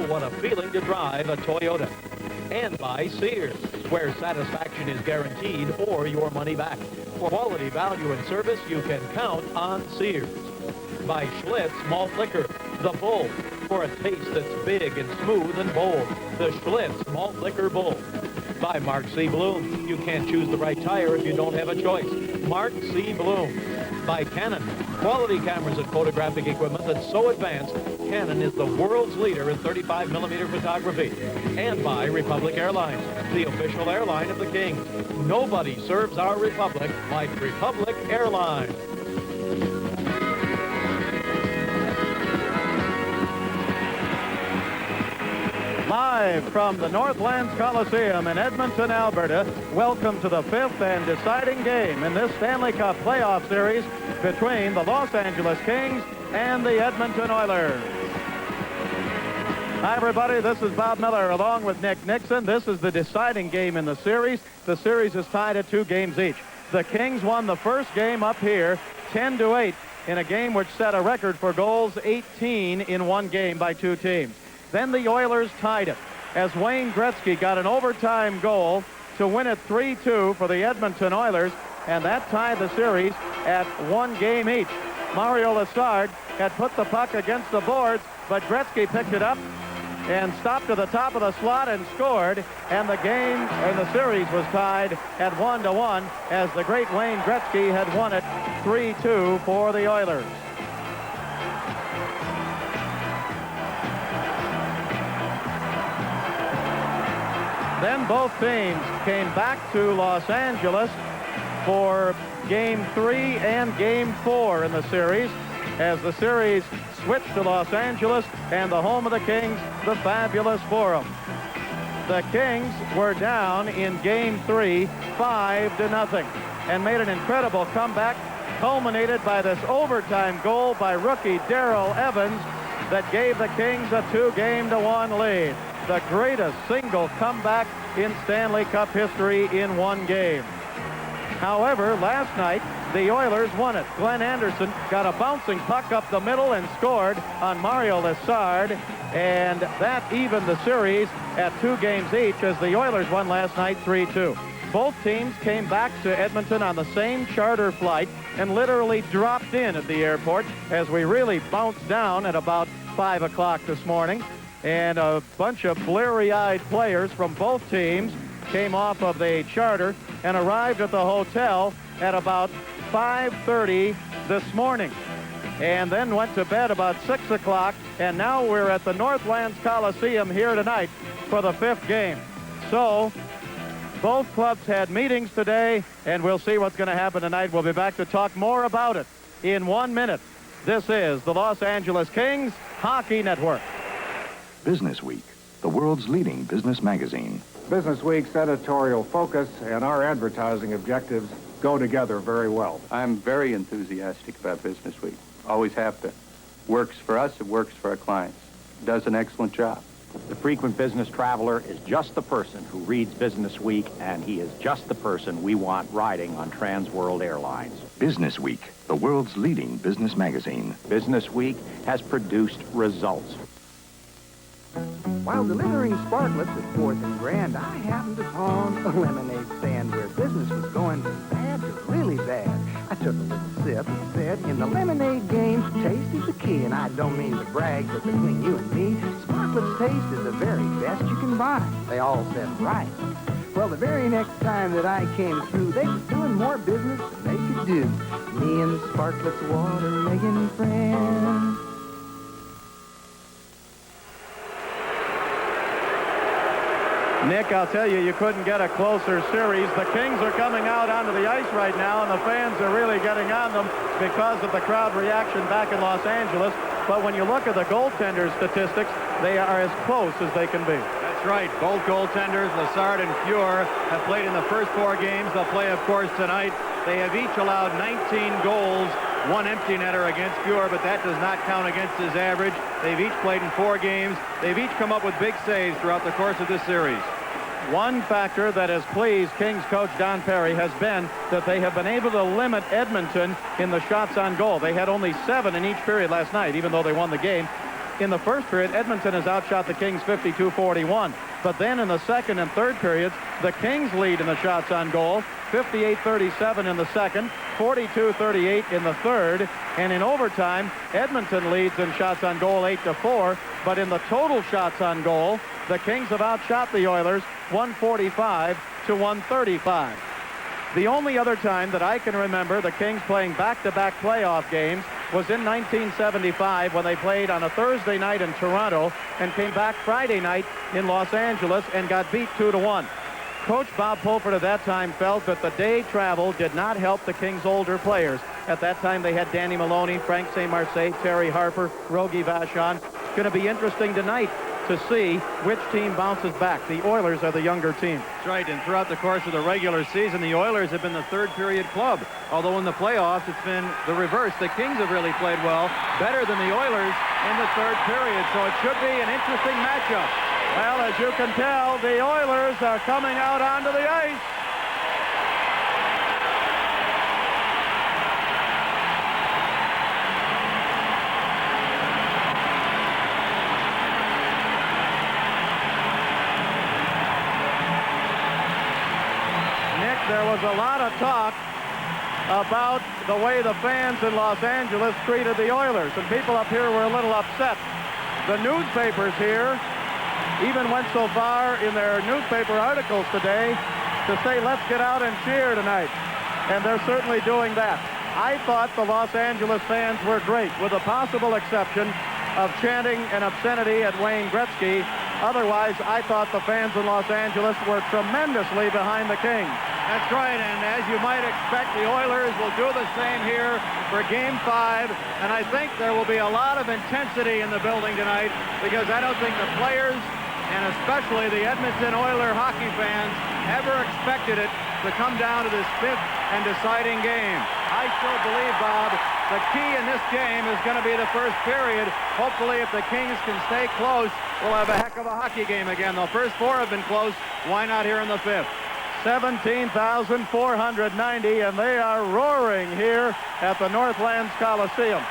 what a feeling to drive a Toyota. And by Sears, where satisfaction is guaranteed or your money back. For quality, value, and service, you can count on Sears. By Schlitz Malt Liquor, the Bull, for a taste that's big and smooth and bold. The Schlitz Malt Liquor Bull. By Mark C. Bloom, you can't choose the right tire if you don't have a choice. Mark C. Bloom. By Canon, quality cameras and photographic equipment that's so advanced, Canon is the world's leader in 35mm photography. And by Republic Airlines, the official airline of the Kings. Nobody serves our Republic like Republic Airlines. Live from the Northlands Coliseum in Edmonton, Alberta, welcome to the fifth and deciding game in this Stanley Cup playoff series between the Los Angeles Kings and the Edmonton Oilers. Hi, everybody. This is Bob Miller along with Nick Nixon. This is the deciding game in the series. The series is tied at 2 games each. The Kings won the first game up here 10-8 in a game which set a record for goals, 18 in one game by 2 teams. Then the Oilers tied it as Wayne Gretzky got an overtime goal to win it 3-2 for the Edmonton Oilers, and that tied the series at 1 game each. Mario Lessard had put the puck against the boards, but Gretzky picked it up and stopped to the top of the slot and scored, and the game and the series was tied at 1-1 as the great Wayne Gretzky had won it 3-2 for the Oilers. Then both teams came back to Los Angeles for Game 3 and Game 4 in the series, as the series switched to Los Angeles and the home of the Kings, the fabulous Forum. The Kings were down in Game 3, 5-0, and made an incredible comeback, culminated by this overtime goal by rookie Darrell Evans that gave the Kings a 2-1 lead. The greatest single comeback in Stanley Cup history in one game. However, last night, the Oilers won it. Glenn Anderson got a bouncing puck up the middle and scored on Mario Lessard, and that evened the series at 2 games each as the Oilers won last night 3-2. Both teams came back to Edmonton on the same charter flight and literally dropped in at the airport as we really bounced down at about 5 o'clock this morning. And a bunch of bleary-eyed players from both teams came off of the charter and arrived at the hotel at about 5:30 this morning, and then went to bed about 6 o'clock, and now we're at the Northlands Coliseum here tonight for the 5th game. So both clubs had meetings today, and we'll see what's going to happen tonight. We'll be back to talk more about it in 1 minute. This is the Los Angeles Kings Hockey Network. Business Week, the world's leading business magazine. Business Week's editorial focus and our advertising objectives go together very well. I'm very enthusiastic about Business Week. Always have been. Works for us, it works for our clients. Does an excellent job. The frequent business traveler is just the person who reads Business Week, and he is just the person we want riding on Trans World Airlines. Business Week, the world's leading business magazine. Business Week has produced results. While delivering sparklets at 4th and Grand, I happened upon a lemonade stand where business was going from bad to really bad. I took a little sip and said, in the lemonade game, taste is the key. And I don't mean to brag, but between you and me, sparklets taste is the very best you can buy. They all said, right. Well, the very next time that I came through, they was doing more business than they could do. Me and the sparklets water making friends. Nick, I'll tell you, you couldn't get a closer series. The Kings are coming out onto the ice right now, and the fans are really getting on them because of the crowd reaction back in Los Angeles. But when you look at the goaltender statistics, they are as close as they can be. That's right. Both goaltenders, Lessard and Fuhr, have played in the first 4 games. They'll play, of course, tonight. They have each allowed 19 goals, 1 empty netter against Fuhr, but that does not count against his average. They've each played in 4 games. They've each come up with big saves throughout the course of this series. One factor that has pleased Kings coach Don Perry has been that they have been able to limit Edmonton in the shots on goal. They had only 7 in each period last night, even though they won the game. In the first period, Edmonton has outshot the Kings 52-41. But then in the second and third periods, the Kings lead in the shots on goal, 58-37 in the second, 42-38 in the third. And in overtime, Edmonton leads in shots on goal 8-4. But in the total shots on goal, the Kings have outshot the Oilers 145-135. The only other time that I can remember the Kings playing back-to-back playoff games was in 1975 when they played on a Thursday night in Toronto and came back Friday night in Los Angeles and got beat 2-1. Coach Bob Pulford at that time felt that the day travel did not help the Kings' older players. At that time they had Danny Maloney, Frank St. Marseille, Terry Harper, Rogie Vachon. It's going to be interesting tonight to see which team bounces back. The Oilers are the younger team. That's right, and throughout the course of the regular season, the Oilers have been the third period club. Although in the playoffs, it's been the reverse. The Kings have really played well, better than the Oilers in the third period. So it should be an interesting matchup. Well, as you can tell, the Oilers are coming out onto the ice. There was a lot of talk about the way the fans in Los Angeles treated the Oilers, and people up here were a little upset. The newspapers here even went so far in their newspaper articles today to say, let's get out and cheer tonight. And they're certainly doing that. I thought the Los Angeles fans were great, with the possible exception of chanting an obscenity at Wayne Gretzky. Otherwise, I thought the fans in Los Angeles were tremendously behind the Kings. That's right, and as you might expect, the Oilers will do the same here for Game 5, and I think there will be a lot of intensity in the building tonight because I don't think the players, and especially the Edmonton Oiler hockey fans, ever expected it to come down to this fifth and deciding game. I still believe, Bob, the key in this game is going to be the first period. Hopefully, if the Kings can stay close, we'll have a heck of a hockey game again. The first four have been close. Why not here in the fifth? 17,490, and they are roaring here at the Northlands Coliseum.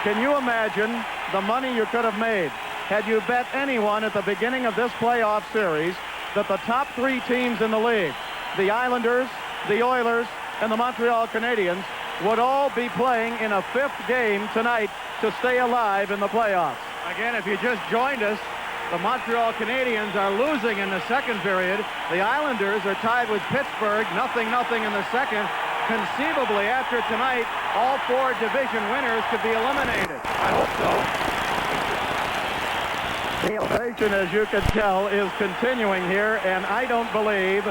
Can you imagine the money you could have made had you bet anyone at the beginning of this playoff series that the top three teams in the league, the Islanders, the Oilers, and the Montreal Canadiens, would all be playing in a fifth game tonight to stay alive in the playoffs? Again, if you just joined us, the Montreal Canadiens are losing in the second period. The Islanders are tied with Pittsburgh, 0-0 in the second. Conceivably, after tonight, all four division winners could be eliminated. I hope so. The ovation, as you can tell, is continuing here, and I don't believe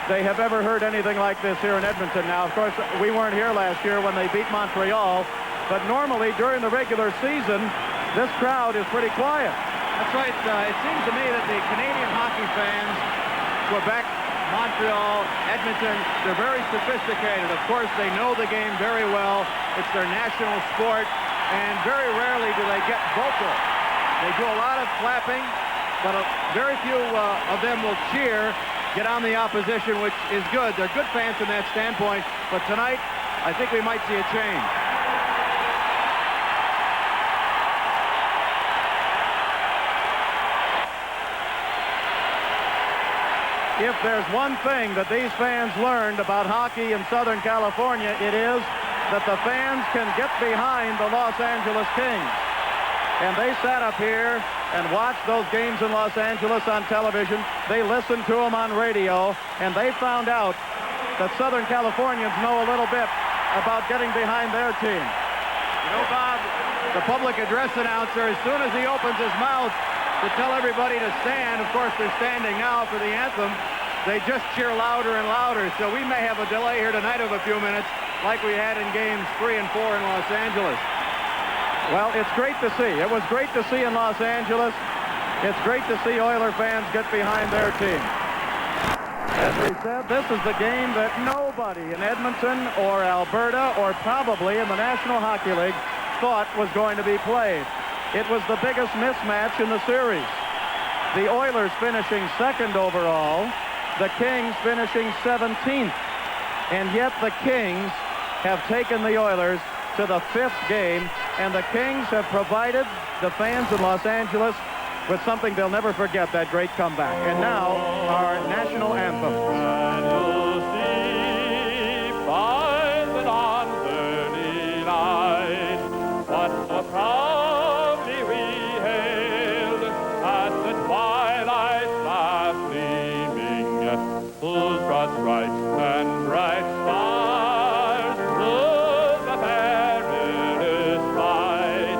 they have ever heard anything like this here in Edmonton. Now, of course, we weren't here last year when they beat Montreal, but normally during the regular season, this crowd is pretty quiet. That's right. It seems to me that the Canadian hockey fans, Quebec, Montreal, Edmonton, they're very sophisticated. Of course, they know the game very well. It's their national sport, and very rarely do they get vocal. They do a lot of clapping, but very few of them will cheer, get on the opposition, which is good. They're good fans from that standpoint, but tonight, I think we might see a change. If there's one thing that these fans learned about hockey in Southern California, it is that the fans can get behind the Los Angeles Kings. And they sat up here and watched those games in Los Angeles on television. They listened to them on radio, and they found out that Southern Californians know a little bit about getting behind their team. You know, Bob, the public address announcer, as soon as he opens his mouth to tell everybody to stand, of course they're standing now for the anthem, they just cheer louder and louder. So we may have a delay here tonight of a few minutes like we had in games 3 and 4 in Los Angeles. Well, it's great to see. It was great to see in Los Angeles. It's great to see Oiler fans get behind their team. As we said, this is the game that nobody in Edmonton or Alberta or probably in the National Hockey League thought was going to be played. It was the biggest mismatch in the series. The Oilers finishing second overall, the Kings finishing 17th. And yet the Kings have taken the Oilers to the fifth game And the Kings have provided the fans in Los Angeles with something they'll never forget, that great comeback. And now, our national anthem. And you'll see by the dawn's early light what so proudly we hailed at the twilight's last gleaming, whose broad stripes and bright stars through the perilous fight.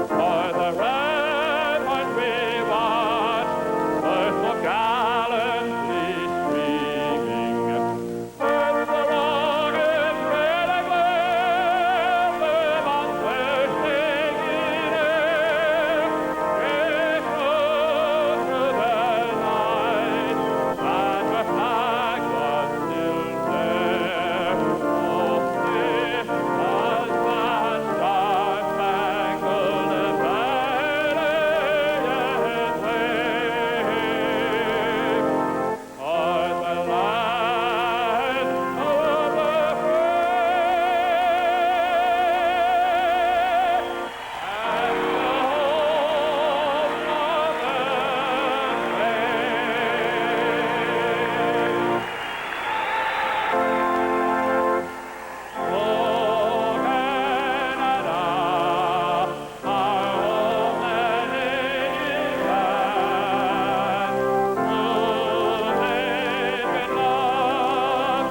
For the red one we watched, earth so gallantly streaming. It's the rugged red and glare, live on Thursday air. It flew through the night, and the flag was still there. Oh, it was that star-spangled banner yet waved o'er the land of the free and the home of the brave. Oh, Canada, our home and native land, rooted in love in all lands uncommon. With glowing hearts we rise, and rule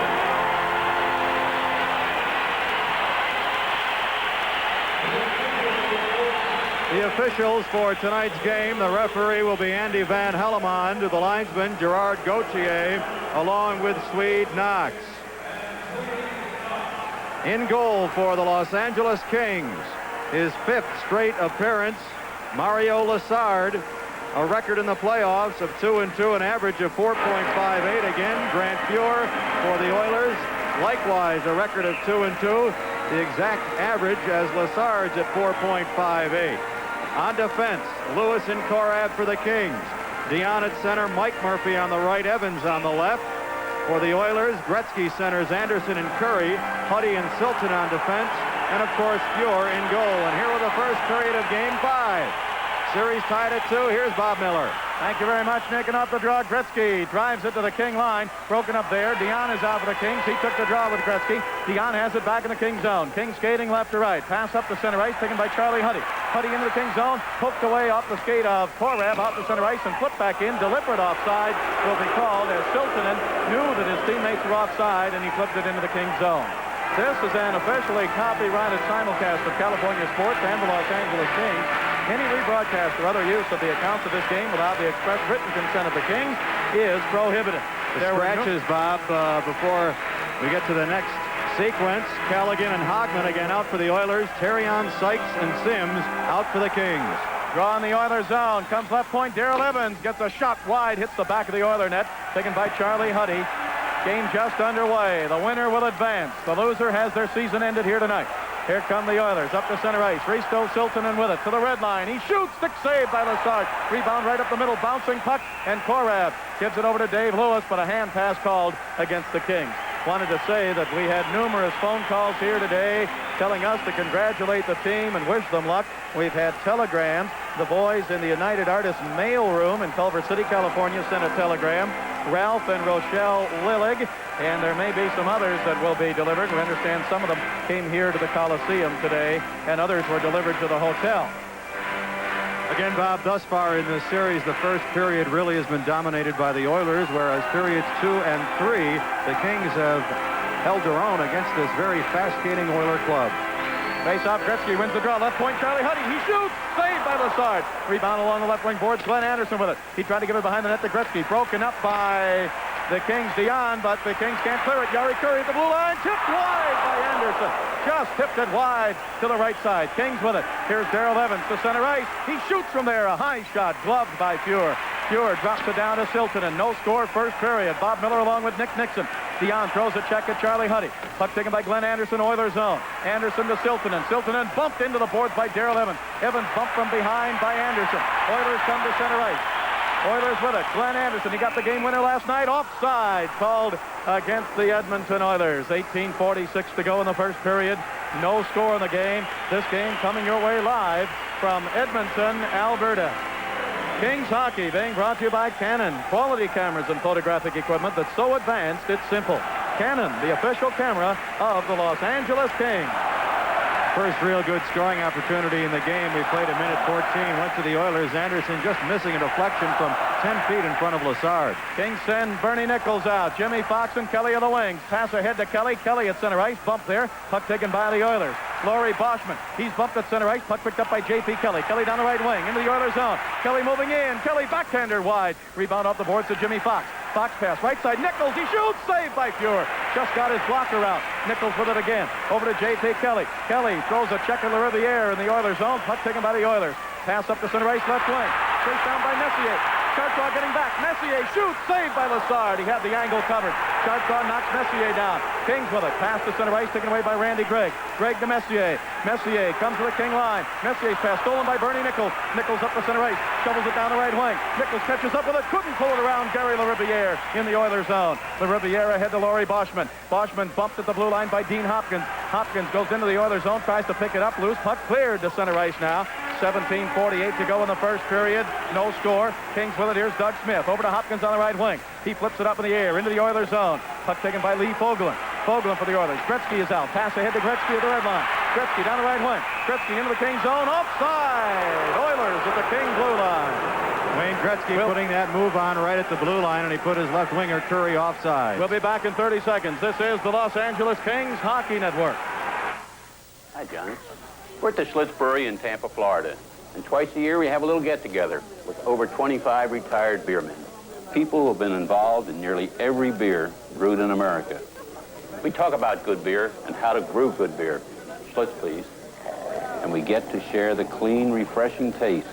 our strong and free. The officials for tonight's game, the referee will be Andy Van Hellemond, the linesman Gerard Gauthier, along with Swede Knox. In goal for the Los Angeles Kings, his 5th straight appearance, Mario Lessard, a record in the playoffs of 2-2, an average of 4.58. Again, Grant Fuhr for the Oilers, likewise a record of 2-2, the exact average as Lessard's at 4.58. On defense, Lewis and Korab for the Kings. Dion at center, Mike Murphy on the right, Evans on the left. For the Oilers, Gretzky centers Anderson and Curry, Huddy and Silton on defense, and of course Fuhr in goal. And here with the first period of Game 5. Series tied at 2. Here's Bob Miller. Thank you very much, Nick. And off the draw, Gretzky drives it to the King line. Broken up there. Dion is out for the Kings. He took the draw with Gretzky. Dion has it back in the King zone. King skating left to right. Pass up the center ice, taken by Charlie Huddy. Huddy into the King zone. Poked away off the skate of Korab out the center ice and flipped back in. Deliberate offside will be called as Siltonen knew that his teammates were offside and he flipped it into the King zone. This is an officially copyrighted simulcast of California sports and the Los Angeles Kings. Any rebroadcast or other use of the accounts of this game without the express written consent of the Kings is prohibited. The scratches, Bob, before we get to the next sequence. Callaghan and Hogman again out for the Oilers. Terrion, Sykes, and Sims out for the Kings. Draw in the Oilers zone. Comes left point. Darrell Evans gets a shot wide. Hits the back of the Oiler net. Taken by Charlie Huddy. Game just underway. The winner will advance. The loser has their season ended here tonight. Here come the Oilers up to center ice. Risto Siltonen with it to the red line. He shoots. Stick saved by Lessard. Rebound right up the middle. Bouncing puck. And Korab gives it over to Dave Lewis, but a hand pass called against the Kings. Wanted to say that we had numerous phone calls here today telling us to congratulate the team and wish them luck. We've had telegrams. The boys in the United Artists mail room in Culver City, California sent a telegram. Ralph and Rochelle Lillig, and there may be some others that will be delivered. We understand some of them came here to the Coliseum today, and others were delivered to the hotel. Again, Bob, thus far in this series, the first period really has been dominated by the Oilers, whereas periods 2 and 3, the Kings have held their own against this very fast-skating Oiler club. Face-off, Gretzky wins the draw. Left point, Charlie Huddy. He shoots. Saved by Lazard. Rebound along the left wing boards. Glenn Anderson with it. He tried to give it behind the net to Gretzky. Broken up by the Kings, Dion, but the Kings can't clear it. Yari Curry at the blue line. Tipped wide by Anderson. Just tipped it wide to the right side. Kings with it. Here's Darrell Evans to center ice. He shoots from there. A high shot gloved by Fuhr. Fuhr drops it down to Siltanen. No score first period. Bob Miller along with Nick Nixon. Dion throws a check at Charlie Huddy. Puck taken by Glenn Anderson, Oilers zone. Anderson to Siltanen. Siltanen bumped into the boards by Darrell Evans. Evans bumped from behind by Anderson. Oilers come to center ice. Oilers with it. Glenn Anderson, he got the game winner last night. Offside called against the Edmonton Oilers. 18:46 to go in the first period. No score in the game. This game coming your way live from Edmonton, Alberta. Kings hockey being brought to you by Canon. Quality cameras and photographic equipment that's so advanced it's simple. Canon, the official camera of the Los Angeles Kings. First real good scoring opportunity in the game. We played a minute 14. Went to the Oilers. Anderson just missing a deflection from 10 feet in front of Lazard. Kings send Bernie Nichols out. Jimmy Fox and Kelly on the wings. Pass ahead to Kelly. Kelly at center ice. Bump there. Puck taken by the Oilers. Laurie Boschman. He's bumped at center ice. Puck picked up by J.P. Kelly. Kelly down the right wing. Into the Oilers zone. Kelly moving in. Kelly backhander wide. Rebound off the boards to Jimmy Fox. Fox pass. Right side. Nichols. He shoots. Saved by Fuhr. Just got his blocker out. Nichols with it again. Over to J.P. Kelly. Kelly throws a check in the Riviere in the Oilers zone. Puck taken by the Oilers. Pass up to center ice. Left wing. Chased down by Messier. Chartraw getting back. Messier shoots. Saved by Lazard. He had the angle covered. Chartraw knocks Messier down. Kings with it. Pass to center ice. Taken away by Randy Gregg. Gregg to Messier. Messier comes to the King line. Messier's pass stolen by Bernie Nichols. Nichols up the center ice. Shovels it down the right wing. Nichols catches up with it. Couldn't pull it around Gary LaRiviere in the Oilers zone. LaRiviere ahead to Laurie Boschman. Boschman bumped at the blue line by Dean Hopkins. Hopkins goes into the Oilers zone. Tries to pick it up. Loose puck cleared to center ice now. 17:48 to go in the first period. No score. Kings with it. Here's Doug Smith. Over to Hopkins on the right wing. He flips it up in the air into the Oilers zone. Puck taken by Lee Fogelin. Fogelin for the Oilers. Gretzky is out. Pass ahead to Gretzky at the red line. Gretzky down the right wing. Gretzky into the Kings zone. Offside. Oilers at the Kings blue line. Wayne Gretzky putting that move on right at the blue line, and he put his left winger Curry offside. We'll be back in 30 seconds. This is the Los Angeles Kings Hockey Network. Hi, Johnny. We're at the Schlitz Brewery in Tampa, Florida. And twice a year we have a little get-together with over 25 retired beermen. People who have been involved in nearly every beer brewed in America. We talk about good beer and how to brew good beer. Schlitz, please. And we get to share the clean, refreshing taste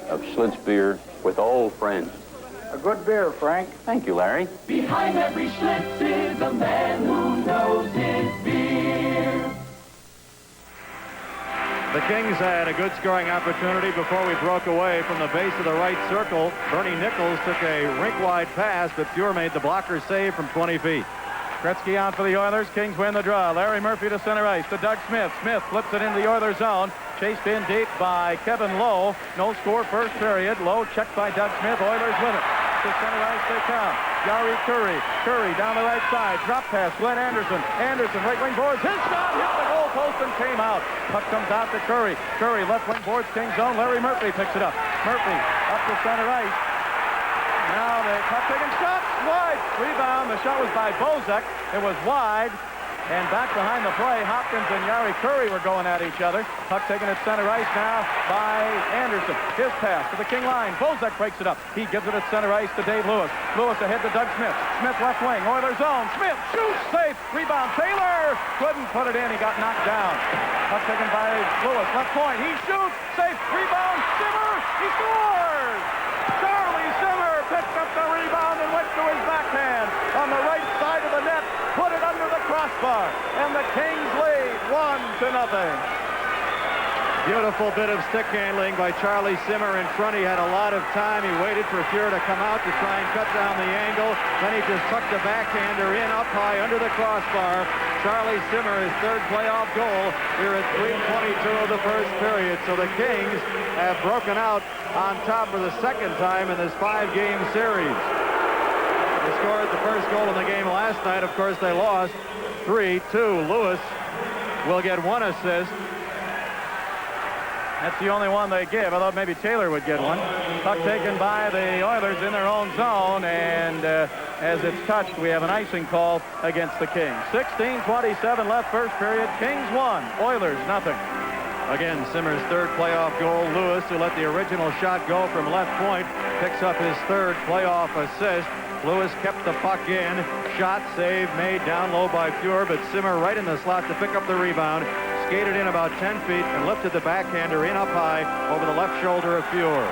of Schlitz beer with old friends. A good beer, Frank. Thank you, Larry. Behind every Schlitz is a man who knows his beer. The Kings had a good scoring opportunity before we broke away from the base of the right circle. Bernie Nichols took a rink-wide pass, but Fuhr made the blocker save from 20 feet. Gretzky out for the Oilers. Kings win the draw. Larry Murphy to center ice to Doug Smith. Smith flips it into the Oilers zone. Chased in deep by Kevin Lowe. No score first period. Lowe checked by Doug Smith. Oilers win it. To center ice they come. Yari Curry. Curry down the right side. Drop pass. Glenn Anderson. Anderson right wing boards. His shot hit the goal post and came out. Puck comes out to Curry. Curry left wing boards. Kings zone. Larry Murphy picks it up. Murphy up to center ice. Now the puck taking shots. Wide. Rebound. The shot was by Bozek. It was wide. And back behind the play, Hopkins and Yari Curry were going at each other. Puck taken at center ice now by Anderson. His pass to the King line. Bozek breaks it up. He gives it at center ice to Dave Lewis. Lewis ahead to Doug Smith. Smith left wing. Oilers zone. Smith shoots. Safe. Rebound. Taylor couldn't put it in. He got knocked down. Puck taken by Lewis. Left point. He shoots. Safe. Rebound. Simmer. He scores. Charlie Simmer picked up the rebound and went to his backhand on the right side of the net. Put it under the crossbar, and the Kings lead 1-0. Beautiful bit of stick handling by Charlie Simmer in front. He had a lot of time. He waited for Fuhr to come out to try and cut down the angle. Then he just tucked the backhander in up high under the crossbar. Charlie Simmer, his third playoff goal. We're at 3:22 of the first period. So the Kings have broken out on top for the second time in this 5-game series. They scored the first goal in the game last night. Of course, they lost 3-2. Lewis will get one assist. That's the only one they give. I thought maybe Taylor would get one. Puck taken by the Oilers in their own zone, and as it's touched, we have an icing call against the Kings. 16:27 left first period. Kings 1, Oilers nothing. Again, Simmer's third playoff goal. Lewis, who let the original shot go from left point, picks up his third playoff assist. Lewis kept the puck in. Shot, save, made down low by Fuhr, but Simmer right in the slot to pick up the rebound. Skated in about 10 feet and lifted the backhander in up high over the left shoulder of Fuhr.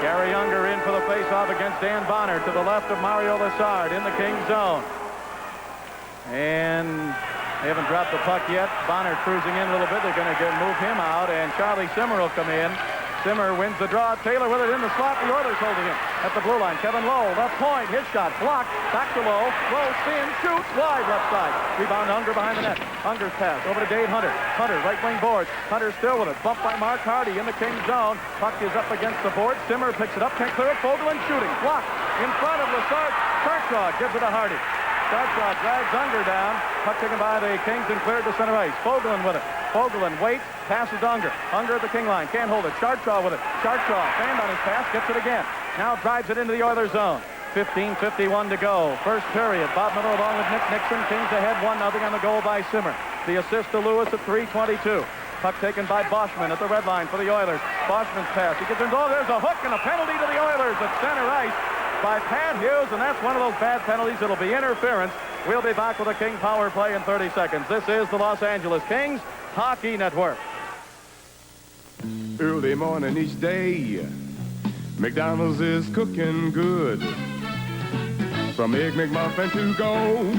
Gary Unger in for the faceoff against Dan Bonner to the left of Mario Lessard in the Kings zone. And they haven't dropped the puck yet. Bonner cruising in a little bit. They're going to move him out, and Charlie Simmer will come in. Simmer wins the draw. Taylor with it in the slot. The Oilers holding him at the blue line. Kevin Lowe, left point. His shot blocked. Back to Lowe. Lowe spins, shoots, wide left side. Rebound Unger behind the net. Unger's pass over to Dave Hunter. Hunter, right wing boards. Hunter still with it. Bumped by Mark Hardy in the Kings zone. Puck is up against the board. Simmer picks it up. Can't clear it. Fogelin shooting. Blocked in front of Lessard. Chartraw gives it to Hardy. Chartraw drags Unger down. Puck taken by the Kings and cleared to center ice. Fogelin with it. Fogelin waits, passes to Unger. Unger at the King line. Can't hold it. Chartraw with it. Chartraw, fanned on his pass, gets it again. Now drives it into the Oilers zone. 15:51 to go. First period. Bob Miller along with Nick Nixon. Kings ahead 1-0 on the goal by Simmer. The assist to Lewis at 3:22. Puck taken by Boschman at the red line for the Oilers. Boschman's pass. He gets in. Oh, there's a hook and a penalty to the Oilers at center ice by Pat Hughes, and that's one of those bad penalties. It'll be interference. We'll be back with a King power play in 30 seconds. This is the Los Angeles Kings Hockey Network. Early morning each day, McDonald's is cooking good. From Egg McMuffin to go,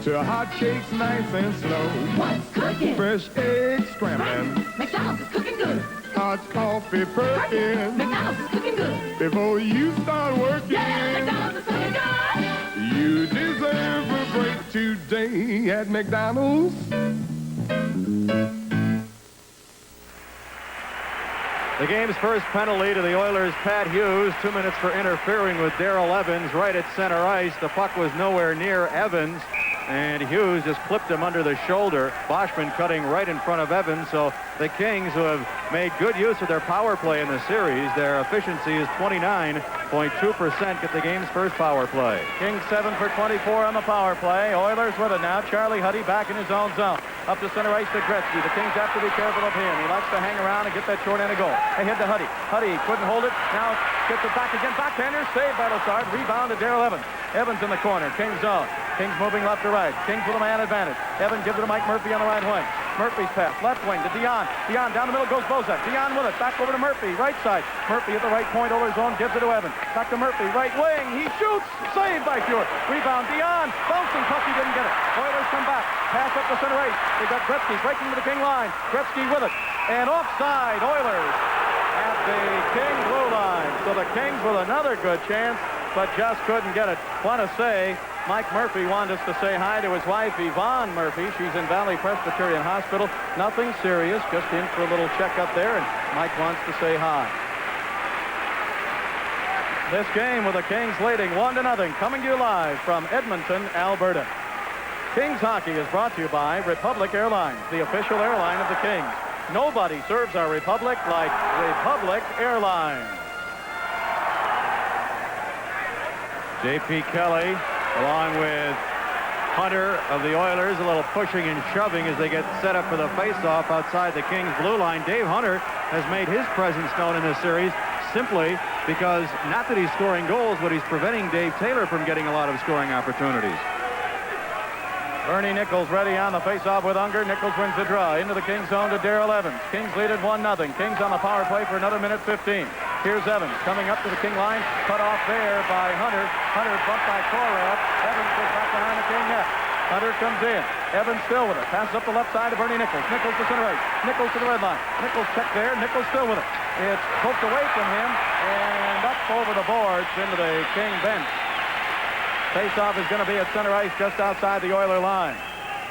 to hot cakes nice and slow. What's cooking? Fresh eggs scrambling. McDonald's is cooking good. Hot coffee perking. McDonald's is cooking good. Before you start working. Yeah, McDonald's is cooking good. You deserve a break today at McDonald's. The game's first penalty to the Oilers, Pat Hughes. 2 minutes for interfering with Darrell Evans right at center ice. The puck was nowhere near Evans, and Hughes just clipped him under the shoulder. Boschman cutting right in front of Evans. So the Kings, who have made good use of their power play in the series, their efficiency is 29.2%, get the game's first power play. Kings 7 for 24 on the power play. Oilers with it now. Charlie Huddy back in his own zone. Up to center ice to Gretzky. The Kings have to be careful of him. He likes to hang around and get that short end of goal. Ahead to Huddy. Huddy couldn't hold it. Now gets it back again. Backhander saved by Lessard. Rebound to Darrell Evans. Evans in the corner. Kings zone. Kings moving left to right. Kings with a man advantage. Evans gives it to Mike Murphy on the right wing. Murphy's pass. Left wing to Dion. Dion down the middle goes Bozak. Dion with it. Back over to Murphy. Right side. Murphy at the right point over his own. Gives it to Evans. Back to Murphy. Right wing. He shoots. Saved by Fuhr. Rebound. Dion. Bouncing puck. He didn't get it. Oilers come back. Pass up the center ice. They got Gretzky breaking to the King line. Gretzky with it. And offside. Oilers at the King blue line. So the Kings with another good chance, but just couldn't get it. Want to say, Mike Murphy wanted us to say hi to his wife, Yvonne Murphy. She's in Valley Presbyterian Hospital. Nothing serious, just in for a little checkup there, and Mike wants to say hi. This game with the Kings leading 1-0, coming to you live from Edmonton, Alberta. Kings hockey is brought to you by Republic Airlines, the official airline of the Kings. Nobody serves our Republic like Republic Airlines. J.P. Kelly, along with Hunter of the Oilers, a little pushing and shoving as they get set up for the face-off outside the Kings blue line. Dave Hunter has made his presence known in this series simply because, not that he's scoring goals, but he's preventing Dave Taylor from getting a lot of scoring opportunities. Bernie Nichols ready on the face-off with Unger. Nichols wins the draw into the Kings zone to Darrell Evans. Kings lead at 1-0. Kings on the power play for another minute 15. Here's Evans coming up to the King line. Cut off there by Hunter. Hunter bumped by Korath. Evans goes back behind the King net. Hunter comes in. Evans still with it. Passes up the left side to Bernie Nichols. Nichols to center ice. Nichols to the red line. Nichols checked there. Nichols still with it. It's poked away from him and up over the boards into the King bench. Face-off is going to be at center ice just outside the Oiler line.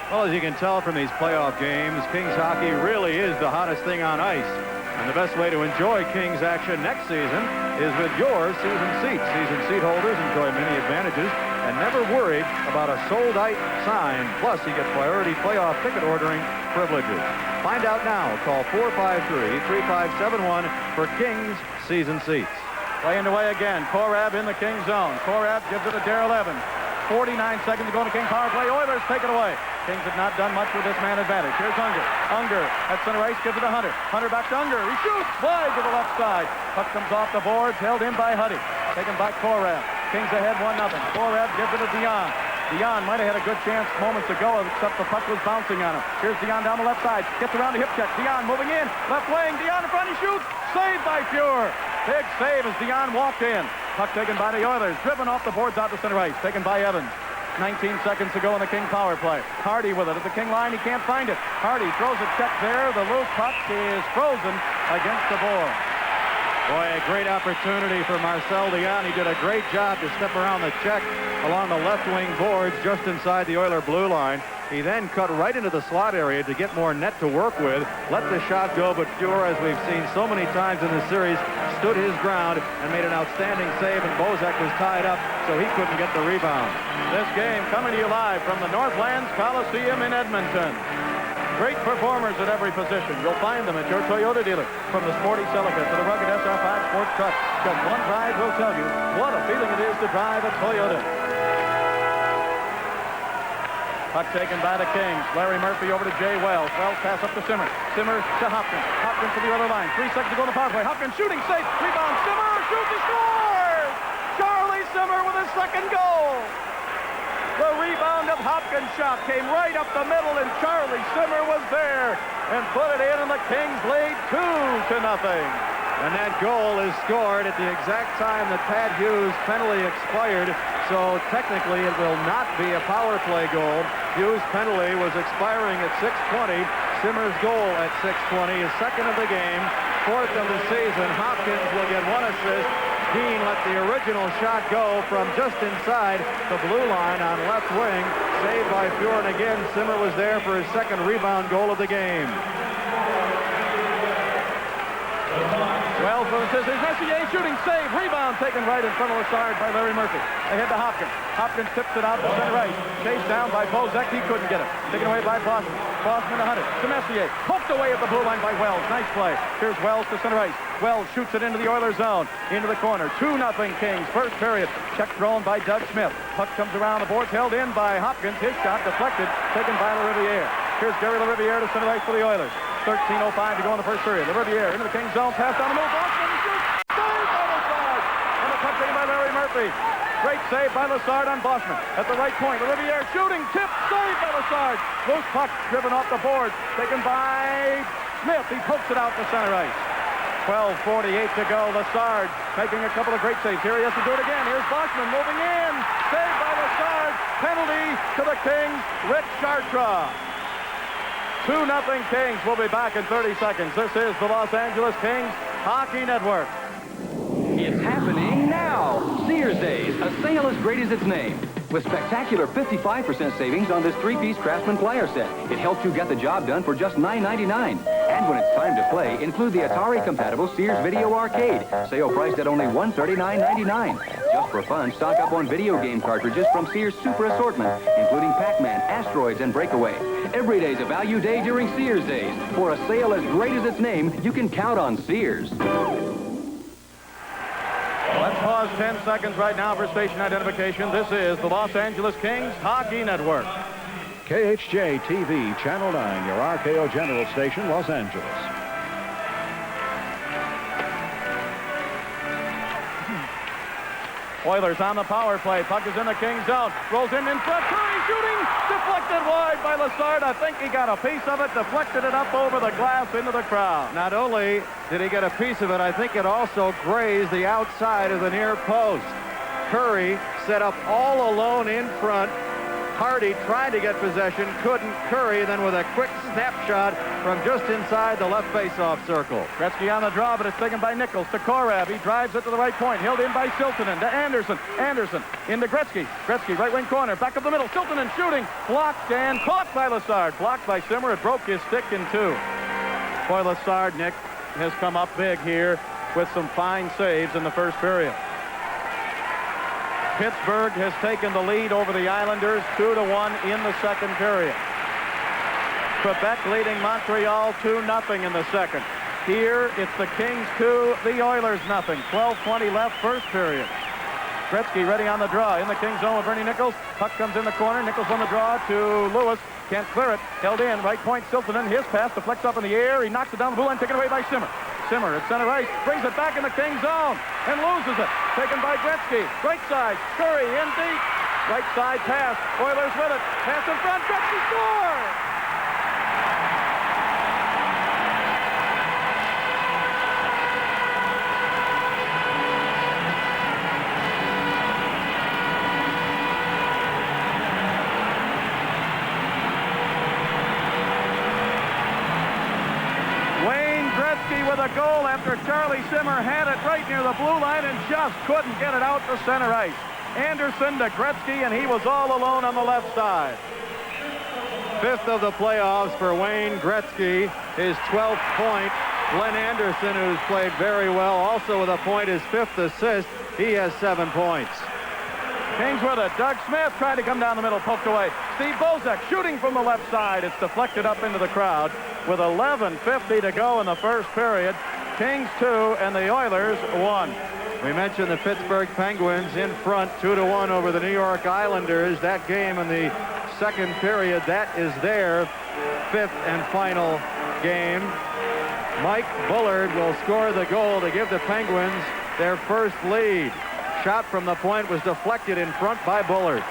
Well, as you can tell from these playoff games, Kings hockey really is the hottest thing on ice. And the best way to enjoy Kings action next season is with your season seats. Season seat holders enjoy many advantages and never worry about a sold-out sign. Plus, you get priority playoff ticket ordering privileges. Find out now. Call 453-3571 for Kings season seats. Play underway again. Korab in the King zone. Korab gives it to Darrell Evans. 49 seconds to go in the King power play. Oilers take it away. Kings have not done much with this man advantage. Here's Unger. Unger at center ice gives it to Hunter. Hunter back to Unger. He shoots wide to the left side. Puck comes off the boards, held in by Huddy. Taken by Korab. Kings ahead 1-0. Korab gives it to Dion. Dion might have had a good chance moments ago, except the puck was bouncing on him. Here's Dion down the left side. Gets around the hip check. Dion moving in. Left wing. Dion in front. He shoots. Saved by Fuhr. Big save as Dion walked in. Puck taken by the Oilers. Driven off the boards out to center ice. Taken by Evans. 19 seconds to go in the King power play. Hardy with it at the King line. He can't find it. Hardy throws a check there. The loose puck is frozen against the board. Boy, a great opportunity for Marcel Dion. He did a great job to step around the check along the left wing boards just inside the Oiler blue line. He then cut right into the slot area to get more net to work with. Let the shot go, but Fuhr, as we've seen so many times in this series, stood his ground and made an outstanding save, and Bozak was tied up, so he couldn't get the rebound. This game coming to you live from the Northlands Coliseum in Edmonton. Great performers at every position. You'll find them at your Toyota dealer. From the sporty Celica to the rugged SR5 sports truck. Just one drive will tell you what a feeling it is to drive a Toyota. Puck taken by the Kings. Larry Murphy over to Jay Wells. Wells pass up to Simmer. Simmer to Hopkins. Hopkins to the other line. 3 seconds to go in the power play. Hopkins shooting safe. Rebound. Simmer shoots. He scores! Charlie Simmer with his second goal. The rebound of Hopkins' shot came right up the middle, and Charlie Simmer was there and put it in, and the Kings lead 2-0. And that goal is scored at the exact time that Pat Hughes' penalty expired, so technically it will not be a power play goal. Hughes' penalty was expiring at 6:20. Simmer's goal at 6:20 is second of the game, fourth of the season. Hopkins will get one assist. Dean let the original shot go from just inside the blue line on left wing. Saved by Fuhr, and again, Simmer was there for his second rebound goal of the game. Wells with the scissors. Messier shooting save. Rebound taken right in front of Lassard by Larry Murphy. Ahead to Hopkins. Hopkins tips it out to center ice. Chased down by Bozak. He couldn't get it. Taken away by Bosman. Bosman to Hunter. To Messier. Poked away at the blue line by Wells. Nice play. Here's Wells to center ice. Wells shoots it into the Oilers zone. Into the corner. 2-0 Kings. First period. Check thrown by Doug Smith. Puck comes around the boards. Held in by Hopkins. His shot deflected. Taken by LaRiviere. Here's Gary LaRiviere to center ice for the Oilers. 13:05 to go in the first period. LaRiviere into the Kings zone. Pass down the middle. Bosman shoots. Saved by Lassard. And the puck taken by Larry Murphy. Great save by Lassard on Bosman. At the right point. LaRiviere shooting. Tip. Saved by Lassard. Loose puck driven off the boards. Taken by Smith. He pokes it out to center ice. 12:48 to go. Lassard making a couple of great saves. Here he has to do it again. Here's Bosman moving in. Saved by Lassard. Penalty to the Kings. Rick Chartra. 2-0 Kings. We'll be back in 30 seconds. This is the Los Angeles Kings Hockey Network. It's happening now. Sears Days, a sale as great as its name. With spectacular 55% savings on this 3-piece Craftsman player set. It helps you get the job done for just $9.99. And when it's time to play, include the Atari-compatible Sears Video Arcade. Sale priced at only $139.99. Just for fun, stock up on video game cartridges from Sears' Super Assortment, including Pac-Man, Asteroids, and Breakaway. Every day's a value day during Sears Days. For a sale as great as its name, you can count on Sears. Let's pause 10 seconds right now for station identification. This is the Los Angeles Kings Hockey Network. KHJ TV, Channel 9, your RKO General Station, Los Angeles. Oilers on the power play. Puck is in the Kings zone. Rolls in front. Curry shooting. Deflected wide by Lassard. I think he got a piece of it. Deflected it up over the glass into the crowd. Not only did he get a piece of it, I think it also grazed the outside of the near post. Curry set up all alone in front. Hardy tried to get possession, couldn't. Curry then with a quick snapshot from just inside the left face-off circle. Gretzky on the draw, but it's taken by Nichols to Korab. He drives it to the right point. Held in by Siltanen to Anderson. Anderson into Gretzky. Gretzky right wing corner. Back up the middle. Siltanen shooting. Blocked and caught by Lassard. Blocked by Simmer. It broke his stick in two. Boy, Lassard, Nick, has come up big here with some fine saves in the first period. Pittsburgh has taken the lead over the Islanders 2-1 in the second period. Quebec leading Montreal 2-0 in the second. Here, it's the Kings 2, the Oilers nothing. 12:20 left, first period. Gretzky ready on the draw in the Kings zone with Bernie Nichols. Puck comes in the corner. Nichols on the draw to Lewis. Can't clear it. Held in. Right point, Siltanen. His pass deflects up in the air. He knocks it down the blue line, taken away by Simmer. Simmer at center ice. Brings it back in the Kings zone and loses it. Taken by Gretzky. Right side. Curry in deep. Right side pass. Oilers with it. Pass in front. Gretzky scores! With a goal after Charlie Simmer had it right near the blue line and just couldn't get it out to center ice. Anderson to Gretzky, and he was all alone on the left side. Fifth of the playoffs for Wayne Gretzky, his 12th point. Glenn Anderson, who's played very well, also with a point, his 5th assist. He has 7 points. Kings with it. Doug Smith tried to come down the middle, poked away. Steve Bozak shooting from the left side. It's deflected up into the crowd. With 11:50 to go in the first period, Kings 2 and the Oilers 1. We mentioned the Pittsburgh Penguins in front 2-1 over the New York Islanders. That game in the second period, that is their 5th and final game. Mike Bullard will score the goal to give the Penguins their first lead. Shot from the point was deflected in front by Bullard.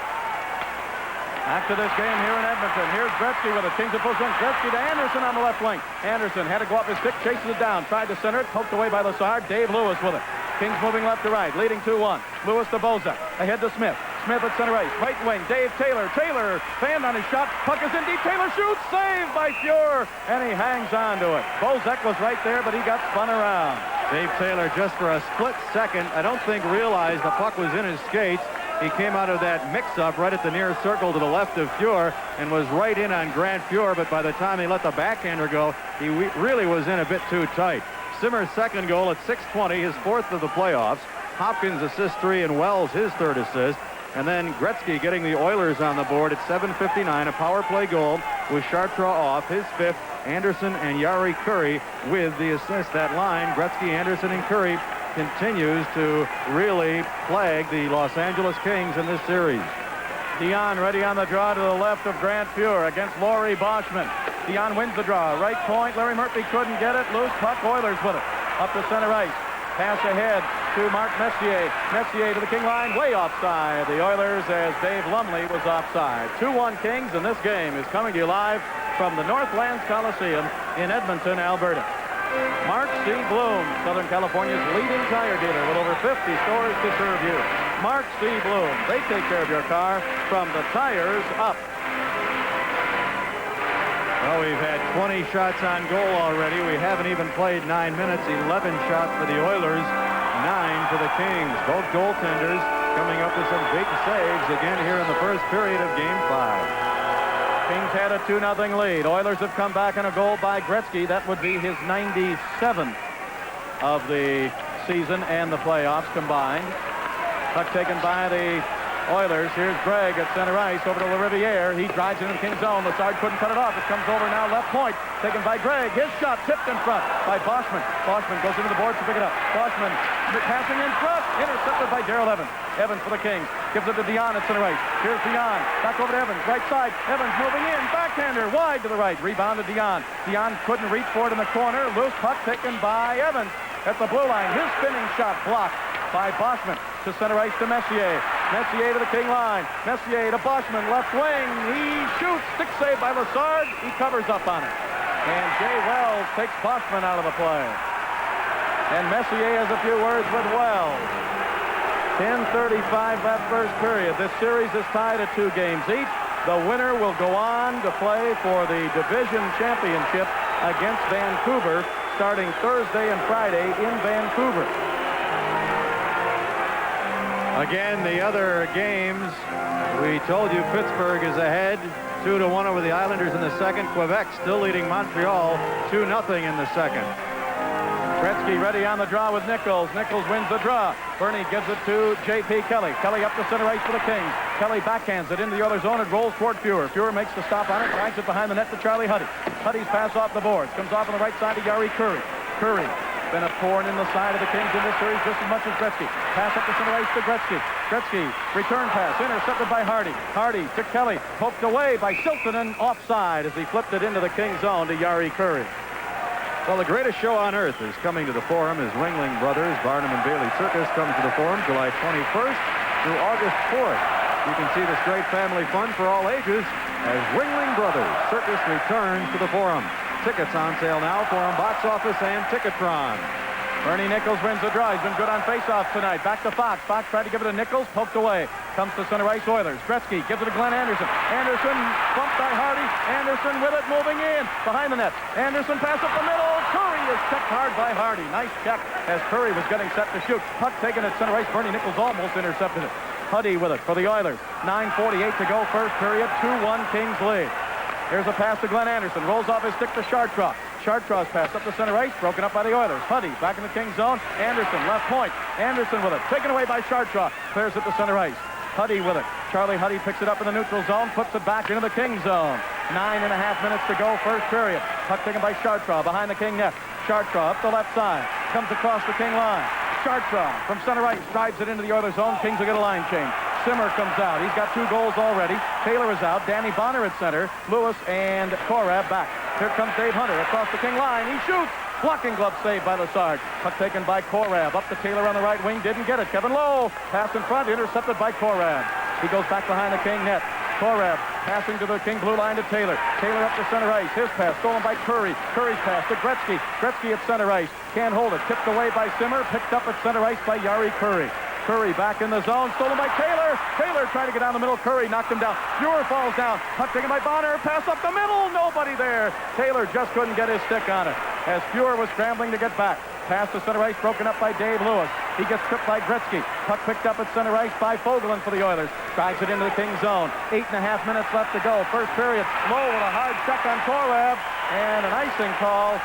After this game here in Edmonton, here's Gretzky with it. Kings in full swing. Gretzky to Anderson on the left wing. Anderson had to go up his stick, chases it down, tried to center it, poked away by Lassard. Dave Lewis with it. Kings moving left to right, leading 2-1. Lewis to Bozak. Ahead to Smith. Smith at center ice. Right wing, Dave Taylor. Taylor fanned on his shot. Puck is in deep. Taylor shoots. Saved by Fuhr. And he hangs on to it. Bozak was right there, but he got spun around. Dave Taylor, just for a split second, I don't think realized the puck was in his skates. He came out of that mix-up right at the near circle to the left of Fuhr and was right in on Grant Fuhr, but by the time he let the backhander go, he really was in a bit too tight. Simmer's second goal at 6:20, his 4th of the playoffs. Hopkins assist 3 and Wells his 3rd assist. And then Gretzky getting the Oilers on the board at 7:59, a power play goal with Chartreux off, his 5th. Anderson and Yari Curry with the assist. That line, Gretzky, Anderson, and Curry, continues to really plague the Los Angeles Kings in this series. Dion ready on the draw to the left of Grant Fuhr against Laurie Boschman. Dion wins the draw. Right point, Larry Murphy couldn't get it. Loose puck, Oilers with it. Up to center ice. Pass ahead to Mark Messier. Messier to the King line, way offside. The Oilers as Dave Lumley was offside. 2-1 Kings, and this game is coming to you live from the Northlands Coliseum in Edmonton, Alberta. Mark C. Bloom, Southern California's leading tire dealer with over 50 stores to serve you. Mark C. Bloom, they take care of your car from the tires up. Well, we've had 20 shots on goal already. We haven't even played 9 minutes. 11 shots for the Oilers, 9 for the Kings. Both goaltenders coming up with some big saves again here in the first period of Game 5. Kings had a 2-0 lead. Oilers have come back on a goal by Gretzky. That would be his 97th of the season and the playoffs combined. Puck taken by the Oilers. Here's Gregg at center ice over to LaRiviere. He drives into the Kings zone. Lassard couldn't cut it off. It comes over now left point. Taken by Gregg. His shot tipped in front by Boschman. Boschman goes into the boards to pick it up. Boschman passing in front. Intercepted by Darrell Evans. Evans for the Kings. Gives it to Dion at center ice. Here's Dion. Back over to Evans. Right side. Evans moving in. Backhander wide to the right. Rebound to Dion. Dion couldn't reach for it in the corner. Loose puck taken by Evans at the blue line. His spinning shot blocked by Boschman. To center ice to Messier. Messier to the King line. Messier to Boschman. Left wing. He shoots. Stick save by Lassard. He covers up on it. And Jay Wells takes Boschman out of the play. And Messier has a few words with Wells. 10:35 left first period. This series is tied at 2 games each. The winner will go on to play for the division championship against Vancouver starting Thursday and Friday in Vancouver. Again, the other games, we told you Pittsburgh is ahead 2-1 over the Islanders in the second. Quebec still leading Montreal 2-0 in the second. Gretzky ready on the draw with Nichols. Nichols wins the draw. Bernie gives it to J.P. Kelly. Kelly up the center ice for the Kings. Kelly backhands it into the Oilers' zone and rolls toward Fuhr. Fuhr makes the stop on it, drives it behind the net to Charlie Huddy. Huddy's pass off the boards. Comes off on the right side to Yari Curry. Curry been a thorn in the side of the Kings in this series just as much as Gretzky. Pass up the center ice to Gretzky. Gretzky, return pass, intercepted by Hardy. Hardy to Kelly, poked away by Siltanen, offside as he flipped it into the Kings' zone to Yari Curry. Well, the greatest show on earth is coming to the Forum as Ringling Brothers Barnum and Bailey Circus comes to the Forum July 21st through August 4th. You can see this great family fun for all ages as Ringling Brothers Circus returns to the Forum. Tickets on sale now, Forum Box Office and Ticketron. Bernie Nichols wins the draw. He's been good on face-offs tonight. Back to Fox. Fox tried to give it to Nichols, poked away. Comes to center ice Oilers. Gretzky gives it to Glenn Anderson. Anderson bumped by Hardy. Anderson with it, moving in. Behind the net. Anderson pass up the middle. Curry is checked hard by Hardy. Nice check as Curry was getting set to shoot. Puck taken at center ice. Bernie Nichols almost intercepted it. Huddy with it for the Oilers. 9:48 to go, first period. 2-1 Kings lead. Here's a pass to Glenn Anderson. Rolls off his stick to Chartrand. Chartrand's pass up the center ice, broken up by the Oilers. Huddy back in the Kings zone. Anderson, left point. Anderson with it. Taken away by Chartrand. Clears it to center ice. Huddy with it. Charlie Huddy picks it up in the neutral zone, flips it back into the Kings zone. 9.5 minutes to go, first period. Puck taken by Chartrand behind the King net. Chartrand up the left side. Comes across the King line. Chartrand from center ice drives it into the Oilers zone. Kings will get a line change. Simmer comes out. He's got 2 goals already. Taylor is out. Danny Bonner at center. Lewis and Korab back. Here comes Dave Hunter across the King line. He shoots. Blocking glove saved by Lazard. Puck taken by Korab. Up to Taylor on the right wing. Didn't get it. Kevin Lowe. Pass in front. Intercepted by Korab. He goes back behind the King net. Korab passing to the King blue line to Taylor. Taylor up to center ice. His pass stolen by Curry. Curry's pass to Gretzky. Gretzky at center ice. Can't hold it. Tipped away by Simmer. Picked up at center ice by Yari Curry. Curry back in the zone. Stolen by Taylor. Taylor trying to get down the middle. Curry knocked him down. Fuhr falls down. Puck taken by Bonner. Pass up the middle. Nobody there. Taylor just couldn't get his stick on it as Fuhr was scrambling to get back. Pass to center ice broken up by Dave Lewis. He gets tripped by Gretzky. Puck picked up at center ice by Fogelin for the Oilers. Drives it into the Kings zone. 8.5 minutes left to go. First period. Lowe with a hard check on Korab and an icing call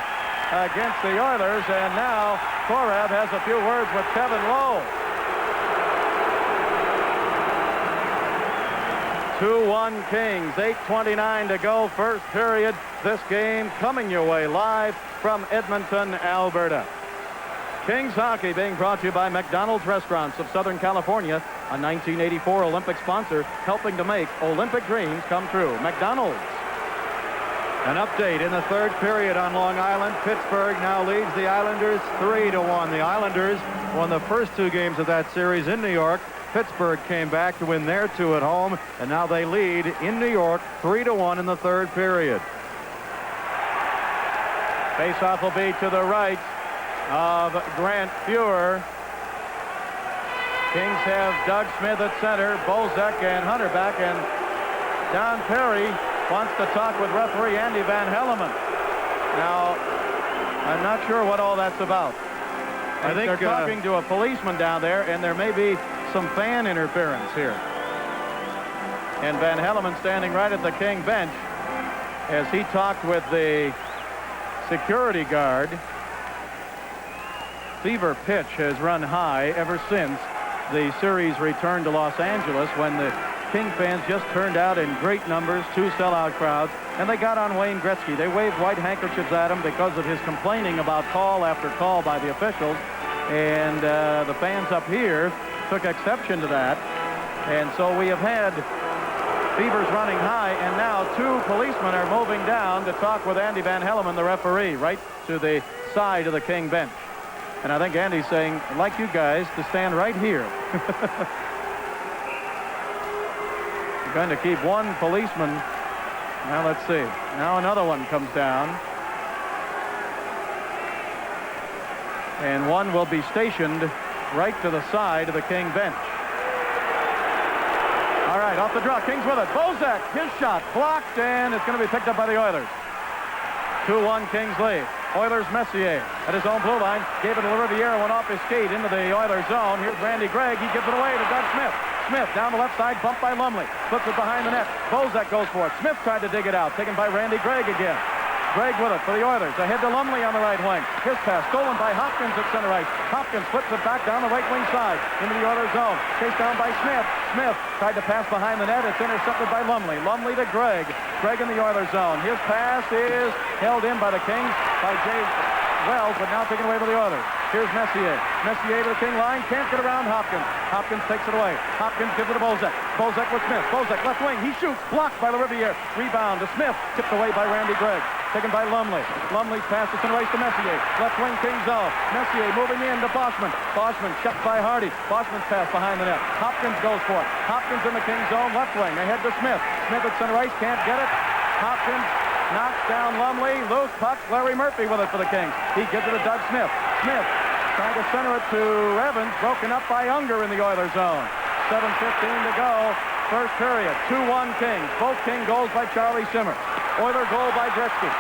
against the Oilers. And now Korab has a few words with Kevin Lowe. 2-1 Kings, 8:29 to go, first period. This game coming your way live from Edmonton, Alberta. Kings hockey being brought to you by McDonald's Restaurants of Southern California, a 1984 Olympic sponsor helping to make Olympic dreams come true. McDonald's. An update in the third period on Long Island. Pittsburgh now leads the Islanders 3-1. The Islanders won the first 2 games of that series in New York. Pittsburgh came back to win their 2 at home, and now they lead in New York 3-1 in the third period. Faceoff will be to the right of Grant Fuhr. Kings have Doug Smith at center, Bozek and Hunter back, and Don Perry wants to talk with referee Andy Van Hellemond. Now, I'm not sure what all that's about. I think they're talking to a policeman down there, and there may be some fan interference here. And Van Hellemond standing right at the King bench as he talked with the security guard. Fever pitch has run high ever since the series returned to Los Angeles when the King fans just turned out in great numbers, 2 sellout crowds, and they got on Wayne Gretzky. They waved white handkerchiefs at him because of his complaining about call after call by the officials, and the fans up here took exception to that. And so we have had fevers running high, and now 2 policemen are moving down to talk with Andy Van Hellemond, the referee, right to the side of the King bench. And I think Andy's saying, I'd like you guys to stand right here. We're going to keep 1 policeman. Now let's see. Now another one comes down. And 1 will be stationed right to the side of the King bench. All right, off the draw. Kings with it. Bozek, his shot blocked, and it's going to be picked up by the Oilers. 2-1 Kings lead. Oilers Messier at his own blue line. Gave it to Riviera, went off his skate into the Oilers zone. Here's Randy Gregg. He gives it away to Doug Smith. Smith down the left side, bumped by Lumley. Flips it behind the net. Bozek goes for it. Smith tried to dig it out. Taken by Randy Gregg again. Gregg with it for the Oilers. Ahead to Lumley on the right wing. His pass stolen by Hopkins at center ice. Hopkins flips it back down the right wing side into the Oilers zone. Chased down by Smith. Smith tried to pass behind the net. It's intercepted by Lumley. Lumley to Gregg. Gregg in the Oilers zone. His pass is held in by the Kings by Jay Wells, but now taken away by the Oilers. Here's Messier. Messier to the King line. Can't get around Hopkins. Hopkins takes it away. Hopkins gives it to Bozak. Bozak with Smith. Bozak left wing. He shoots. Blocked by LaRiviere. Rebound to Smith. Tipped away by Randy Gregg. Taken by Lumley. Lumley's pass to center ice to Messier. Left wing Kings off. Messier moving in to Boschman. Boschman checked by Hardy. Boschman's pass behind the net. Hopkins goes for it. Hopkins in the Kings zone. Left wing. Ahead to Smith. Smith at center ice. Can't get it. Hopkins knocks down Lumley. Loose puck. Larry Murphy with it for the Kings. He gives it to Doug Smith. Smith trying to center it to Evans. Broken up by Unger in the Oilers zone. 7:15 to go. First period. 2-1 Kings. Both King goals by Charlie Simmer. Oiler goal by Gretzky.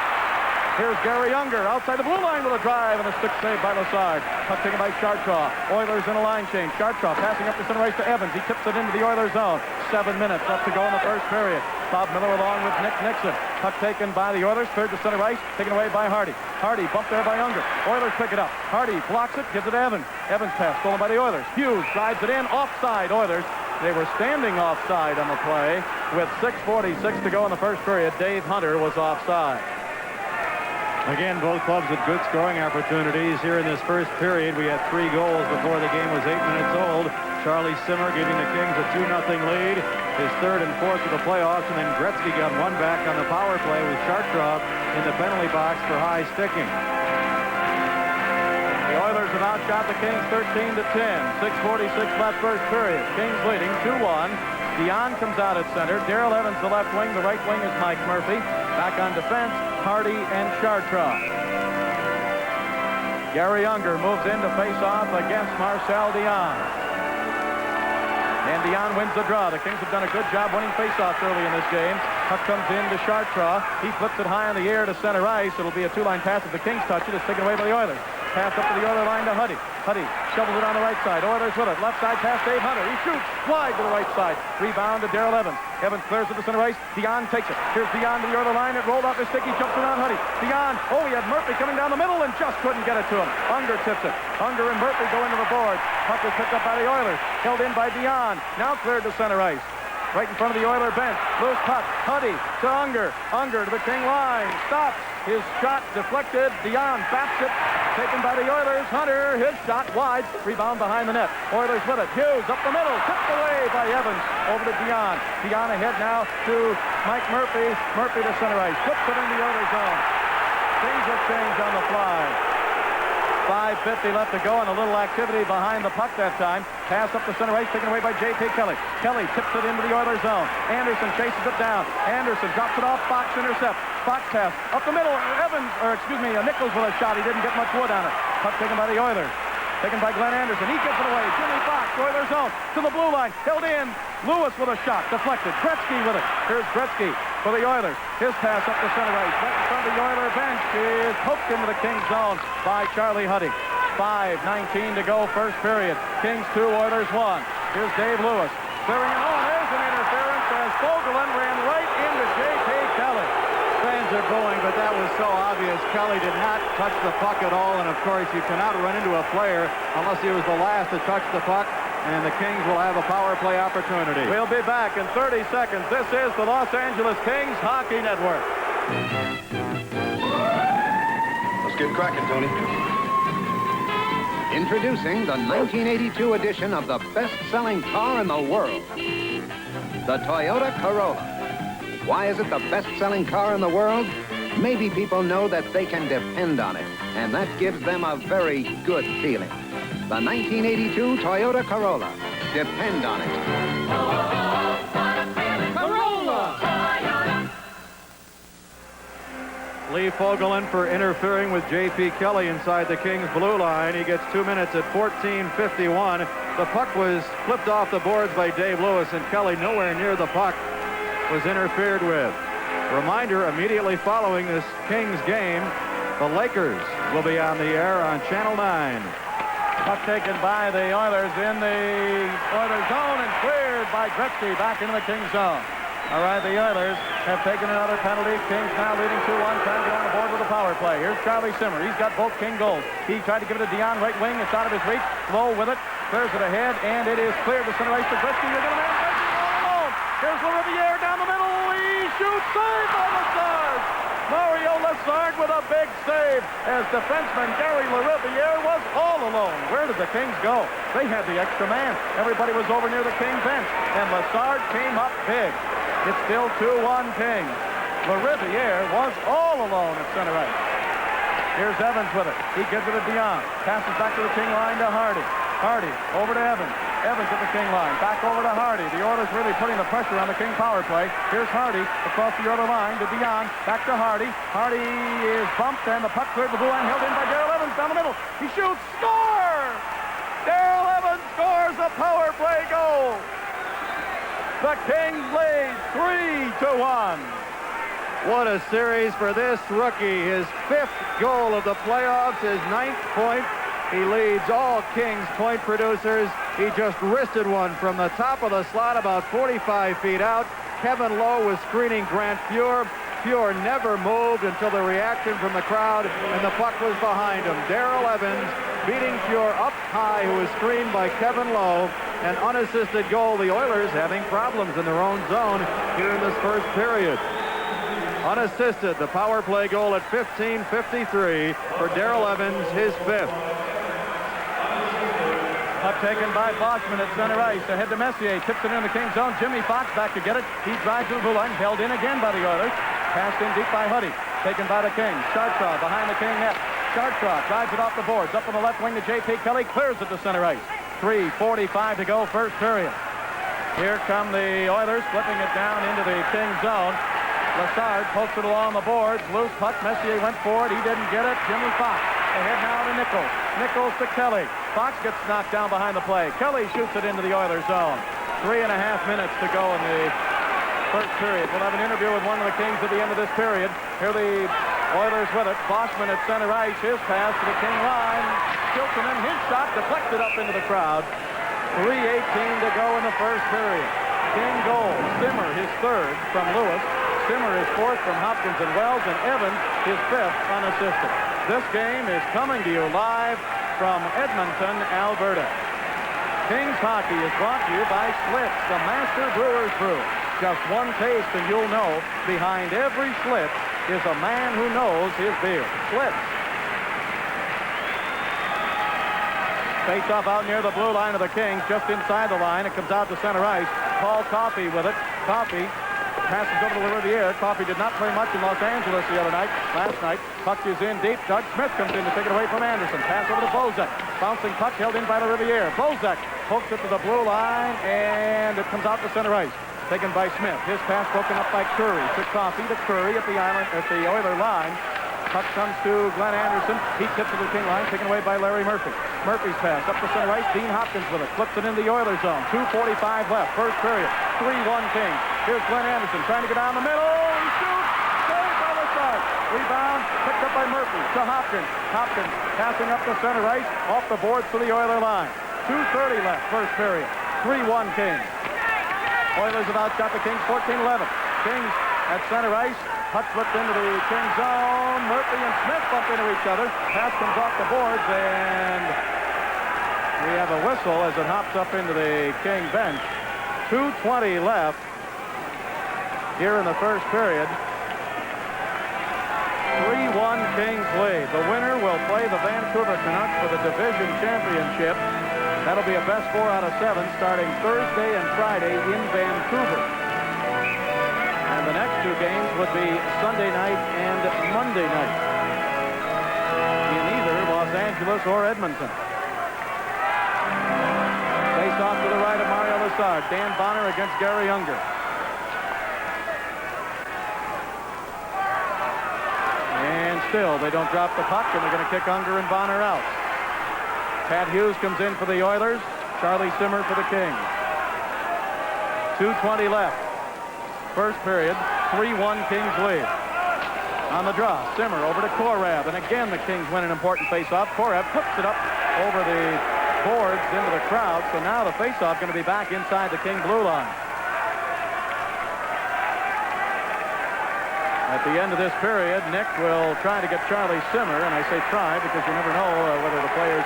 Here's Gary Unger outside the blue line with a drive and a stick save by Lassard. Puck taken by Chartraw. Oilers in a line change. Chartraw passing up the center ice to Evans. He tips it into the Oilers zone. 7 minutes left to go in the first period. Bob Miller along with Nick Nixon. Puck taken by the Oilers. Third to center ice. Taken away by Hardy. Hardy bumped there by Unger. Oilers pick it up. Hardy blocks it. Gives it to Evans. Evans pass stolen by the Oilers. Hughes drives it in. Offside Oilers. They were standing offside on the play with 6:46 to go in the first period. Dave Hunter was offside. Again, both clubs with good scoring opportunities. Here in this first period, we had 3 goals before the game was 8 minutes old. Charlie Simmer giving the Kings a 2-0 lead. His third and fourth of the playoffs, and then Gretzky got one back on the power play with Chartraw in the penalty box for high sticking. The Oilers have outshot the Kings 13-10. 6:46 left first period. Kings leading 2-1. Dion comes out at center. Darrell Evans the left wing. The right wing is Mike Murphy. Back on defense, Hardy and Chartraw. Gary Unger moves in to face off against Marcel Dion. And Dion wins the draw. The Kings have done a good job winning faceoffs early in this game. Puck comes in to Chartraw. He flips it high in the air to center ice. It'll be a 2-line pass if the Kings touch it. It's taken away by the Oilers. Pass up to the Oiler line to Huddy. Huddy shovels it on the right side. Oilers with it. Left side pass Dave Hunter. He shoots wide to the right side. Rebound to Darrell Evans. Evans clears to the center ice. Dion takes it. Here's Dion to the Oiler line. It rolled off his stick. He jumps around Huddy. Dion. Oh, he had Murphy coming down the middle and just couldn't get it to him. Unger tips it. Unger and Murphy go into the board. Puck is picked up by the Oilers. Held in by Dion. Now cleared to center ice. Right in front of the Oiler bench. Loose puck. Huddy to Unger. Unger to the King line. Stops. His shot deflected. Dion bats it. Taken by the Oilers. Hunter, his shot wide. Rebound behind the net. Oilers with it. Hughes up the middle. Tipped away by Evans. Over to Dion. Dion ahead now to Mike Murphy. Murphy to center ice. Flips it in the Oilers zone. Things have changed on the fly. 5:50 left to go and a little activity behind the puck that time. Pass up the center ice taken away by J.P. Kelly. Kelly tips it into the Oilers zone. Anderson chases it down. Anderson drops it off. Fox intercept. Fox pass up the middle. Nichols with a shot. He didn't get much wood on it. Puck taken by the Oilers. Taken by Glenn Anderson. He gets it away. Jimmy Fox, Oilers zone to the blue line. Held in. Lewis with a shot. Deflected. Gretzky with it. Here's Gretzky for the Oilers. His pass up the center ice. Right in front of the Oiler bench is poked into the Kings zone by Charlie Huddy. 5:19 to go first period. Kings 2, Oilers 1. Here's Dave Lewis. Clearing it. Oh, there's an interference as Fogelin ran right into J.P. Kelly. Fans are booing, but that was so obvious. Kelly did not touch the puck at all, and of course you cannot run into a player unless he was the last to touch the puck, and the Kings will have a power play opportunity. We'll be back in 30 seconds. This is the Los Angeles Kings Hockey Network. Let's get cracking, Tony. Introducing the 1982 edition of the best-selling car in the world, the Toyota Corolla. Why is it the best-selling car in the world? Maybe people know that they can depend on it, and that gives them a very good feeling. The 1982 Toyota Corolla. Depend on it. Corolla! Lee Fogelin for interfering with J.P. Kelly inside the Kings blue line. He gets 2 minutes at 14:51. The puck was flipped off the boards by Dave Lewis, and Kelly nowhere near the puck was interfered with. Reminder, immediately following this Kings game, the Lakers will be on the air on Channel 9. Puck taken by the Oilers in the Oilers zone and cleared by Gretzky back into the Kings zone. All right, the Oilers have taken another penalty. Kings now leading 2-1, trying to get on the board with a power play. Here's Charlie Simmer. He's got both King goals. He tried to give it to Dion, right wing. It's out of his reach. Low with it. Clears it ahead, and it is cleared to center ice. Gretzky, you're going to man Gretzky all alone. Here's Lariviere down the middle. He shoots. Save by Lassard. Mario Lassard with a big save as defenseman Gary Lariviere was all alone. Where did the Kings go? They had the extra man. Everybody was over near the King bench, and Lassard came up big. It's still 2-1 Kings. Lariviere was all alone at center ice. Here's Evans with it. He gives it to Dion. Passes back to the King line to Hardy. Hardy over to Evans. Evans at the King line. Back over to Hardy. The Oilers really putting the pressure on the King power play. Here's Hardy across the other line to Dion. Back to Hardy. Hardy is bumped, and the puck cleared the blue line. Held in by Darrell Evans down the middle. He shoots. Score! Darrell Evans scores a power play goal. The Kings lead 3-1. What a series for this rookie. His 5th goal of the playoffs, his 9th point. He leads all Kings point producers. He just wristed one from the top of the slot about 45 feet out. Kevin Lowe was screening Grant Fuhr. Fuhr never moved until the reaction from the crowd, and the puck was behind him. Darrell Evans beating Fuhr up high, who was screened by Kevin Lowe. An unassisted goal. The Oilers having problems in their own zone here in this first period. Unassisted, the power play goal at 15:53 for Darrell Evans, his 5th. Puck taken by Boschman at center ice. Ahead to Messier. Tips it in the King zone. Jimmy Fox back to get it. He drives to the blue line. Held in again by the Oilers. Passed in deep by Huddy. Taken by the King. Chartraw behind the King net. Chartraw drives it off the boards. Up on the left wing to J.P. Kelly. Clears it to center ice. 3:45 to go, first period. Here come the Oilers, flipping it down into the King zone. Lassard pokes it along the boards. Loose puck. Messier went forward. He didn't get it. Jimmy Fox ahead now to Nichols. Nichols to Kelly. Fox gets knocked down behind the play. Kelly shoots it into the Oilers zone. 3.5 minutes to go in the first period. We'll have an interview with one of the Kings at the end of this period. Here the Oilers with it. Boschman at center ice. His pass to the King line. Chilton, his shot deflected up into the crowd. 3:18 to go in the first period. King goal. Simmer, his 3rd from Lewis. Simmer is 4th from Hopkins and Wells, and Evans his 5th unassisted. This game is coming to you live from Edmonton, Alberta. Kings hockey is brought to you by Schlitz, the Master Brewer's Brew. Just one taste and you'll know behind every Schlitz is a man who knows his beer. Schlitz. Face off out near the blue line of the Kings, just inside the line. It comes out to center ice. Paul Coffey with it. Coffey passes over to Lariviere. Coffey did not play much in Los Angeles last night. Puck is in deep. Doug Smith comes in to take it away from Anderson. Pass over to Bozak. Bouncing puck held in by Lariviere. Bozak pokes it to the blue line, and it comes out to center ice. Taken by Smith. His pass broken up by Curry. To Coffey to Curry at the Oiler line. Puck comes to Glenn Anderson. He tips to the King line, taken away by Larry Murphy. Murphy's pass up to center ice. Dean Hopkins with it. Flips it into the Oilers zone. 2:45 left. First period. 3-1 Kings. Here's Glenn Anderson trying to get down the middle. He shoots. Saved by Lassard. Rebound picked up by Murphy to Hopkins. Hopkins passing up the center ice. Off the boards to the Oiler line. 2:30 left. First period. 3-1 Kings. Oilers have outshot the Kings 14-11. Kings at center ice. Puck flipped into the King zone. Murphy and Smith bump into each other. Pass comes off the boards, and we have a whistle as it hops up into the King bench. 2:20 left here in the first period. 3-1 Kings lead. The winner will play the Vancouver Canucks for the division championship. That'll be a best 4 out of 7 starting Thursday and Friday in Vancouver. And the next 2 games would be Sunday night and Monday night in either Los Angeles or Edmonton. Face off to the right of Mario Lassard. Dan Bonner against Gary Unger. And still, they don't drop the puck, and they're going to kick Unger and Bonner out. Pat Hughes comes in for the Oilers. Charlie Simmer for the Kings. 2:20 left. First period, 3-1 Kings lead. On the draw, Simmer over to Korab, and again the Kings win an important face-off. Korab puts it up over the boards into the crowd, so now the face-off going to be back inside the King blue line. At the end of this period, Nick will try to get Charlie Simmer, and I say try because you never know whether the players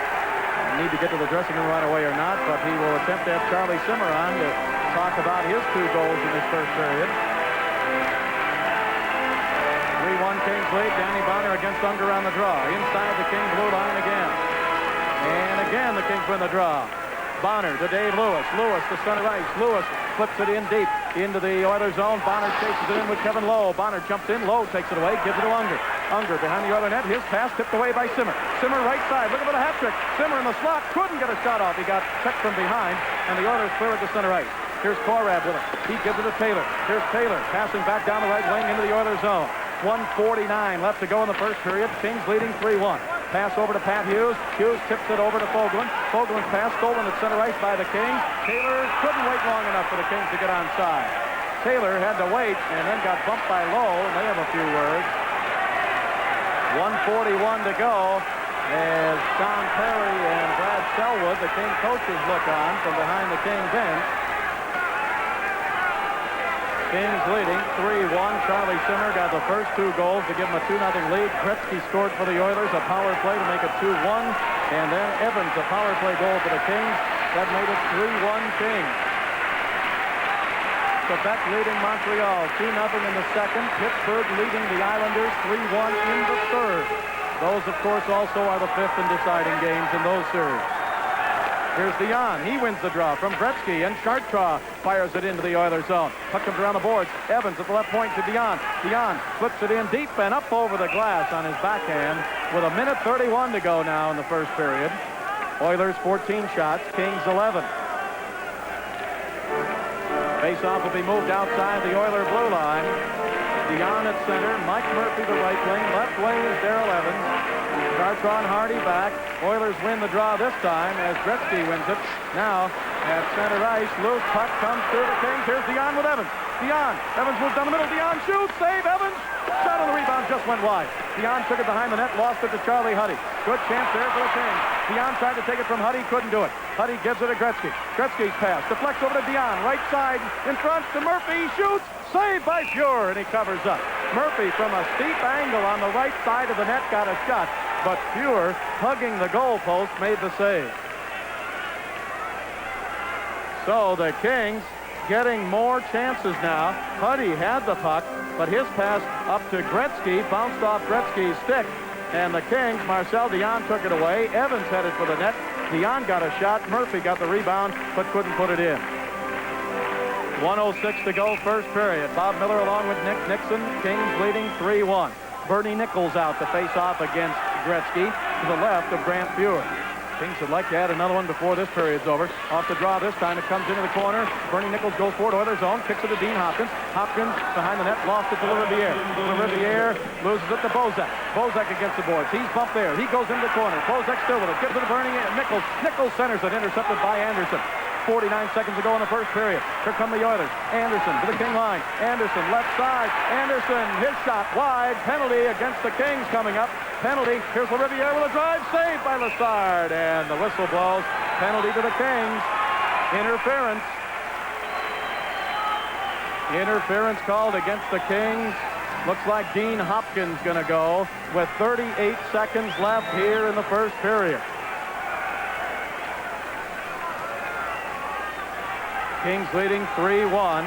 need to get to the dressing room right away or not, but he will attempt to have Charlie Simmer on to talk about his 2 goals in this first period. 3-1 Kings lead. Danny Bonner against Unger on the draw. Inside the Kings blue line again. And again the Kings win the draw. Bonner to Dave Lewis. Lewis to center ice. Lewis flips it in deep into the Oilers zone. Bonner chases it in with Kevin Lowe. Bonner jumps in. Lowe takes it away. Gives it to Unger. Unger behind the Oiler net. His pass tipped away by Simmer. Simmer right side. Looking for the hat trick. Simmer in the slot. Couldn't get a shot off. He got checked from behind, and the Oilers clear it to center ice. Here's Korab with it. He gives it to Taylor. Here's Taylor passing back down the right wing into the Oilers zone. 1:49 left to go in the first period. Kings leading 3-1. Pass over to Pat Hughes. Hughes tips it over to Fogelin. Fogelin's pass stolen at center ice by the Kings. Taylor couldn't wait long enough for the Kings to get onside. Taylor had to wait and then got bumped by Lowe, and they have a few words. 1:41 to go as Don Perry and Brad Selwood, the King coaches, look on from behind the King bench. Kings leading 3-1. Charlie Simmer got the first 2 goals to give them a 2-0 lead. Gretzky scored for the Oilers, a power play to make it 2-1. And then Evans, a power play goal for the Kings. That made it 3-1 Kings. Quebec leading Montreal 2-0 in the second. Pittsburgh leading the Islanders 3-1 in the third. Those, of course, also are the 5th and deciding games in those series. Here's Dion. He wins the draw from Gretzky, and Chartraw fires it into the Oilers zone. Puck comes around the boards. Evans at the left point to Dion. Dion flips it in deep and up over the glass on his backhand with 1:31 to go now in the first period. Oilers 14 shots, Kings 11. Faceoff will be moved outside the Oiler blue line. Dion at center, Mike Murphy the right wing. Left wing is Darrell Evans. Chartraw and Hardy back. Oilers win the draw this time as Gretzky wins it. Now at center ice, loose puck comes through the Kings. Here's Dion with Evans. Dion. Evans moves down the middle. Dion shoots. Save. Evans. Shot on the rebound. Just went wide. Dion took it behind the net. Lost it to Charlie Huddy. Good chance there for the Kings. Dion tried to take it from Huddy. Couldn't do it. Huddy gives it to Gretzky. Gretzky's pass. Deflects over to Dion. Right side. In front to Murphy. Shoots. Saved by Fuhr. And he covers up. Murphy from a steep angle on the right side of the net got a shot. But Fuhr, hugging the goalpost, made the save. So the Kings getting more chances now. Huddy had the puck, but his pass up to Gretzky bounced off Gretzky's stick. And the Kings, Marcel Dion took it away. Evans headed for the net. Dion got a shot. Murphy got the rebound, but couldn't put it in. 1:06 to go, first period. Bob Miller along with Nick Nixon. Kings leading 3-1. Bernie Nichols out to face off against Gretzky to the left of Grant Fuhr. Kings would like to add another one before this period's over. Off the draw this time. It comes into the corner. Bernie Nichols goes forward. Oilers zone. Kicks it to Dean Hopkins. Hopkins behind the net. Lost it to Riviere. Riviere loses it to Bozak. Bozak against the boards. He's bumped there. He goes into the corner. Bozak still with it. Gives it to Bernie Nichols. Nichols centers it. Intercepted by Anderson. 49 seconds to go in the first period. Here come the Oilers. Anderson to the King line. Anderson left side. Anderson, his shot wide. Penalty against the Kings coming up. Penalty. Here's LaRiviere with a drive. Saved by Lassard. And the whistle blows. Penalty to the Kings. Interference. Interference called against the Kings. Looks like Dean Hopkins going to go with 38 seconds left here in the first period. Kings leading 3-1.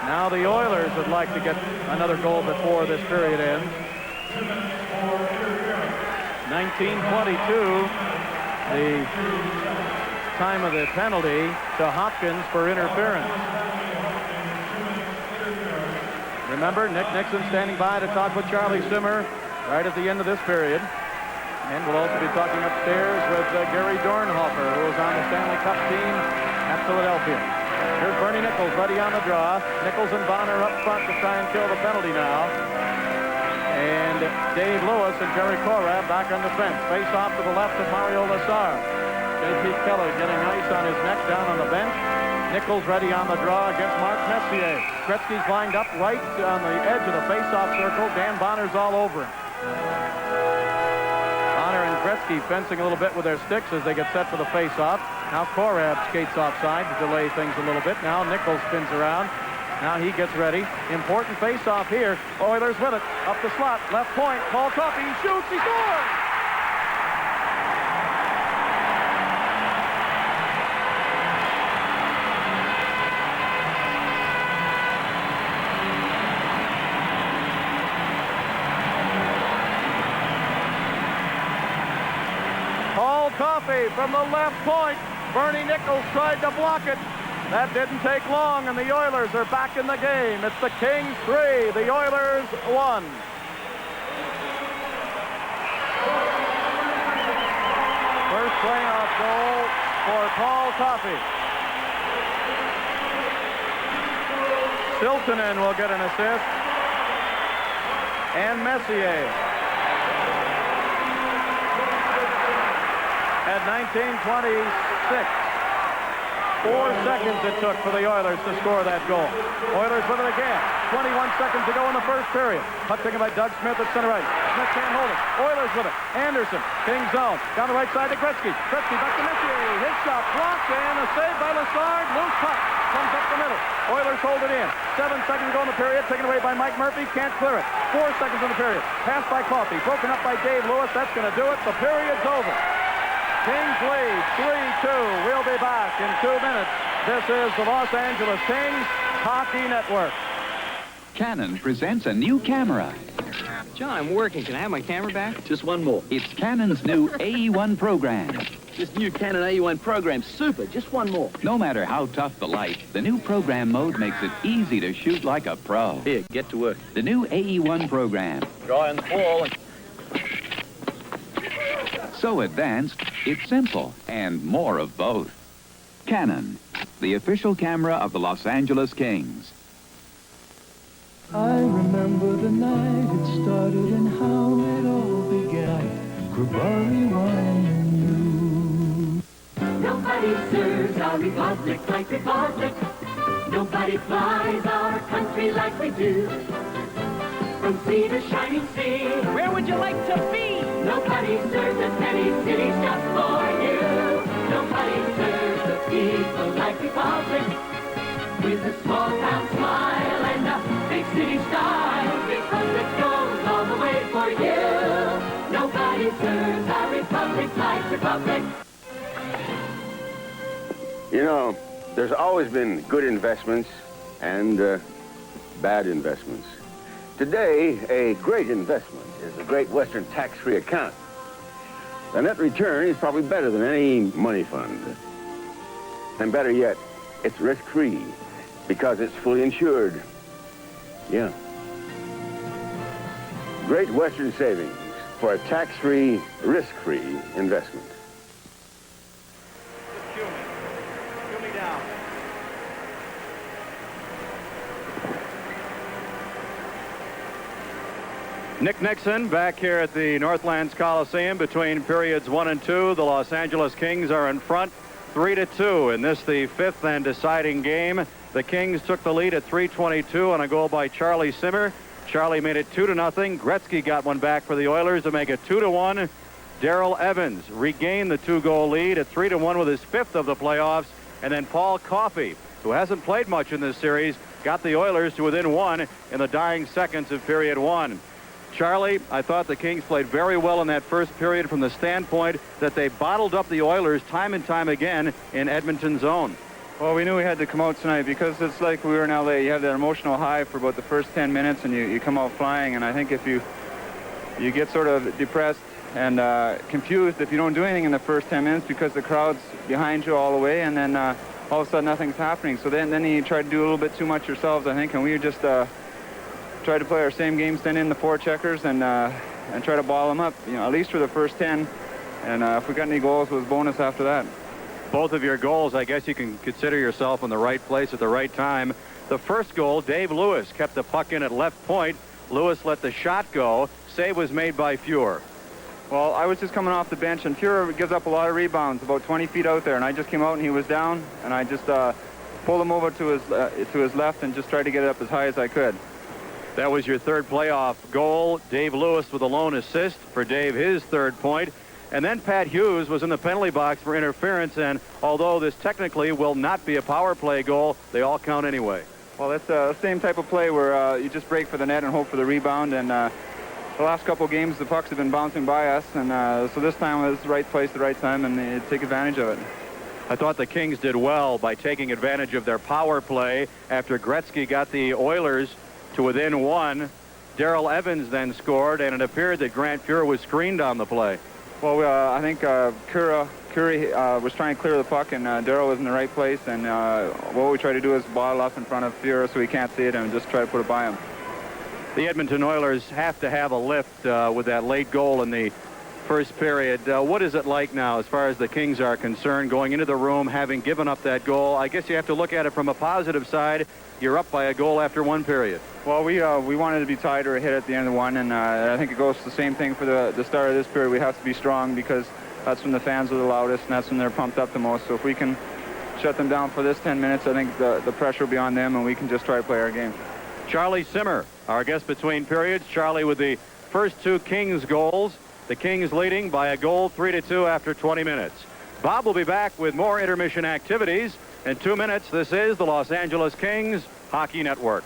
Now the Oilers would like to get another goal before this period ends. 19:22, the time of the penalty to Hopkins for interference. Remember, Nick Nixon standing by to talk with Charlie Simmer right at the end of this period. And we'll also be talking upstairs with Gary Dornhofer, who was on the Stanley Cup team at Philadelphia. Here's Bernie Nichols ready on the draw. Nichols and Bonner up front to try and kill the penalty now. And Dave Lewis and Jerry Korab back on defense. Face off to the left of Mario Lassard. J.P. Keller getting ice on his neck down on the bench. Nichols ready on the draw against Mark Messier. Gretzky's lined up right on the edge of the face-off circle. Dan Bonner's all over him. Bonner and Gretzky fencing a little bit with their sticks as they get set for the face-off. Now Korab skates offside to delay things a little bit. Now Nichols spins around. Now he gets ready. Important face-off here. Oilers with it. Up the slot. Left point. Paul Coffey shoots. He scores! Paul Coffey from the left point. Bernie Nichols tried to block it. That didn't take long, and the Oilers are back in the game. It's the Kings 3, the Oilers 1. First playoff goal for Paul Coffey. Siltanen will get an assist. And Messier. At 19:26. 4 seconds it took for the Oilers to score that goal. Oilers with it again. 21 seconds to go in the first period. Puck taken by Doug Smith at center right. Smith can't hold it. Oilers with it. Anderson. King zone. Down the right side to Gretzky. Gretzky back to Messier. His shot blocked and a save by Lassard. Loose puck. Comes up the middle. Oilers hold it in. 7 seconds to go in the period. Taken away by Mike Murphy. Can't clear it. 4 seconds in the period. Passed by Coffey. Broken up by Dave Lewis. That's going to do it. The period's over. Kings lead 3-2. We'll be back in 2 minutes. This is the Los Angeles Kings Hockey Network. Canon presents a new camera. John, I'm working. Can I have my camera back? Just one more. It's Canon's new AE1 program. This new Canon AE1 program's super. Just one more. No matter how tough the light, the new program mode makes it easy to shoot like a pro. Here, get to work. The new AE1 program. Draw in the ball. So advanced, it's simple, and more of both. Canon, the official camera of the Los Angeles Kings. I remember the night it started and how it all began. Grabari wine and you. Nobody serves our republic like Republic. Nobody flies our country like we do. From sea to shining sea. Where would you like to be? Nobody serves as many cities just for you. Nobody serves the people like Republic. With a small town smile and a big city style. Republic goes all the way for you. Nobody serves our republic like Republic. You know, there's always been good investments and bad investments. Today, a great investment is the Great Western tax-free account. The net return is probably better than any money fund. And better yet, it's risk-free because it's fully insured. Yeah. Great Western Savings for a tax-free, risk-free investment. Jummy down. Nick Nixon back here at the Northlands Coliseum between periods 1 and 2. The Los Angeles Kings are in front 3-2 in this, the fifth and deciding game. The Kings took the lead at 3:22 on a goal by Charlie Simmer. Charlie made it 2-0. Gretzky got one back for the Oilers to make it 2-1. Darrell Evans regained the 2-goal lead at 3-1 with his fifth of the playoffs. And then Paul Coffey, who hasn't played much in this series, got the Oilers to within 1 in the dying seconds of period 1. Charlie, I thought the Kings played very well in that first period from the standpoint that they bottled up the Oilers time and time again in Edmonton's zone. Well, we knew we had to come out tonight because it's like we were in L.A. You have that emotional high for about the first 10 minutes and you come out flying. And I think if you get sort of depressed and confused if you don't do anything in the first 10 minutes because the crowd's behind you all the way, and then all of a sudden nothing's happening. So then you try to do a little bit too much yourselves, I think, and we just tried to play our same game, stand in the forecheckers and try to ball them up, at least for the first 10. And if we got any goals, it was bonus after that. Both of your goals, I guess you can consider yourself in the right place at the right time. The first goal, Dave Lewis kept the puck in at left point. Lewis let the shot go. Save was made by Fuhr. Well, I was just coming off the bench, and Fuhr gives up a lot of rebounds, about 20 feet out there, and I just came out and he was down, and I just pulled him over to his left and just tried to get it up as high as I could. That was your third playoff goal. Dave Lewis with a lone assist for Dave, his third point. And then Pat Hughes was in the penalty box for interference, and although this technically will not be a power play goal, they all count anyway. Well, it's the same type of play where you just break for the net and hope for the rebound. And the last couple of games, the pucks have been bouncing by us. And so this time was the right place, the right time, and take advantage of it. I thought the Kings did well by taking advantage of their power play after Gretzky got the Oilers to within 1. Darrell Evans then scored, and it appeared that Grant Fuhr was screened on the play. Well, I think Curry was trying to clear the puck, and Darrell was in the right place. And what we try to do is bottle up in front of Fuhr so he can't see it and just try to put it by him. The Edmonton Oilers have to have a lift with that late goal in the first period. What is it like now as far as the Kings are concerned, going into the room, having given up that goal? I guess you have to look at it from a positive side. You're up by a goal after 1 period. Well, we wanted to be tied or a hit at the end of 1, and I think it goes the same thing for the start of this period. We have to be strong because that's when the fans are the loudest, and that's when they're pumped up the most. So if we can shut them down for this 10 minutes, I think the pressure will be on them, and we can just try to play our game. Charlie Simmer, our guest between periods. Charlie with the first 2 Kings goals. The Kings leading by a goal, 3-2 after 20 minutes. Bob will be back with more intermission activities. In 2 minutes, this is the Los Angeles Kings Hockey Network.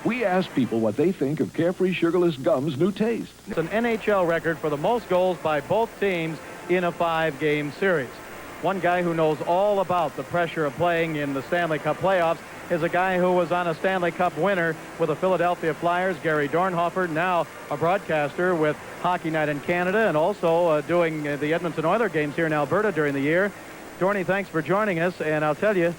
We asked people what they think of Carefree Sugarless Gum's new taste. It's an NHL record for the most goals by both teams in a 5-game series. One guy who knows all about the pressure of playing in the Stanley Cup playoffs is a guy who was on a Stanley Cup winner with the Philadelphia Flyers, Gary Dornhofer, now a broadcaster with Hockey Night in Canada and also doing the Edmonton Oilers games here in Alberta during the year. Dorney, thanks for joining us, and I'll tell you,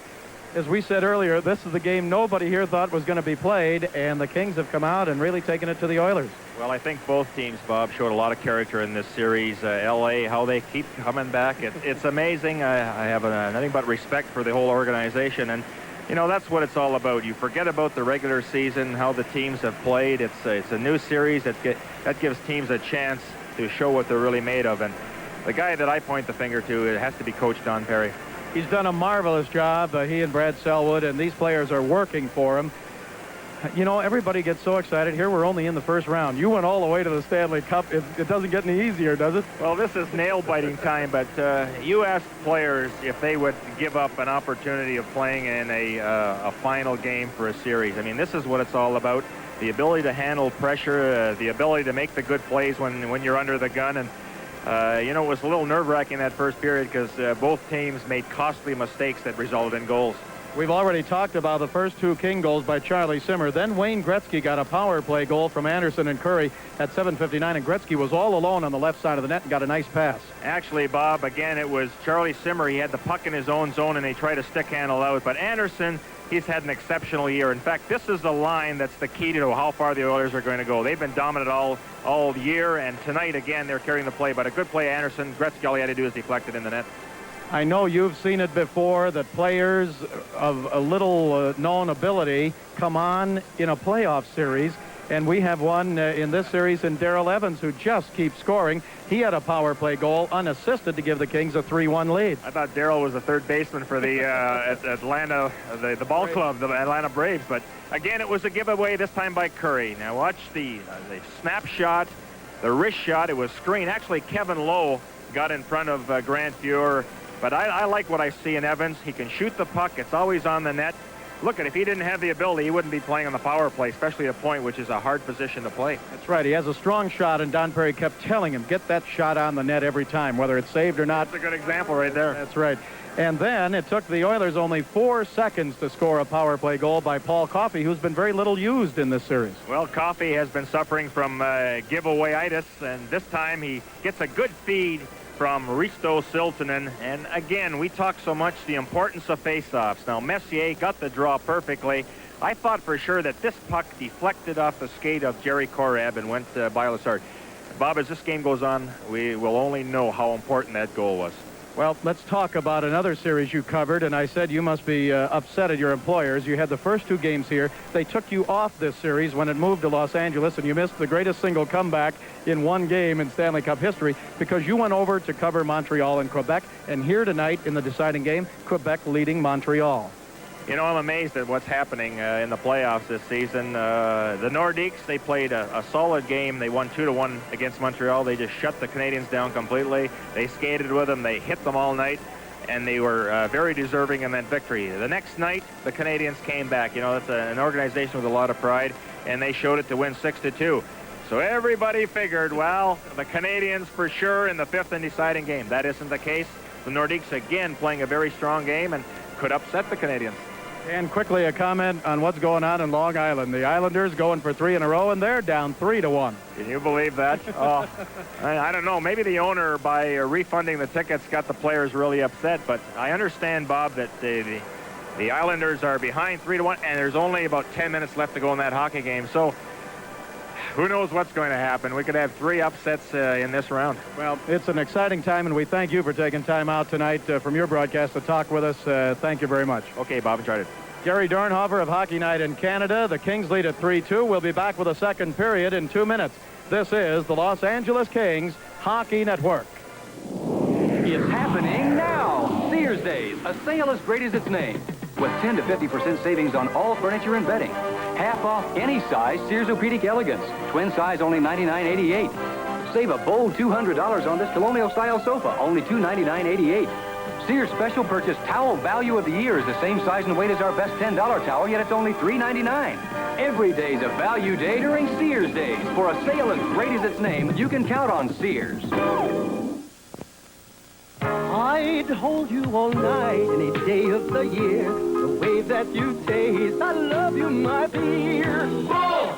as we said earlier, this is the game nobody here thought was going to be played, and the Kings have come out and really taken it to the Oilers. Well, I think both teams, Bob, showed a lot of character in this series. L.A., how they keep coming back. It's amazing. I have nothing but respect for the whole organization, and you know, that's what it's all about. You forget about the regular season, how the teams have played. It's a new series that gives teams a chance to show what they're really made of. And the guy that I point the finger to, it has to be Coach Don Perry. He's done a marvelous job, he and Brad Selwood, and these players are working for him. You know, everybody gets so excited. Here we're only in the first round. You went all the way to the Stanley Cup. It doesn't get any easier, does it? Well, this is nail-biting time, but you asked players if they would give up an opportunity of playing in a final game for a series. I mean, this is what it's all about. The ability to handle pressure, the ability to make the good plays when you're under the gun. And, you know, it was a little nerve-wracking that first period because both teams made costly mistakes that resulted in goals. We've already talked about the first 2 King goals by Charlie Simmer. Then Wayne Gretzky got a power play goal from Anderson and Curry at 7:59, and Gretzky was all alone on the left side of the net and got a nice pass. Actually, Bob, again, it was Charlie Simmer. He had the puck in his own zone, and he tried to stick handle out. But Anderson, he's had an exceptional year. In fact, this is the line that's the key to how far the Oilers are going to go. They've been dominant all year, and tonight, again, they're carrying the play. But a good play, Anderson. Gretzky, all he had to do is deflect it in the net. I know you've seen it before, that players of a little known ability come on in a playoff series, and we have one in this series in Darrell Evans, who just keeps scoring. He had a power play goal unassisted to give the Kings a 3-1 lead. I thought Darrell was the third baseman for the Atlanta, the ball club, the Atlanta Braves, but again, it was a giveaway this time by Curry. Now watch the snapshot, the wrist shot. It was screened. Actually, Kevin Lowe got in front of Grant Fuhr. But I like what I see in Evans. He can shoot the puck. It's always on the net. Look, if he didn't have the ability, he wouldn't be playing on the power play, especially at a point, which is a hard position to play. That's right. He has a strong shot, and Don Perry kept telling him, get that shot on the net every time, whether it's saved or not. That's a good example right there. That's right. And then it took the Oilers only 4 seconds to score a power play goal by Paul Coffey, who's been very little used in this series. Well, Coffey has been suffering from giveaway-itis, and this time he gets a good feed from Risto Siltanen. And again, we talk so much the importance of face-offs. Now, Messier got the draw perfectly. I thought for sure that this puck deflected off the skate of Jerry Korab and went by Lazard. Bob, as this game goes on, we will only know how important that goal was. Well, let's talk about another series you covered, and I said you must be upset at your employers. You had the first 2 games here. They took you off this series when it moved to Los Angeles, and you missed the greatest single comeback in one game in Stanley Cup history because you went over to cover Montreal and Quebec, and here tonight in the deciding game, Quebec leading Montreal. You know, I'm amazed at what's happening in the playoffs this season. The Nordiques, they played a solid game. They won 2-1 against Montreal. They just shut the Canadians down completely. They skated with them. They hit them all night. and they were very deserving in that victory. The next night, the Canadians came back. You know, that's an organization with a lot of pride, and they showed it to win 6-2. So everybody figured, well, the Canadians for sure in the 5th and deciding game. That isn't the case. The Nordiques again playing a very strong game and could upset the Canadians. And quickly a comment on what's going on in Long Island. The Islanders going for 3 in a row, and they're down 3-1. Can you believe that? Oh, I don't know. Maybe the owner, by refunding the tickets, got the players really upset. But I understand, Bob, that the Islanders are behind 3-1, and there's only about 10 minutes left to go in that hockey game. So who knows what's going to happen? We could have 3 upsets in this round. Well, it's an exciting time, and we thank you for taking time out tonight from your broadcast to talk with us. Thank you very much. Okay, Bob, enjoyed it. Gary Dornhofer of Hockey Night in Canada. The Kings lead at 3-2. We'll be back with a second period in 2 minutes. This is the Los Angeles Kings Hockey Network. It's happening now. Sears Days, a sale as great as its name. With 10 to 50% savings on all furniture and bedding. Half off any size Sears Orthopedic Elegance. Twin size only $99.88. Save a bold $200 on this colonial style sofa, only $299.88. Sears special purchase towel value of the year is the same size and weight as our best $10 towel, yet it's only $3.99. Every day's a value day during Sears Days. For a sale as great as its name, you can count on Sears. I'd hold you all night, any day of the year. The way that you taste, I love you, my dear. Bull!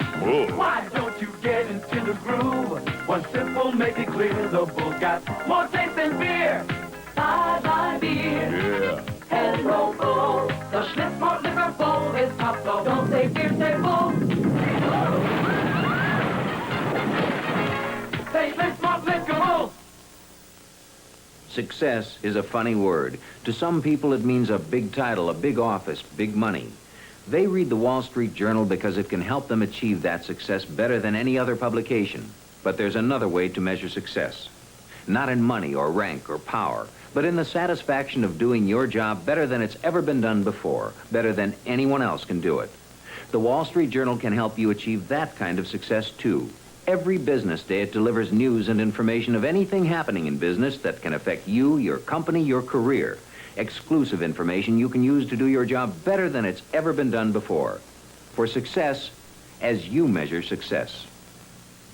Why don't you get into the groove? One sip will make it clear. The Bull's got more taste than beer. Bye-bye beer. Yeah. Hello, Bull. The Schlitz Malt Liquor Bowl is top, so don't say beer, say Bull. Say Schlitz Malt Liquor Bowl. Success is a funny word. To some people, it means a big title, a big office, big money. They read the Wall Street Journal because it can help them achieve that success better than any other publication. But there's another way to measure success. Not in money or rank or power, but in the satisfaction of doing your job better than it's ever been done before, better than anyone else can do it. The Wall Street Journal can help you achieve that kind of success, too. Every business day, it delivers news and information of anything happening in business that can affect you, your company, your career. Exclusive information you can use to do your job better than it's ever been done before. For success, as you measure success.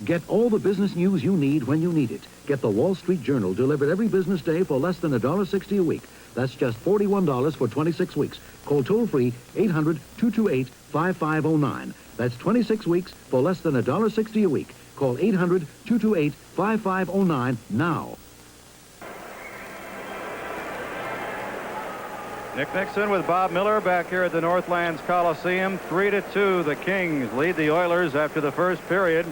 Get all the business news you need when you need it. Get the Wall Street Journal delivered every business day for less than $1.60 a week. That's just $41 for 26 weeks. Call toll-free 800-228-5509. That's 26 weeks for less than $1.60 a week. Call 800-228-5509 now. Nick Nixon with Bob Miller back here at the Northlands Coliseum. 3-2, the Kings lead the Oilers after the first period.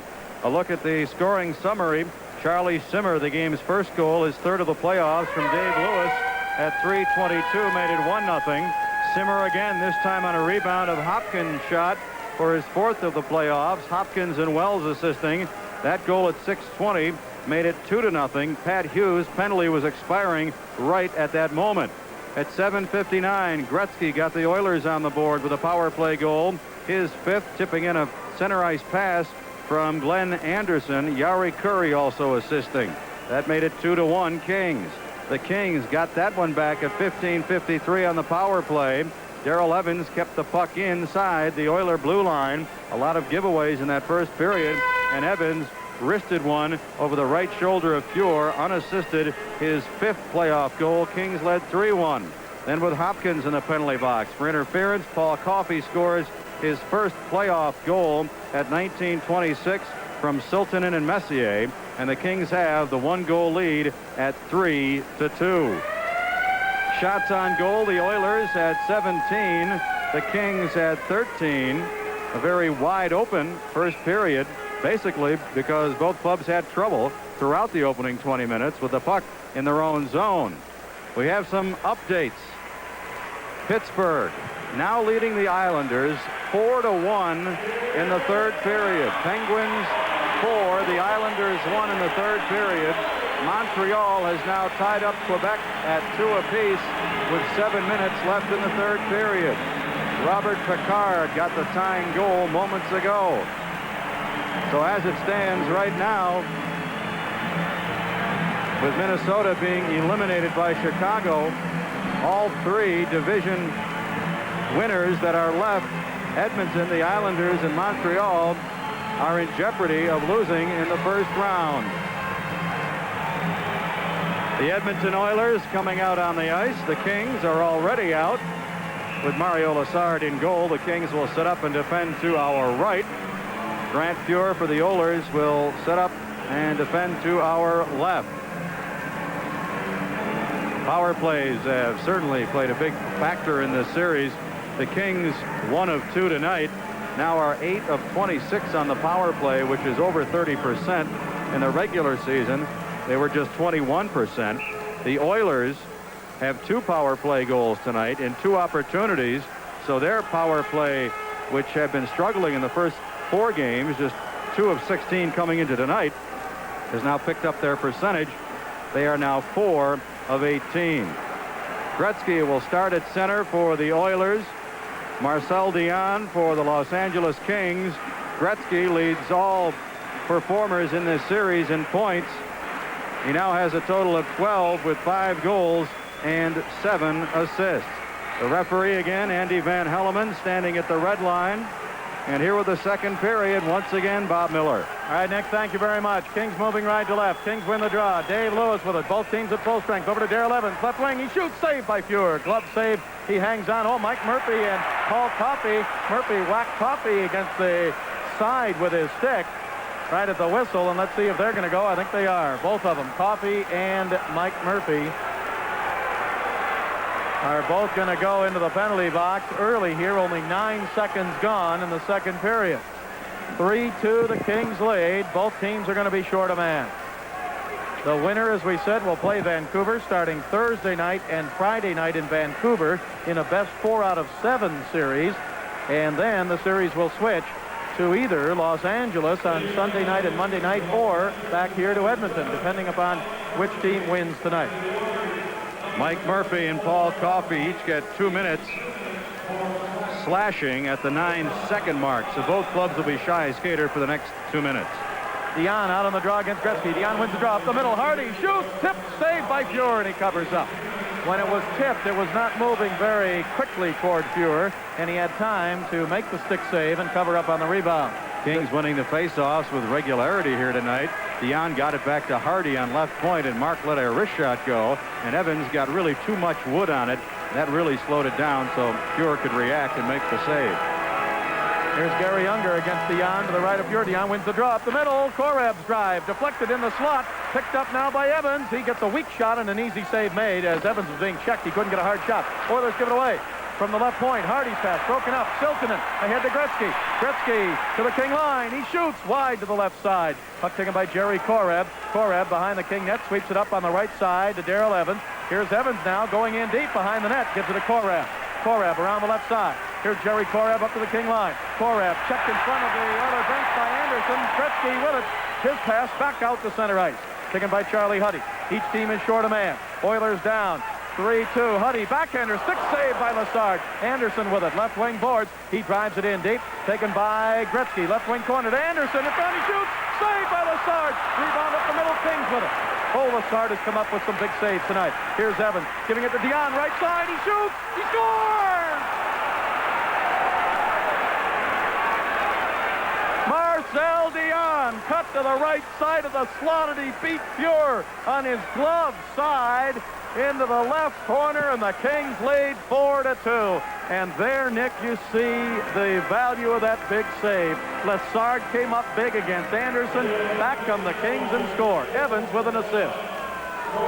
A look at the scoring summary. Charlie Simmer, the game's first goal, his third of the playoffs from Dave Lewis at 3:22, made it 1-0. Simmer again, this time on a rebound of Hopkins' shot for his fourth of the playoffs. Hopkins and Wells assisting. That goal at 6:20 made it 2-0. Pat Hughes' penalty was expiring right at that moment. At 7:59, Gretzky got the Oilers on the board with a power play goal. His fifth, tipping in a center ice pass from Glenn Anderson. Yari Curry also assisting. That made it 2-1 Kings. The Kings got that one back at 15:53 on the power play. Darrell Evans kept the puck inside the Oiler blue line. A lot of giveaways in that first period, and Evans wristed one over the right shoulder of Fuhr, unassisted, his fifth playoff goal. Kings led 3-1. Then with Hopkins in the penalty box for interference, Paul Coffey scores his first playoff goal at 19:26 from Siltanen and Messier, and the Kings have the one-goal lead at 3-2. Shots on goal, the Oilers had 17, the Kings had 13. A very wide open first period, basically because both clubs had trouble throughout the opening 20 minutes with the puck in their own zone. We have some updates. Pittsburgh now leading the Islanders 4-1 in the third period. Penguins 4, the Islanders 1 in the third period. Montreal has now tied up Quebec at 2 apiece with 7 minutes left in the third period. Robert Picard got the tying goal moments ago. So as it stands right now, with Minnesota being eliminated by Chicago, all three division winners that are left, Edmonton, the Islanders, and Montreal, are in jeopardy of losing in the first round. The Edmonton Oilers coming out on the ice. The Kings are already out with Mario Lessard in goal. The Kings will set up and defend to our right. Grant Fuhr for the Oilers will set up and defend to our left. Power plays have certainly played a big factor in this series. The Kings, 1 of 2 tonight, now are 8 of 26 on the power play, which is over 30%. In the regular season, they were just 21%. The Oilers have 2 power play goals tonight in 2 opportunities, so their power play, which have been struggling in the first 4 games, just 2 of 16 coming into tonight, has now picked up their percentage. They are now 4 of 18. Gretzky will start at center for the Oilers. Marcel Dion for the Los Angeles Kings. Gretzky leads all performers in this series in points. He now has a total of 12 with 5 goals and 7 assists. The referee again, Andy Van Hellemond, standing at the red line. And here with the second period, once again, Bob Miller. All right, Nick, thank you very much. Kings moving right to left. Kings win the draw. Dave Lewis with it. Both teams at full strength. Over to Darrell Evans. Left wing. He shoots. Saved by Fuhr. Glove save. He hangs on. Oh, Mike Murphy and Paul Coffey. Murphy whacked Coffey against the side with his stick right at the whistle. And let's see if they're going to go. I think they are. Both of them, Coffey and Mike Murphy, are both going to go into the penalty box early here. Only 9 seconds gone in the second period. 3-2 the Kings lead. Both teams are going to be short a man. The winner, as we said, will play Vancouver starting Thursday night and Friday night in Vancouver in a best 4 out of 7 series. And then the series will switch to either Los Angeles on Sunday night and Monday night or back here to Edmonton, depending upon which team wins tonight. Mike Murphy and Paul Coffey each get 2 minutes slashing at the 9-second mark. So both clubs will be shy skater for the next 2 minutes. Dion out on the draw against Gretzky. Dion wins the draw up the middle. Hardy shoots. Tipped. Saved by Fuhr, and he covers up. When it was tipped, it was not moving very quickly toward Fuhr, and he had time to make the stick save and cover up on the rebound. Kings winning the faceoffs with regularity here tonight. Dion got it back to Hardy on left point, and Mark let a wrist shot go, and Evans got really too much wood on it. That really slowed it down so Fuhr could react and make the save. Here's Gary Unger against Dion to the right of Fuhr. Dion wins the draw up the middle. Koreb's drive deflected in the slot. Picked up now by Evans. He gets a weak shot and an easy save made as Evans was being checked. He couldn't get a hard shot. Oilers give it away. From the left point, Hardy's pass broken up. Siltanen ahead to Gretzky. Gretzky to the King line. He shoots wide to the left side. Puck taken by Jerry Koreb. Koreb behind the King net, sweeps it up on the right side to Darrell Evans. Here's Evans now going in deep behind the net. Gives it to Koreb. Koreb around the left side. Here's Jerry Koreb up to the King line. Koreb checked in front of the other bench by Anderson. Gretzky with it. His pass back out to center ice. Taken by Charlie Huddy. Each team is short a man. Oilers down. 3-2. Huddy backhander. Stick save by Lessard. Anderson with it. Left wing boards. He drives it in deep. Taken by Gretzky. Left wing corner to Anderson. In front he shoots. Saved by Lessard. Rebound up the middle. Kings with it. Oh, Lessard has come up with some big saves tonight. Here's Evans giving it to Dion. Right side. He shoots. He scores! Marcel Dion cut to the right side of the slot, and he beat Fuhr on his glove side into the left corner, and the Kings lead 4-2. And there, Nick, you see the value of that big save. Lessard came up big against Anderson. Back come the Kings and score. Evans with an assist.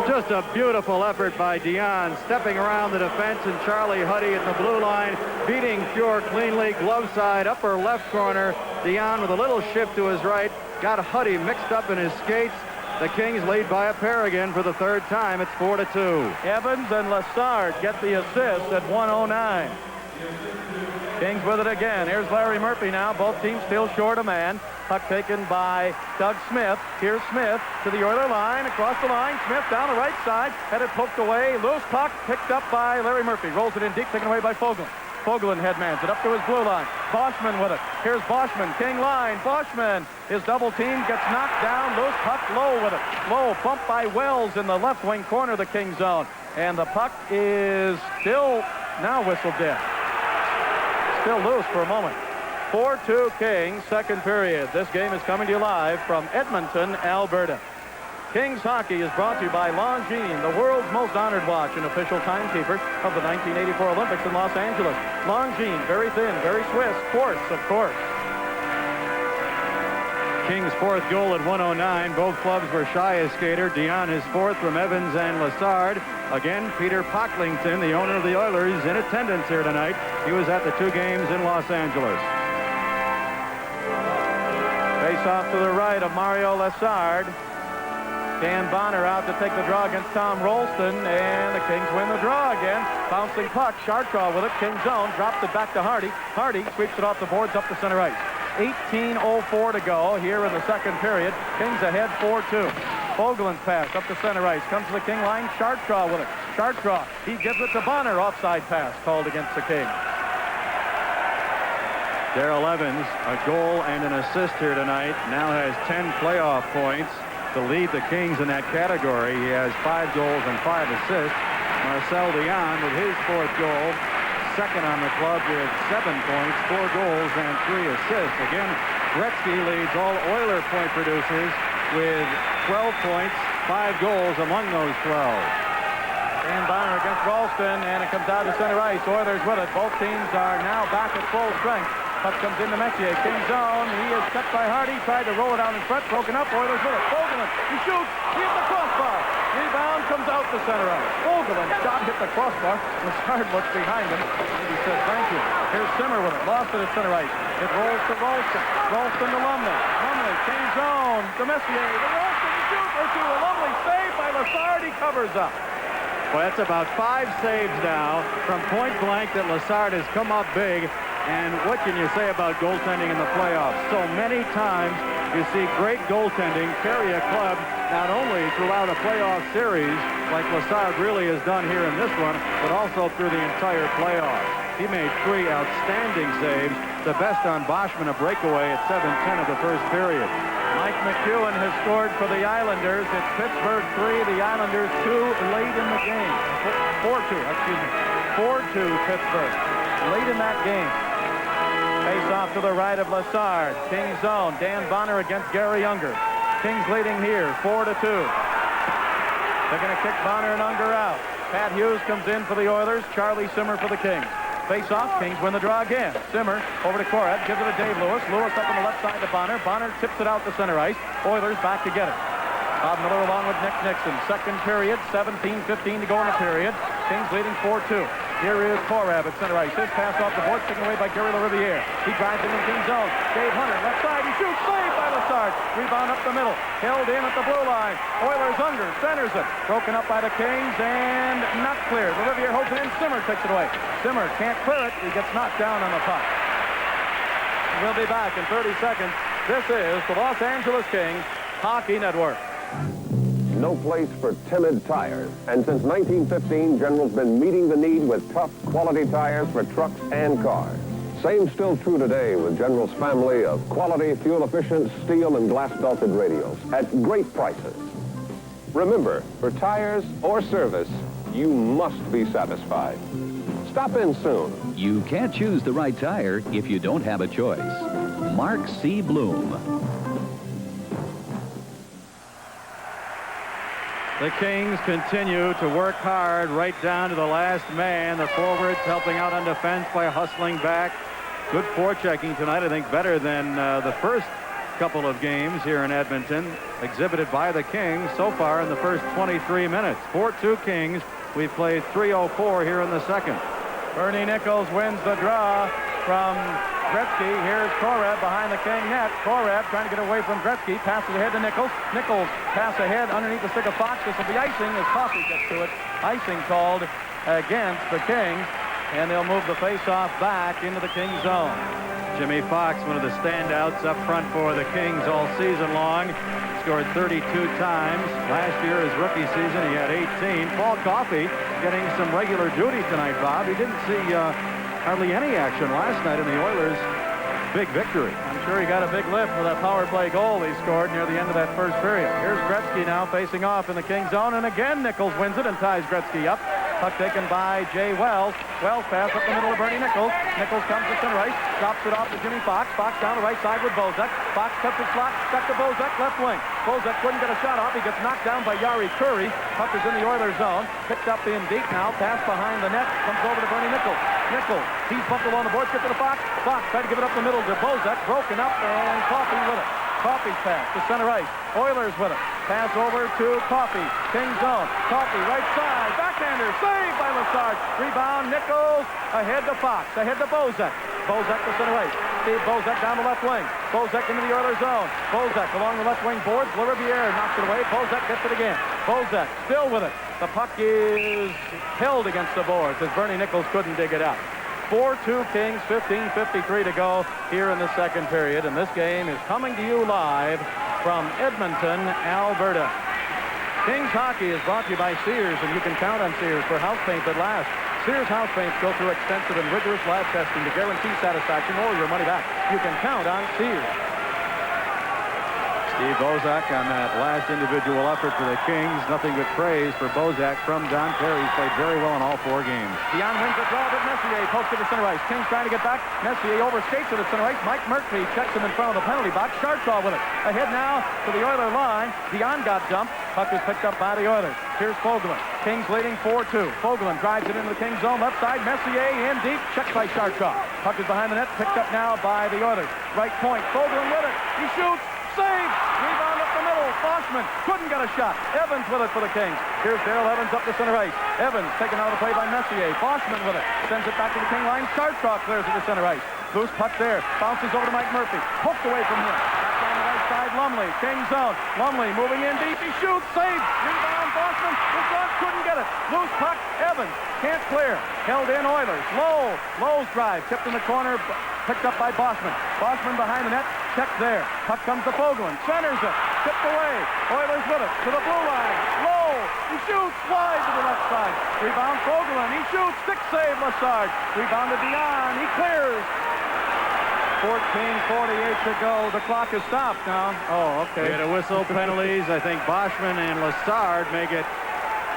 Just a beautiful effort by Dion, stepping around the defense, and Charlie Huddy at the blue line, beating Fuhr cleanly, glove side, upper left corner. Dion with a little shift to his right, got Huddy mixed up in his skates. The Kings lead by a pair again for the third time. It's 4-2. Evans and Lessard get the assist at 1:09. Kings with it again. Here's Larry Murphy now. Both teams still short a man. Puck taken by Doug Smith. Here's Smith to the Oiler line. Across the line. Smith down the right side. Had it poked away. Loose puck picked up by Larry Murphy. Rolls it in deep. Taken away by Fogelin. Fogelin headmans it up to his blue line. Boschman with it. Here's Boschman. King line. Boschman. His double team gets knocked down. Loose puck low with it. Low. Bumped by Wells in the left wing corner of the King zone. And the puck is still now whistled dead. Still loose for a moment. 4-2 Kings, second period. This game is coming to you live from Edmonton, Alberta. Kings hockey is brought to you by Longines, the world's most honored watch and official timekeeper of the 1984 Olympics in Los Angeles. Longines, very thin, very Swiss, quartz, of course. Kings' fourth goal at 109. Both clubs were shy a skater. Dion his fourth from Evans and Lassard. Again, Peter Pocklington, the owner of the Oilers, in attendance here tonight. He was at the two games in Los Angeles. Face off to the right of Mario Lassard. Dan Bonner out to take the draw against Tom Rolston, and the Kings win the draw again. Bouncing puck, Chartraw with it, Kings zone, drops it back to Hardy. Hardy sweeps it off the boards up the center ice. 18:04 to go here in the second period. Kings ahead 4-2. Fogeland's pass up the center ice. Comes to the King line. Chartraw with it. Chartraw. He gives it to Bonner. Offside pass called against the Kings. Darrell Evans, a goal and an assist here tonight, now has 10 playoff points to lead the Kings in that category. He has 5 goals and 5 assists. Marcel Dion with his fourth goal, second on the club with 7 points, 4 goals and 3 assists. Again, Gretzky leads all Oiler point producers with 12 points, 5 goals among those 12. Dan Bonner against Ralston, and it comes out to center ice. Oilers with it. Both teams are now back at full strength. Puck comes into Messier. King zone. He is kept by Hardy. Tried to roll it out in front. Broken up. Oilers with it. Fogelman. He shoots. He hit the crossbar. Rebound comes out to center ice. Fogelman shot hit the crossbar. Lassard looks behind him. And he says, thank you. Here's Simmer with it. Lost it at center ice. It rolls to Ralston. Ralston to Lumley. Lumley. King zone. To Messier. The Ralston to shoot. Or to a lovely save by Lassard. He covers up. Well, that's about 5 saves now from point blank that Lassard has come up big. And what can you say about goaltending in the playoffs? So many times you see great goaltending carry a club not only throughout a playoff series like Lassard really has done here in this one, but also through the entire playoffs. He made 3 outstanding saves, the best on Boschman, a breakaway at 7:10 of the first period. Mike McEwen has scored for the Islanders. It's Pittsburgh 3, the Islanders 2 late in the game. 4-2, excuse me. 4-2 Pittsburgh late in that game. Face off to the right of Lassard. Kings zone. Dan Bonner against Gary Unger. Kings leading here 4-2. They're going to kick Bonner and Unger out. Pat Hughes comes in for the Oilers. Charlie Simmer for the Kings. Face off. Kings win the draw again. Simmer over to Korab. Gives it to Dave Lewis. Lewis up on the left side to Bonner. Bonner tips it out to center ice. Oilers back to get it. Bob Miller along with Nick Nixon. Second period. 17:15 to go in the period. Kings leading 4-2. Here is Korab at center ice. His pass off the board, taken away by Gary LaRiviere. He drives in King zone. Dave Hunter, left side. He shoots. Saved by Lassard. Rebound up the middle. Held in at the blue line. Oilers Unger centers it. Broken up by the Kings and not cleared. LaRiviere holds it in. Simmer takes it away. Simmer can't clear it. He gets knocked down on the puck. We'll be back in 30 seconds. This is the Los Angeles Kings Hockey Network. No place for timid tires. And since 1915, General's been meeting the need with tough, quality tires for trucks and cars. Same still true today with General's family of quality, fuel-efficient steel and glass-belted radials at great prices. Remember, for tires or service, you must be satisfied. Stop in soon. You can't choose the right tire if you don't have a choice. Mark C. Bloom. The Kings continue to work hard right down to the last man. The forwards helping out on defense by hustling back. Good forechecking tonight, I think better than the first couple of games here in Edmonton, exhibited by the Kings so far in the first 23 minutes. 4-2 Kings. We've played 3:04 here in the second. Bernie Nichols wins the draw from Gretzky. Here's Korab behind the King net. Korab trying to get away from Gretzky. Passes ahead to Nichols. Nichols pass ahead underneath the stick of Fox. This will be icing as Coffey gets to it. Icing called against the Kings. And they'll move the face-off back into the Kings zone. Jimmy Fox, one of the standouts up front for the Kings all season long. Scored 32 times. Last year, his rookie season, he had 18. Paul Coffey getting some regular duty tonight, Bob. He didn't see hardly any action last night in the Oilers' big victory. I'm sure he got a big lift with that power play goal he scored near the end of that first period. Here's Gretzky now facing off in the King zone, and again Nichols wins it and ties Gretzky up. Puck taken by Jay Wells. Wells pass up the middle of Bernie Nichols. Nichols comes to center ice, drops it off to Jimmy Fox. Fox down the right side with Bozak. Fox cuts his slot, stuck to Bozak, left wing. Bozak couldn't get a shot off. He gets knocked down by Yari Curry. Puck is in the Oilers zone. Picked up in deep now. Pass behind the net. Comes over to Bernie Nichols. Nichols, he's bumped along the boards. Get to the Fox. Fox tried to give it up the middle to Bozak. Broken up, and Coffey with it. Coffey's pass to center ice. Oilers with it. Pass over to Coffey. King zone. Coffey right side. Backhander. Saved by Lessard. Rebound. Nichols ahead to Fox. Ahead to Bozak. Bozak to center ice. Steve Bozak down the left wing. Bozak into the Oilers zone. Bozak along the left wing boards. Lariviere knocks it away. Bozak gets it again. Bozak still with it. The puck is held against the boards as Bernie Nichols couldn't dig it out. 4-2 Kings, 15:53 to go here in the second period, and this game is coming to you live from Edmonton, Alberta. Kings hockey is brought to you by Sears, and you can count on Sears for house paint that lasts. Sears house paints go through extensive and rigorous lab testing to guarantee satisfaction or your money back. You can count on Sears. Steve Bozak on that last individual effort for the Kings. Nothing but praise for Bozak from Don Terry. He's played very well in all 4 games. Dion wins the draw, but Messier posted to center ice. Kings trying to get back. Messier overskates it at center ice. Mike Murphy checks him in front of the penalty box. Sharpshaw with it. Ahead now to the Oiler line. Dion got dumped. Puck is picked up by the Oilers. Here's Fogelin. Kings leading 4-2. Fogelin drives it into the Kings zone. Left side. Messier in deep. Checked by Sharpshaw. Puck is behind the net. Picked up now by the Oilers. Right point. Fogelin with it. He shoots. Save! Rebound up the middle. Fossman couldn't get a shot. Evans with it for the Kings. Here's Darrell Evans up to center ice. Evans taken out of the play by Messier. Fossman with it. Sends it back to the King line. Sharpshaw clears it to center ice. Loose puck there. Bounces over to Mike Murphy. Poked away from him. Back down the right side. Lumley. King zone. Lumley moving in deep. He shoots. Save! Rebound. Fossman. The shot couldn't get it. Loose puck. Evans can't clear. Held in Oilers. Lowe's drive. Tipped in the corner. Picked up by Bossman. Bossman behind the net. Check there. Puck comes to Fogelin. Centers it. Tipped away. Oilers with it. To the blue line. Low. He shoots. Wide to the left side. Rebound Fogelin. He shoots. Stick save Lessard. Rebound to Dion. He clears. 14:48 to go. The clock is stopped now. Oh, okay. We had a whistle, penalties. I think Boschman and Lessard may get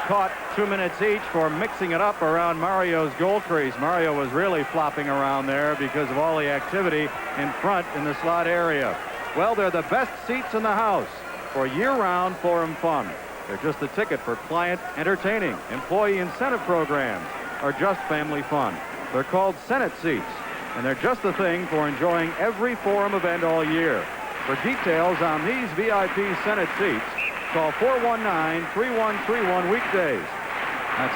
caught 2 minutes each for mixing it up around Mario's goal crease. Mario was really flopping around there because of all the activity in front in the slot area. Well, they're the best seats in the house for year-round forum fun. They're just the ticket for client entertaining, employee incentive programs, or just family fun. They're called Senate seats, and they're just the thing for enjoying every forum event all year. For details on these VIP Senate seats, call 419-3131 weekdays. That's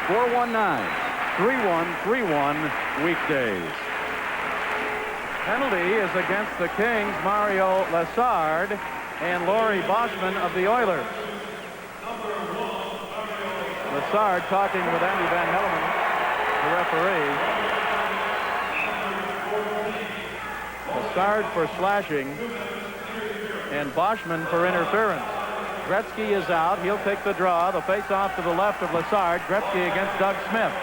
419-3131 weekdays. Penalty is against the Kings, Mario Lessard and Laurie Boschman of the Oilers. Lessard talking with Andy Van Hellemond, the referee. Lessard for slashing and Boschman for interference. Gretzky is out. He'll take the draw. The face-off to the left of Lessard. Gretzky against Doug Smith.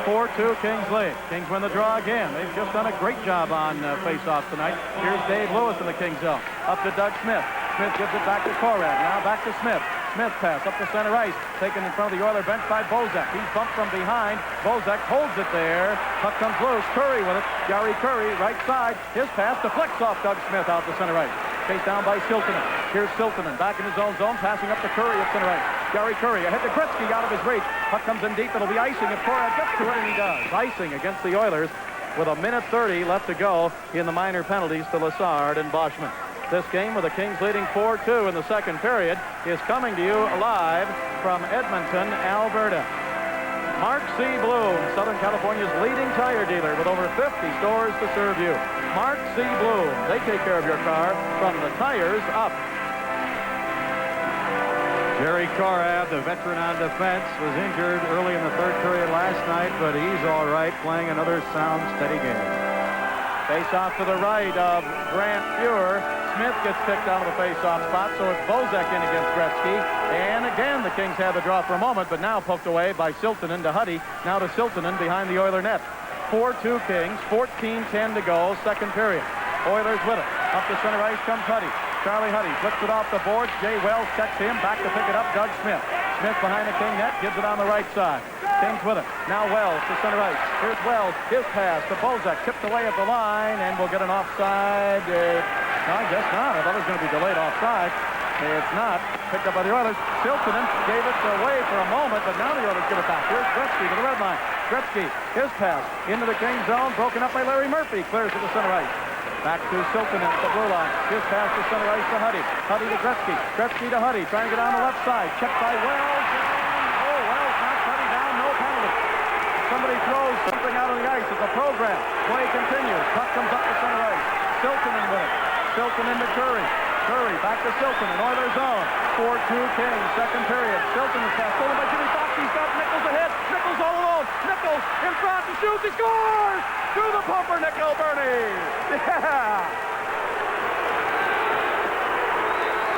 4-2 Kings lead. Kings win the draw again. They've just done a great job on face-off tonight. Here's Dave Lewis in the Kings zone. Up to Doug Smith. Smith gives it back to Korab. Now back to Smith. Smith pass up the center ice. Taken in front of the Oiler bench by Bozak. He's bumped from behind. Bozak holds it there. Puck comes loose. Curry with it. Yari Curry, right side. His pass deflects off Doug Smith out to center ice. Chased down by Siltanen. Here's Siltanen back in his own zone, passing up to Curry at center ice. Gary Curry ahead to Gretzky out of his reach. Puck comes in deep. It'll be icing if Korab gets to it, and he does. Icing against the Oilers with 1:30 left to go in the minor penalties to Lessard and Boschman. This game, with the Kings leading 4-2 in the second period, is coming to you live from Edmonton, Alberta. Mark C. Bloom, Southern California's leading tire dealer with over 50 stores to serve you. Mark C. Bloom, they take care of your car from the tires up. Jerry Korab, the veteran on defense, was injured early in the third period last night, but he's all right, playing another sound, steady game. Face off to the right of Grant Fuhr. Smith gets kicked out of the face-off spot, so it's Bozak in against Gretzky. And again, the Kings had the draw for a moment, but now poked away by Siltanen to Huddy. Now to Siltanen behind the Oiler net. 4-2 Kings, 14:10 to go, second period. Oilers with it. Up to center ice comes Huddy. Charlie Huddy flips it off the boards. Jay Wells checks him. Back to pick it up, Doug Smith. Smith behind the King net, gives it on the right side. Kings with it. Now Wells to center ice. Here's Wells. His pass to Bozak. Tipped away at the line, and we'll get an offside. No, I guess not. I thought it was going to be delayed offside. It's not. Picked up by the Oilers. Siltonen gave it away for a moment, but now the Oilers give it back. Here's Gretzky to the red line. Gretzky, his pass into the King zone, broken up by Larry Murphy. Clears to the center ice. Back to Siltonen at the blue line. His pass to center ice to Huddy. Huddy to Gretzky. Gretzky to Huddy. Trying to get on the left side. Checked by Wells. Oh, Wells knocks Huddy down. No penalty. Somebody throws something out on the ice. It's a program. Play continues. Puck comes up to center ice. Siltonen with it. Siltonen to Curry. Curry back to Siltonen. Oilers zone. 4-2 Kings. Second period. Siltonen's pass stolen by Jimmy Fox. He's got Nichols ahead. Nichols all alone. Nichols in front and shoots. He scores! Through the pumper, Nickel Bernie. Yeah!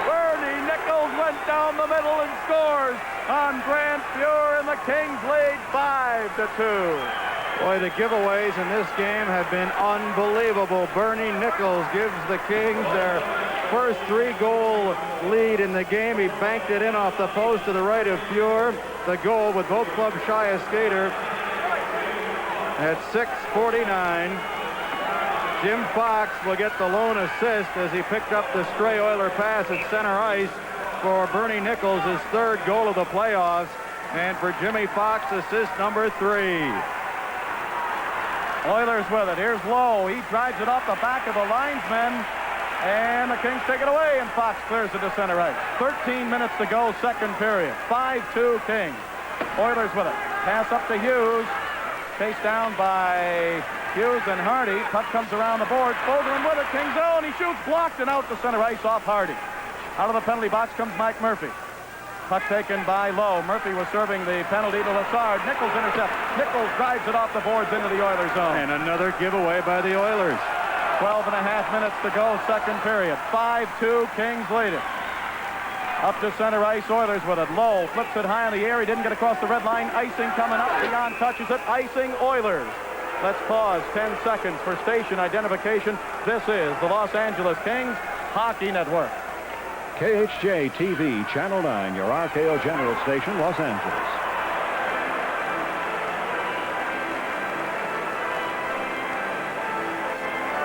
Bernie Nichols went down the middle and scores on Grant Fuhr, and the Kings lead 5-2. Boy, the giveaways in this game have been unbelievable. Bernie Nichols gives the Kings their first 3-goal lead in the game. He banked it in off the post to the right of Fuhr. The goal with both clubs shy a skater. At 6:49, Jim Fox will get the lone assist as he picked up the stray Oiler pass at center ice for Bernie Nichols, his third goal of the playoffs, and for Jimmy Fox, assist number 3. Oilers with it. Here's Lowe. He drives it off the back of the linesman, and the Kings take it away, and Fox clears it to center ice. 13 minutes to go, second period. 5-2 Kings. Oilers with it. Pass up to Hughes. Chased down by Hughes and Hardy. Puck comes around the board. Fogelin with it. King zone. He shoots, blocked, and out to center ice off Hardy. Out of the penalty box comes Mike Murphy. Puck taken by Lowe. Murphy was serving the penalty to Lassard. Nichols intercepts. Nichols drives it off the boards into the Oilers zone. And another giveaway by the Oilers. 12 and a half minutes to go, second period. 5-2, Kings lead it. Up to center ice, Oilers with it. Lowe flips it high in the air. He didn't get across the red line. Icing coming up. Dion touches it. Icing, Oilers. Let's pause 10 seconds for station identification. This is the Los Angeles Kings Hockey Network. KHJ TV, Channel 9, your RKO General Station, Los Angeles.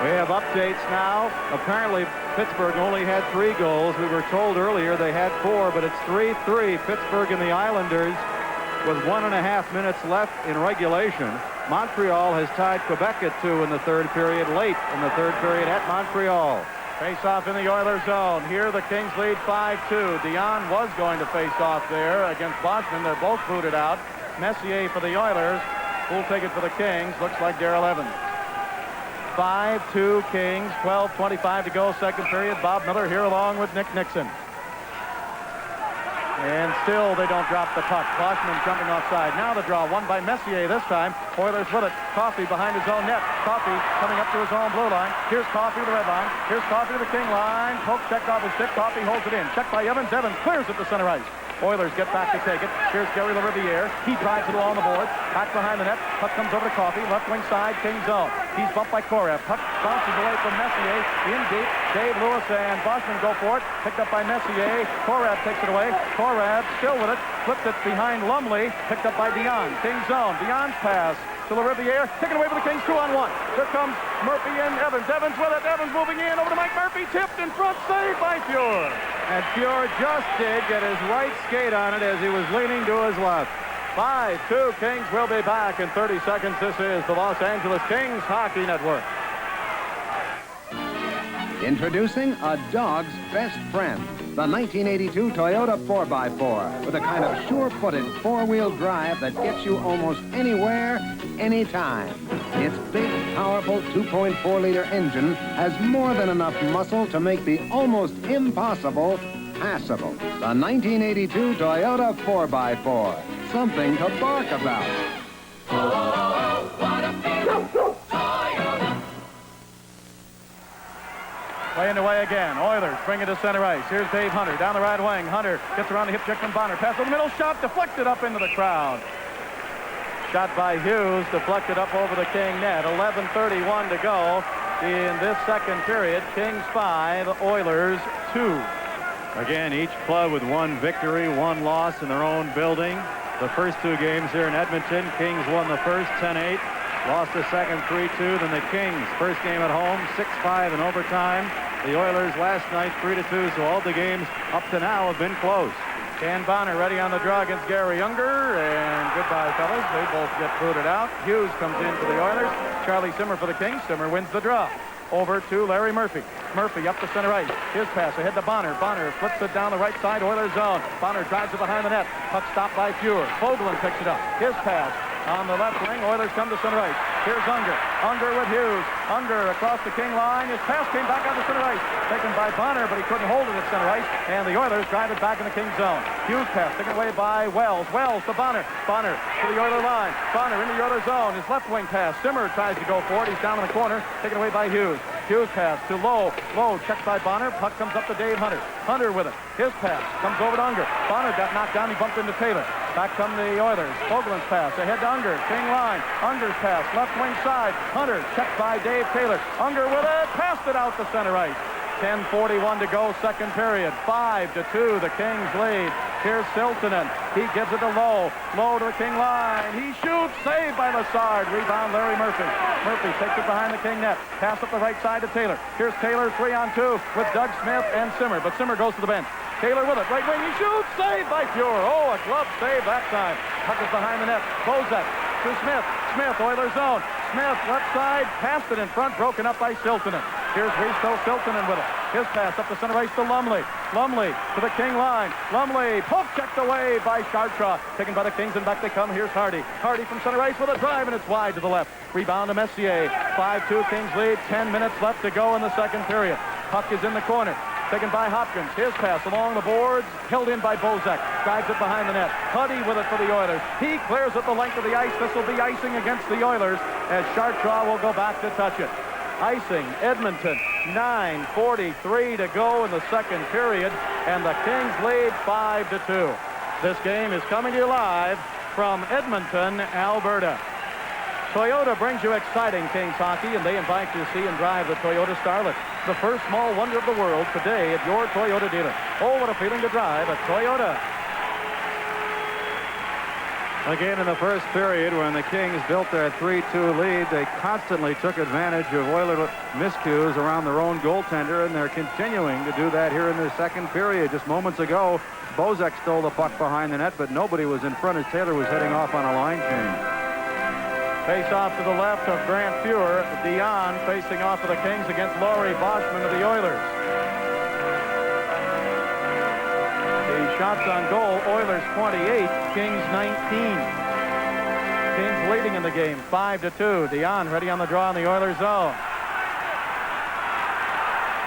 We have updates now. Apparently, Pittsburgh only had 3 goals. We were told earlier they had 4, but it's 3-3. Pittsburgh and the Islanders with 1.5 minutes left in regulation. Montreal has tied Quebec at 2 in the third period, late in the third period at Montreal. Face off in the Oilers zone. Here the Kings lead 5-2. Dion was going to face off there against Boston. They're both booted out. Messier for the Oilers. Who'll take it for the Kings? Looks like Darrell Evans. 5-2 Kings, 12:25 to go, second period. Bob Miller here along with Nick Nixon. And still they don't drop the puck. Boschman jumping offside. Now the draw, won by Messier this time. Oilers with it. Coffey behind his own net. Coffey coming up to his own blue line. Here's Coffey to the red line. Here's Coffey to the King line. Poke checked off his stick. Coffey holds it in. Checked by Evans. Evans clears it to center ice. Oilers get back to take it. Here's Gary LaRiviere. He drives it along the boards. Back behind the net. Puck comes over to Coffey. Left wing side, King zone. He's bumped by Korev. Puck bounces away from Messier. In deep. Dave Lewis and Boschman go for it. Picked up by Messier. Korev takes it away. Korev still with it. Flipped it behind Lumley. Picked up by Dion. King zone. Dion's pass to LaRiviere. Taken away for the Kings. 2-on-1. Here comes Murphy and Evans. Evans with it. Evans moving in over to Mike Murphy. Tipped in front. Saved by Fuhr. And Fuhr just did get his right skate on it as he was leaning to his left. 5-2 Kings will be back in 30 seconds. This is the Los Angeles Kings Hockey Network. Introducing a dog's best friend, the 1982 Toyota 4x4, with a kind of sure-footed four-wheel drive that gets you almost anywhere, anytime. Its big, powerful 2.4-liter engine has more than enough muscle to make the almost impossible passable. The 1982 Toyota 4x4, something to bark about. Oh, what a feeling. Toyota. Playing away again. Oilers bring it to center ice. Here's Dave Hunter down the right wing. Hunter gets around the hip check from Bonner. Pass over the middle. Shot deflected up into the crowd. Shot by Hughes. Deflected up over the King net. 11:31 to go. in this second period. Kings 5, Oilers 2. Again, each club with one victory, one loss in their own building. The first two games here in Edmonton, Kings won the first 10-8, lost the second 3-2. Then the Kings, first game at home, 6-5 in overtime. The Oilers last night 3-2, so all the games up to now have been close. Dan Bonner ready on the draw against Gary Younger, and goodbye, fellas. They both get booted out. Hughes comes in for the Oilers. Charlie Simmer for the Kings. Simmer wins the draw. Over to Larry Murphy. Murphy up the center ice. His pass ahead to Bonner. Bonner flips it down the right side, Oilers zone. Bonner drives it behind the net. Puck stopped by Fuhr. Fogelin picks it up. His pass on the left wing. Oilers come to center ice. Here's Unger. Unger with Hughes. Unger across the King line. His pass came back on the center ice. Taken by Bonner, but he couldn't hold it at center ice. And the Oilers drive it back in the King zone. Hughes pass taken away by Wells. Wells to Bonner. Bonner to the Oiler line. Bonner into the Oiler zone. His left wing pass. Simmer tries to go for it. He's down in the corner. Taken away by Hughes. Hughes pass to Lowe. Lowe checked by Bonner. Puck comes up to Dave Hunter. Hunter with it. His pass comes over to Unger. Bonner got knocked down. He bumped into Taylor. Back come the Oilers. Fogelin's pass ahead to Unger. King line. Unger's pass left wing side. Hunter checked by Dave Taylor. Unger with it. Passed it out to center ice. 10:41 to go, second period. 5-2, the Kings lead. Here's Siltanen. He gives it to Lowe. Lowe to the King line. He shoots. Saved by Lassard. Rebound Larry Murphy. Murphy takes it behind the King net. Pass up the right side to Taylor. Here's Taylor 3-on-2 with Doug Smith and Simmer. But Simmer goes to the bench. Taylor with it. Right wing. He shoots. Saved by Fuhr. Oh, a glove save that time. Puck is behind the net. Bozak to Smith. Smith, Oilers zone. Smith, left side. Passed it in front. Broken up by Siltanen. Here's Risto Siltanen with it. His pass up the center ice to Lumley. Lumley to the King line. Lumley, poke checked away by Chartraw. Taken by the Kings, and back they come. Here's Hardy. Hardy from center ice with a drive, and it's wide to the left. Rebound to Messier. 5-2 Kings lead. 10 minutes left to go in the second period. Puck is in the corner. Taken by Hopkins. His pass along the boards. Held in by Bozak. Drives it behind the net. Huddy with it for the Oilers. He clears it the length of the ice. This will be icing against the Oilers as Chartraw will go back to touch it. Icing, Edmonton, 9:43 to go in the second period, and the Kings lead 5-2. This game is coming to you live from Edmonton, Alberta. Toyota brings you exciting Kings hockey, and they invite you to see and drive the Toyota Starlet, the first small wonder of the world, today at your Toyota dealer. Oh, what a feeling to drive a Toyota. Again, in the first period, when the Kings built their 3-2 lead, they constantly took advantage of Oiler miscues around their own goaltender, and they're continuing to do that here in the second period. Just moments ago, Bozak stole the puck behind the net, but nobody was in front as Taylor was heading off on a line change. Face off to the left of Grant Fuhr. Dion facing off of the Kings against Laurie Boschman of the Oilers. Shots on goal, Oilers 28, Kings 19. Kings leading in the game, 5-2. Dion ready on the draw in the Oilers zone.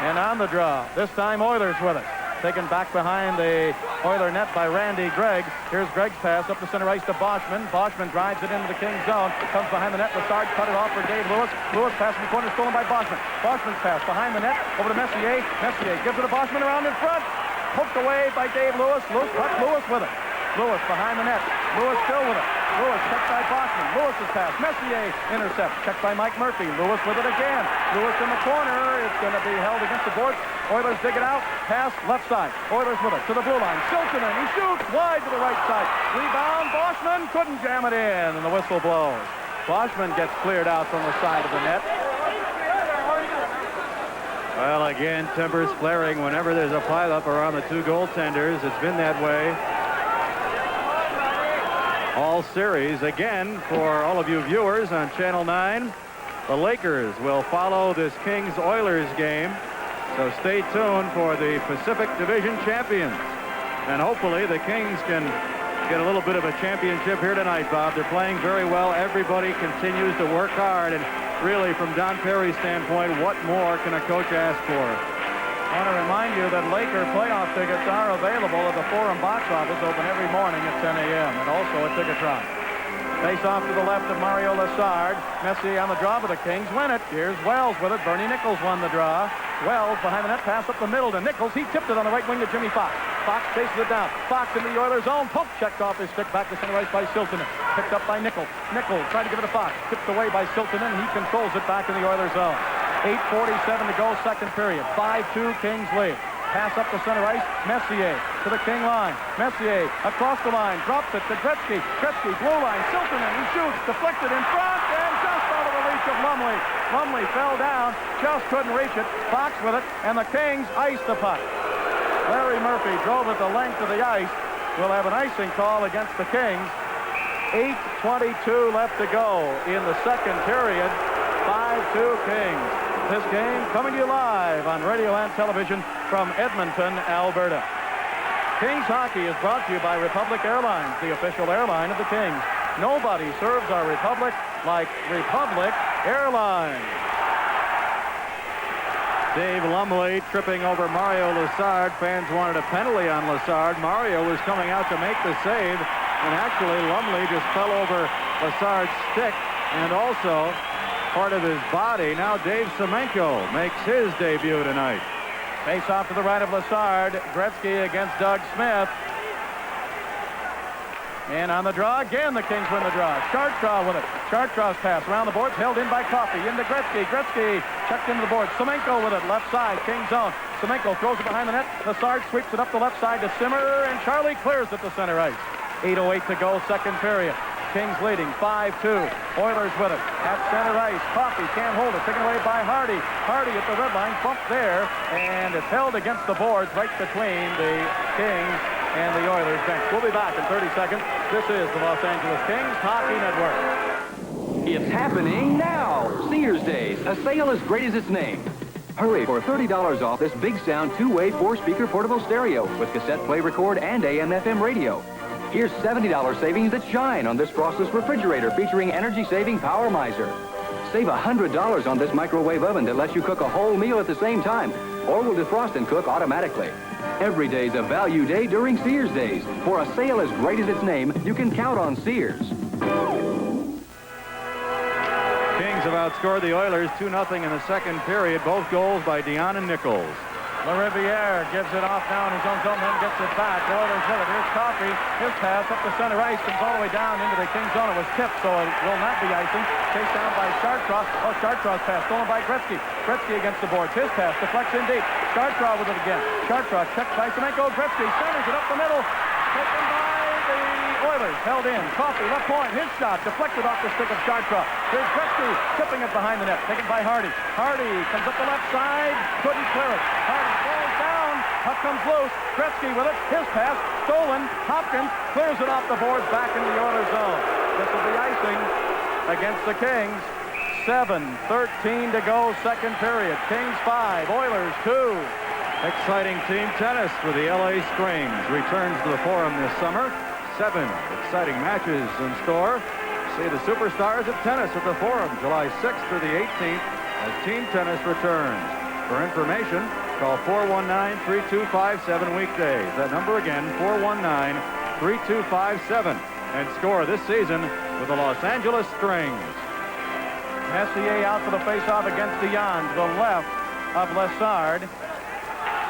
And on the draw, this time Oilers with it. Taken back behind the Oiler net by Randy Gregg. Here's Gregg's pass up the center ice to Boschman. Boschman drives it into the Kings zone. Comes behind the net. Lassard cut it off for Dave Lewis. Lewis pass in the corner, stolen by Boschman. Boschman's pass behind the net over to Messier. Messier gives it to Boschman around in front. Poked away by Dave Lewis. Lewis with it. Lewis behind the net. Lewis still with it. Lewis checked by Boschman. Lewis's pass. Messier intercept. Checked by Mike Murphy. Lewis with it again. Lewis in the corner. It's going to be held against the boards. Oilers dig it out. Pass left side. Oilers with it to the blue line. Siltanen. He shoots wide to the right side. Rebound. Boschman couldn't jam it in, and the whistle blows. Boschman gets cleared out from the side of the net. Well, again, timbers flaring whenever there's a pileup around the two goaltenders. It's been that way all series. Again, for all of you viewers on Channel 9, the Lakers will follow this Kings-Oilers game. So stay tuned for the Pacific Division champions. And hopefully the Kings can get a little bit of a championship here tonight, Bob. They're playing very well. Everybody continues to work hard. And really, from Don Perry's standpoint, what more can a coach ask for? I want to remind you that Laker playoff tickets are available at the Forum box office, open every morning at 10 a.m. and also at Ticketron. Face off to the left of Mario Lassard. Messi on the draw, but the Kings win it. Here's Wells with it. Bernie Nichols won the draw. Wells behind the net, pass up the middle to Nichols. He tipped it on the right wing to Jimmy Fox. Fox chases it down. Fox into the Oilers zone. Poke checked off his stick back to center ice by Siltanen. Picked up by Nichols. Nichols tried to give it to Fox. Tipped away by Siltanen. He controls it back in the Oilers zone. 8:47 to go, second period. 5-2, Kings lead. Pass up the center ice. Messier to the King line. Messier across the line. Drops it to Gretzky. Gretzky, blue line. Silterman, he shoots. Deflected in front and just out of the reach of Lumley. Lumley fell down. Just couldn't reach it. Fox with it. And the Kings iced the puck. Larry Murphy drove it the length of the ice. We'll have an icing call against the Kings. 8:22 left to go in the second period. 5-2 Kings. This game coming to you live on radio and television from Edmonton, Alberta. Kings hockey is brought to you by Republic Airlines, the official airline of the Kings. Nobody serves our Republic like Republic Airlines. Dave Lumley tripping over Mario Lessard. Fans wanted a penalty on Lessard. Mario was coming out to make the save, and actually Lumley just fell over Lessard's stick and also part of his body. Now Dave Semenko makes his debut tonight. Face off to the right of Lessard. Gretzky against Doug Smith. And on the draw again, the Kings win the draw. Chartraw with it. Chartraw's pass around the boards, held in by Coffey. Into Gretzky. Gretzky checked into the board. Semenko with it, left side, King zone. Semenko throws it behind the net. Lessard sweeps it up the left side to Simmer, and Charlie clears at the center ice. 8:08 to go, second period. Kings leading 5-2. Oilers with it at center ice. Coffey can't hold it. Taken away by Hardy. Hardy at the red line. Bumped there. And it's held against the boards right between the Kings and the Oilers bench. We'll be back in 30 seconds. This is the Los Angeles Kings Hockey Network. It's happening now. Sears Days. A sale as great as its name. Hurry for $30 off this Big Sound two-way four-speaker portable stereo with cassette play record and AM/FM radio. Here's $70 savings that shine on this frostless refrigerator featuring energy-saving Power Miser. Save $100 on this microwave oven that lets you cook a whole meal at the same time, or will defrost and cook automatically. Every day's a value day during Sears Days. For a sale as great as its name, you can count on Sears. Kings have outscored the Oilers 2-0 in the second period. Both goals by Dion and Nichols. LaRiviere gives it off now in his own zone, then gets it back. Oilers with it. Here's Coffey. His pass up the center ice comes all the way down into the Kings zone. It was tipped, so it will not be icing. Chased down by Chartraw. Oh, Chartraw's pass stolen by Gretzky. Gretzky against the boards. His pass deflects in deep. Chartraw with it again. Chartraw checked by Semenko. Gretzky centers it up the middle. Taken by the Oilers. Held in. Coffey, left point. His shot deflected off the stick of Chartraw. Here's Gretzky tipping it behind the net. Taken by Hardy. Hardy comes up the left side. Couldn't clear it. Hardy falls down. Puck comes loose. Gretzky with it. His pass stolen. Hopkins clears it off the boards back into the Oilers zone. This will be icing against the Kings. 7:13 to go, second period. Kings 5, Oilers 2. Exciting team tennis with the LA Strings. Returns to the Forum this summer. 7 exciting matches in store. See the superstars of tennis at the Forum July 6th through the 18th as team tennis returns. For information, call 419-3257 weekdays. That number again, 419-3257. And score this season with the Los Angeles Strings. Messier out for the faceoff against Dion to the left of Lessard.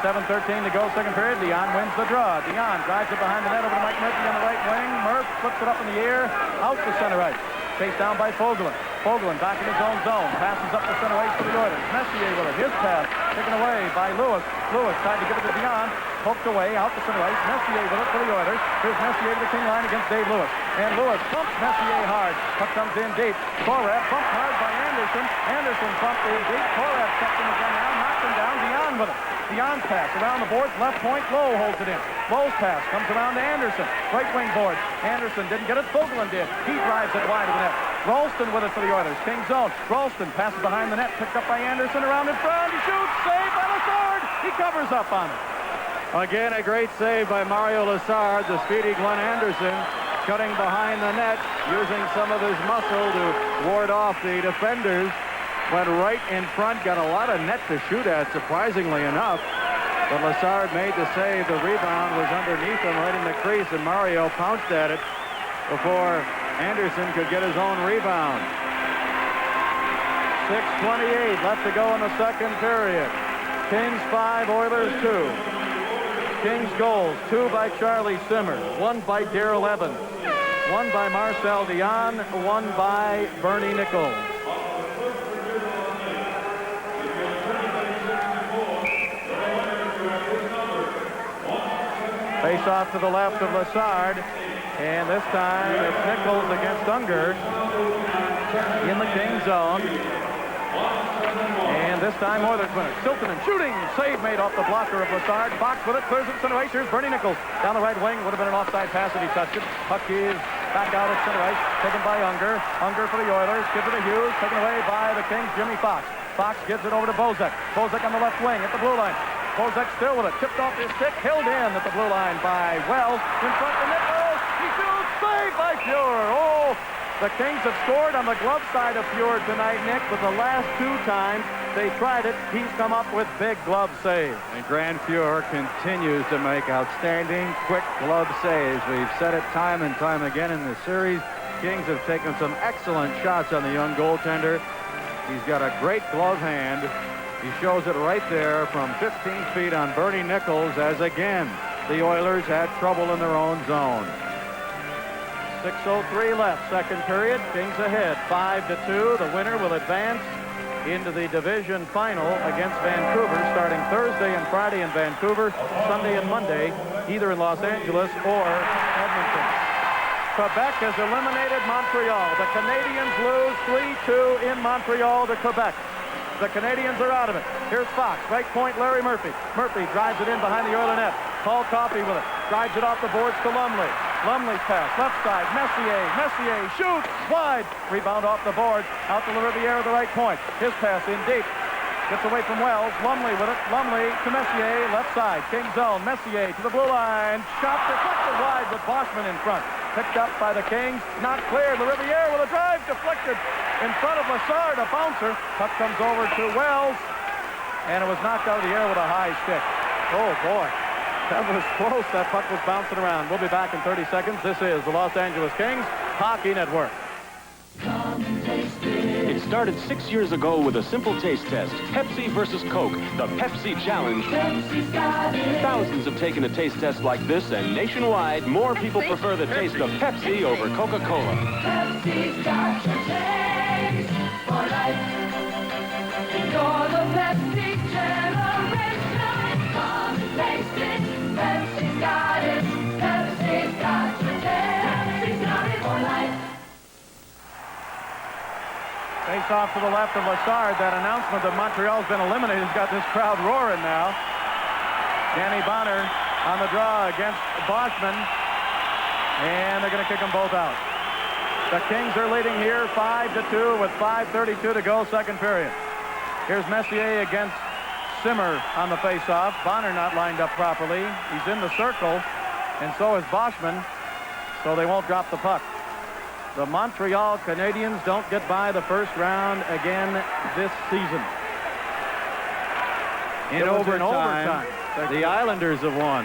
7:13 to go, second period. Dion wins the draw. Dion drives it behind the net over to Mike Murphy on the right wing. Murph flips it up in the air, out to center ice. Chased down by Fogelin. Fogelin back in his own zone. Passes up the center ice for the Oilers. Messier with it. His pass taken away by Lewis. Lewis tried to give it to Dion. Poked away out to center ice. Messier with it for the Oilers. Here's Messier to the King line against Dave Lewis. And Lewis pumps Messier hard. Puck comes in deep. Korath bumped hard by Anderson. Anderson bumped in deep. Korath checked him again down. Knocked him down. Dion with it. Dion's pass around the boards. Left point. Lowe holds it in. Lowe's pass comes around to Anderson. Right wing board. Anderson didn't get it. Fogelin did. He drives it wide of the net. Ralston with it for the Oilers. King zone. Ralston passes behind the net. Picked up by Anderson. Around in front. He shoots. Save by Lessard. He covers up on it. Again, a great save by Mario Lessard. The speedy Glenn Anderson cutting behind the net, using some of his muscle to ward off the defenders. Went right in front. Got a lot of net to shoot at, surprisingly enough. But Lessard made the save. The rebound was underneath him right in the crease, and Mario pounced at it before Anderson could get his own rebound. 6:28 left to go in the second period. Kings 5, Oilers 2. Kings goals, 2 by Charlie Simmer, 1 by Darrell Evans, 1 by Marcel Dion, 1 by Bernie Nichols. Face off to the left of Lassard. And this time it's Nichols against Unger in the King zone. And this time Oilers win it. Siltanen shooting. Save made off the blocker of Lassard. Fox with it. Clears it center ice. Here's Bernie Nichols. Down the right wing. Would have been an offside pass if he touched it. Puck is back out at center ice. Taken by Unger. Unger for the Oilers. Gives it to Hughes. Taken away by the Kings. Jimmy Fox. Fox gives it over to Bozak. Bozak on the left wing at the blue line. Bozak still with it. Tipped off his stick. Held in at the blue line by Wells. In front of Nichols. He shoots. Saved by Fuhr. Oh! The Kings have scored on the glove side of Fuhr tonight, Nick, but the last 2 times they tried it, he's come up with big glove saves. And Grand Fuhr continues to make outstanding, quick glove saves. We've said it time and time again in this series. Kings have taken some excellent shots on the young goaltender. He's got a great glove hand. He shows it right there from 15 feet on Bernie Nichols as, again, the Oilers had trouble in their own zone. 6:03 left, second period. Kings ahead, 5-2. The winner will advance into the division final against Vancouver, starting Thursday and Friday in Vancouver, Sunday and Monday, either in Los Angeles or Edmonton. Quebec has eliminated Montreal. The Canadiens lose 3-2 in Montreal to Quebec. The Canadiens are out of it. Here's Fox, right point, Larry Murphy. Murphy drives it in behind the Oiler net. Paul Coffey with it. Drives it off the boards to Lumley. Lumley's pass, left side, Messier. Messier shoots, wide. Rebound off the boards, out to Riviere, the right point. His pass in deep. Gets away from Wells. Lumley with it. Lumley to Messier, left side. King zone. Messier to the blue line. Shot deflected wide with Boschman in front. Picked up by the Kings. Not cleared. Riviere with a drive deflected in front of Lassard, a bouncer. Puck comes over to Wells. And it was knocked out of the air with a high stick. Oh, boy. That was close. That puck was bouncing around. We'll be back in 30 seconds. This is the Los Angeles Kings Hockey Network. It started 6 years ago with a simple taste test. Pepsi versus Coke, the Pepsi Challenge. Pepsi's got it. Thousands have taken a taste test like this, and nationwide, more people prefer the taste of Pepsi over Coca-Cola. Pepsi's got your taste for life. You're the Pepsi generation. Come and taste it. Pepsi's got it. Pepsi's got your taste. Pepsi's got it for life. Face off to the left of Lassard. That announcement that Montreal's been eliminated has got this crowd roaring now. Danny Bonner on the draw against Boschman. And they're going to kick them both out. The Kings are leading here 5-2 with 5:32 to go, second period. Here's Messier against Simmer on the face-off. Bonner not lined up properly. He's in the circle, and so is Boschman, so they won't drop the puck. The Montreal Canadiens don't get by the first round again this season. In overtime, the Islanders have won.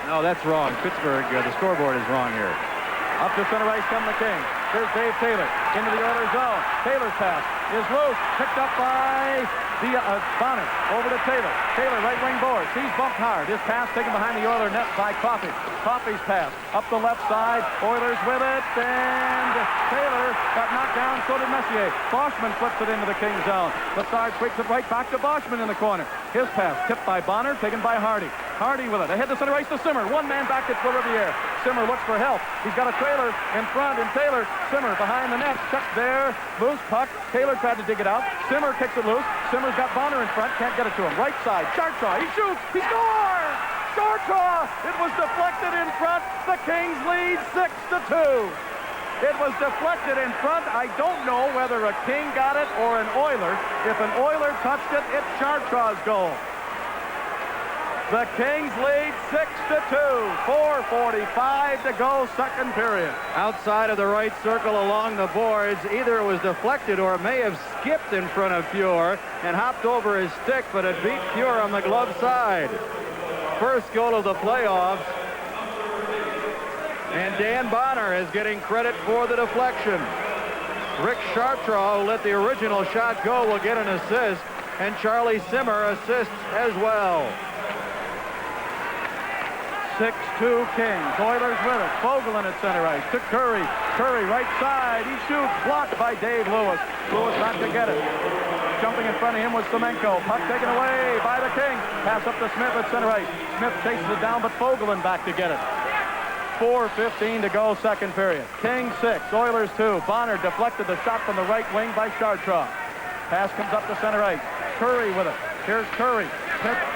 No, that's wrong. Pittsburgh, the scoreboard is wrong here. Up to center ice come the Kings. Here's Dave Taylor into the Oilers zone. Taylor's pass is loose. Picked up by Bonner. Over to Taylor. Taylor, right wing boards. He's bumped hard. His pass taken behind the Oiler net by Coffey. Coffey's pass up the left side. Oilers with it. And Taylor got knocked down. So did Messier. Boschman flips it into the King zone. Lassard tweaks it right back to Boschman in the corner. His pass tipped by Bonner. Taken by Hardy. Hardy with it. Ahead to center ice to Simmer. One man back at Riviere. Simmer looks for help. He's got a trailer in front, and Taylor, Simmer behind the net. Check there. Loose puck. Taylor tried to dig it out. Simmer kicks it loose. Simmer's got Bonner in front. Can't get it to him. Right side. Chartraw. He shoots. He scores! Chartraw! It was deflected in front. The Kings lead 6-2. It was deflected in front. I don't know whether a King got it or an Oiler. If an Oiler touched it, it's Chartraw's goal. The Kings lead 6-2. 4:45 to go, second period. Outside of the right circle along the boards, either it was deflected or it may have skipped in front of Fuhr and hopped over his stick, but it beat Fuhr on the glove side. First goal of the playoffs. And Dan Bonner is getting credit for the deflection. Rick Chartraw, who let the original shot go, will get an assist, and Charlie Simmer assists as well. 6-2 Kings. Oilers with it. Fogelin at center ice to Curry. Curry right side. He shoots. Blocked by Dave Lewis. Lewis not to get it. Jumping in front of him was Semenko. Puck taken away by the Kings. Pass up to Smith at center ice. Smith chases it down, but Fogelin back to get it. 4:15 to go, second period. Kings 6, Oilers 2. Bonner deflected the shot from the right wing by Chartrand. Pass comes up to center ice. Curry with it. Here's Curry.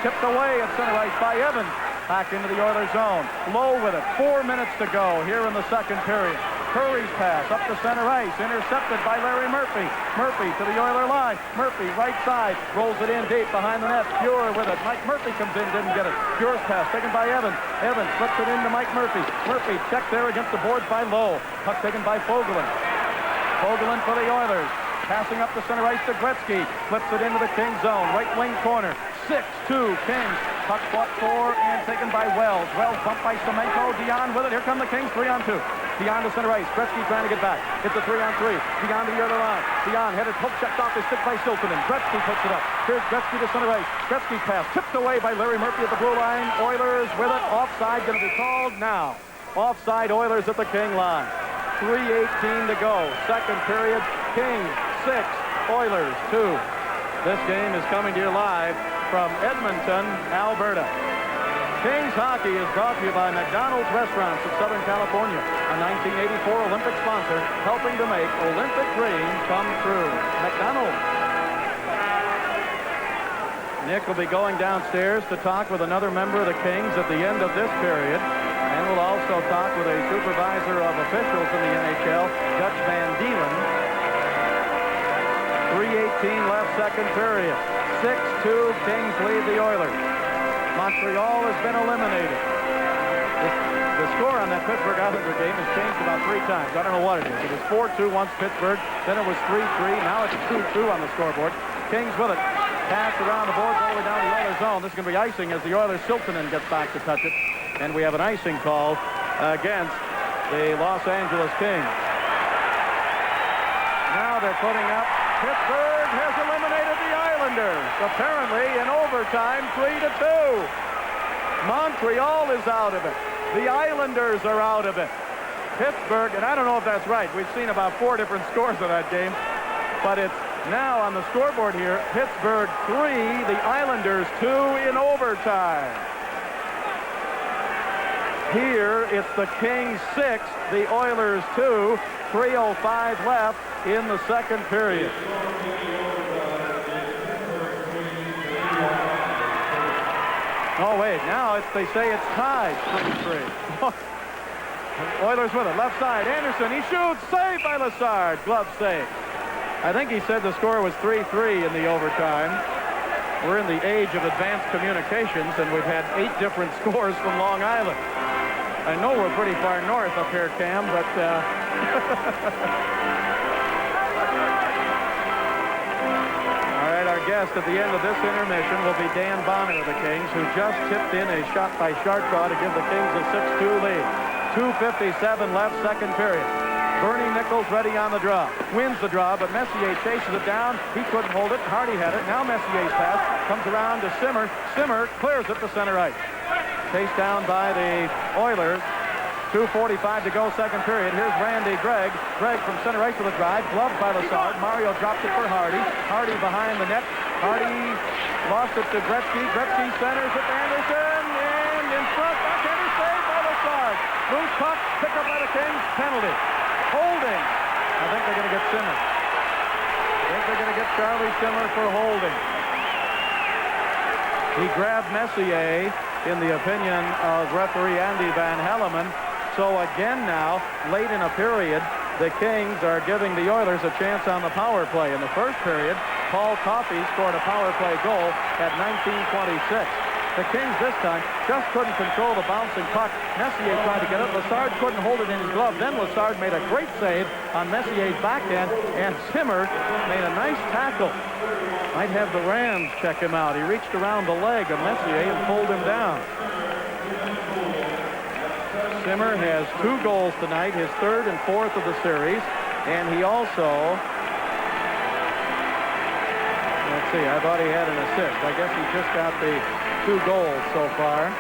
Tipped away at center ice by Evans. Back into the Oilers zone. Lowe with it. 4 minutes to go here in the second period. Curry's pass up to center ice. Intercepted by Larry Murphy. Murphy to the Oiler line. Murphy right side. Rolls it in deep behind the net. Fuhr with it. Mike Murphy comes in. Didn't get it. Fuhr's pass taken by Evans. Evans flips it into Mike Murphy. Murphy checked there against the boards by Lowe. Puck taken by Fogelin. Fogelin for the Oilers. Passing up the center ice to Gretzky. Flips it into the Kings zone. Right wing corner. 6-2 Kings. Puck fought for and taken by Wells. Wells bumped by Semenko. Dion with it. Here come the Kings. 3-on-2. Dion to center ice. Gretzky trying to get back. It's a 3-on-3. Dion to the other line. Dion headed. Hook checked off his stick by Siltanen. Gretzky puts it up. Here's Gretzky to center ice. Gretzky pass. Tipped away by Larry Murphy at the blue line. Oilers with it. Offside going to be called now. Offside Oilers at the King line. 3:18 to go. Second period. Kings 6. Oilers 2. This game is coming to you live from Edmonton, Alberta. Kings hockey is brought to you by McDonald's Restaurants of Southern California, a 1984 Olympic sponsor helping to make Olympic dreams come true. McDonald's. Nick will be going downstairs to talk with another member of the Kings at the end of this period, and will also talk with a supervisor of officials in the NHL, Dutch Van Deelen. 3:18 left, second period. 6-2 Kings lead the Oilers. Montreal has been eliminated. The score on that Pittsburgh Islander game has changed about 3 times. I don't know what it is. It was 4-2 once Pittsburgh, then it was 3-3. Now it's 2-2 on the scoreboard. Kings with it. Passed around the boards all the way down the Oilers zone. This is going to be icing as the Oilers Siltanen gets back to touch it. And we have an icing call against the Los Angeles Kings. Now they're putting up. Pittsburgh has eliminated the Islanders, apparently in overtime, 3-2. Montreal is out of it. The Islanders are out of it. Pittsburgh, and I don't know if that's right. We've seen about 4 different scores of that game, but it's now on the scoreboard here, Pittsburgh 3, the Islanders 2 in overtime. Here, it's the Kings 6, the Oilers 2, 3:05 left in the second period. Oh, wait, now they say it's tied 3-3. Oilers with it, left side, Anderson, he shoots, saved by Lassard, glove save. I think he said the score was 3-3 in the overtime. We're in the age of advanced communications, and we've had 8 different scores from Long Island. I know we're pretty far north up here, Cam, but... All right, our guest at the end of this intermission will be Dan Bonner of the Kings, who just tipped in a shot by Chartrand to give the Kings a 6-2 lead. 2:57 left, second period. Bernie Nichols ready on the draw. Wins the draw, but Messier chases it down. He couldn't hold it. Hardy had it. Now Messier's pass comes around to Simmer. Simmer clears it to center ice. Chased down by the Oilers. 2:45 to go, second period. Here's Randy Gregg. Gregg from center ice with a drive. Gloved by Lassard. Mario drops it for Hardy. Hardy behind the net. Hardy lost it to Gretzky. Gretzky centers it to Anderson. And in front, backhander saved by Lassard. Loose puck, picked up by the Kings. Penalty. Holding. I think they're going to get Simmer. I think they're going to get Charlie Simmer for holding. He grabbed Messier, in the opinion of referee Andy Van Helleman. So again now, late in a period, the Kings are giving the Oilers a chance on the power play. In the first period, Paul Coffey scored a power play goal at 19:26. The Kings this time just couldn't control the bouncing puck. Messier tried to get it. Lassard couldn't hold it in his glove. Then Lassard made a great save on Messier's backhand, and Simmer made a nice tackle. Might have the Rams check him out. He reached around the leg of Messier and pulled him down. Simmer has 2 goals tonight, his 3rd and 4th of the series, and he also... Let's see, I thought he had an assist. I guess he just got the 2 goals so far.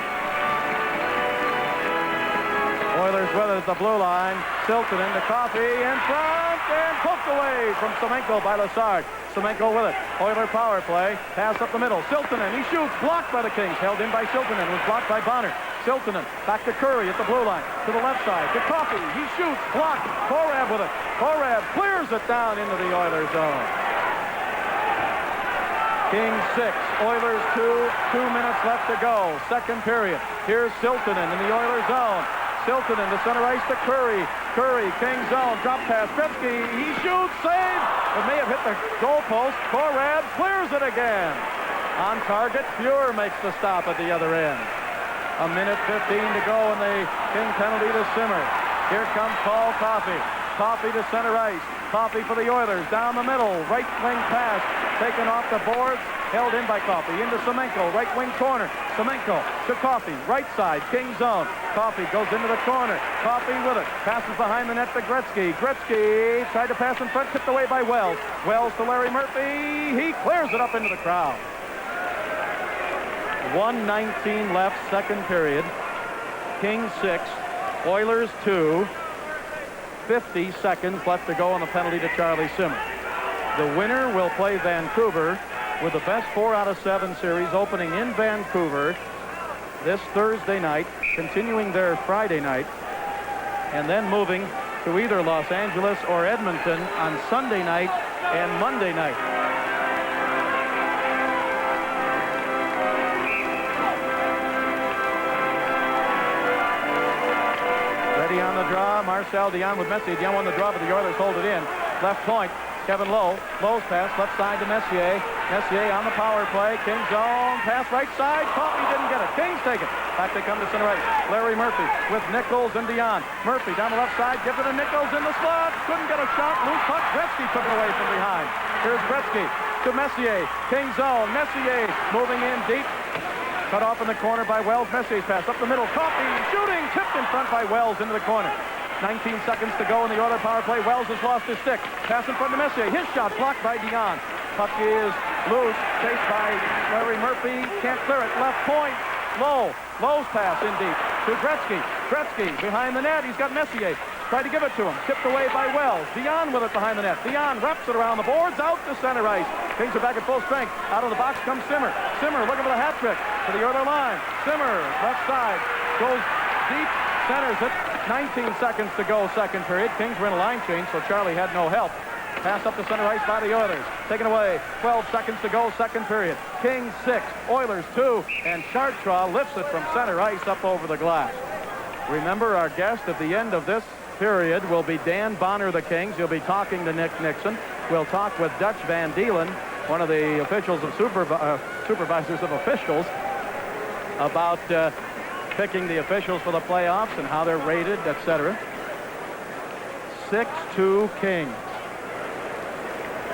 Oilers with it at the blue line. Silton into Coffey in front and poked away from Semenko by Lassard. Semenko with it. Oiler power play. Pass up the middle. Siltonen. He shoots. Blocked by the Kings. Held in by Siltonen. Was blocked by Bonner. Siltonen back to Curry at the blue line. To the left side. To Coffey. He shoots. Blocked. Korab with it. Korab clears it down into the Oilers zone. Kings 6, Oilers 2, 2 minutes left to go. Second period. Here's Siltonen in the Oilers zone. Siltonen to center ice to Curry. Curry, Kings zone, drop pass. Gretzky, he shoots, save. It may have hit the goalpost. Korab clears it again. On target, Fuhr makes the stop at the other end. A minute 15 to go and the King penalty to Simmer. Here comes Paul Coffey. Coffey to center ice. Coffey for the Oilers. Down the middle. Right wing pass. Taken off the boards. Held in by Coffey. Into Semenko. Right wing corner. Semenko to Coffey. Right side. King zone. Coffey goes into the corner. Coffey with it. Passes behind the net to Gretzky. Gretzky tried to pass in front. Tipped away by Wells. Wells to Larry Murphy. He clears it up into the crowd. 1:19 left. Second period. Kings 6. Oilers 2. 50 seconds left to go on the penalty to Charlie Simmer. The winner will play Vancouver with the best 4 out of 7 series opening in Vancouver this Thursday night, continuing there Friday night, and then moving to either Los Angeles or Edmonton on Sunday night and Monday night. Ready on the draw, Marcel Dion with Messier. Dion won the draw, but the Oilers hold it in. Left point, Kevin Lowe. Lowe's pass, left side to Messier. Messier on the power play. King zone, pass right side. Coffey didn't get it. Kings take it. Back they come to center ice. Larry Murphy with Nichols and Dion. Murphy down the left side, gives it to Nichols in the slot. Couldn't get a shot. Loose puck. Gretzky took it away from behind. Here's Gretzky to Messier. King zone. Messier moving in deep. Cut off in the corner by Wells. Messier's pass up the middle. Coffey shooting. Tipped in front by Wells into the corner. 19 seconds to go in the Oiler power play. Wells has lost his stick. Pass in front of Messier. His shot blocked by Dion. Puck is loose. Chased by Larry Murphy. Can't clear it. Left point. Lowe. Lowe's pass in deep to Gretzky. Gretzky behind the net. He's got Messier. Tried to give it to him. Tipped away by Wells. Dion with it behind the net. Dion wraps it around the boards. Out to center ice. Kings are back at full strength. Out of the box comes Simmer. Simmer looking for the hat trick to the Oiler line. Simmer left side. Goes deep. Centers it. 19 seconds to go second period. Kings were in a line change, so Charlie had no help. Pass up to center ice by the Oilers. Taken away. 12 seconds to go second period. Kings 6. Oilers 2. And Chartraw lifts it from center ice up over the glass. Remember, our guest at the end of this period will be Dan Bonner of the Kings. He'll be talking to Nick Nixon. We'll talk with Dutch Van Dielen, one of the officials of supervisors of officials, about picking the officials for the playoffs and how they're rated, etc. 6-2 Kings.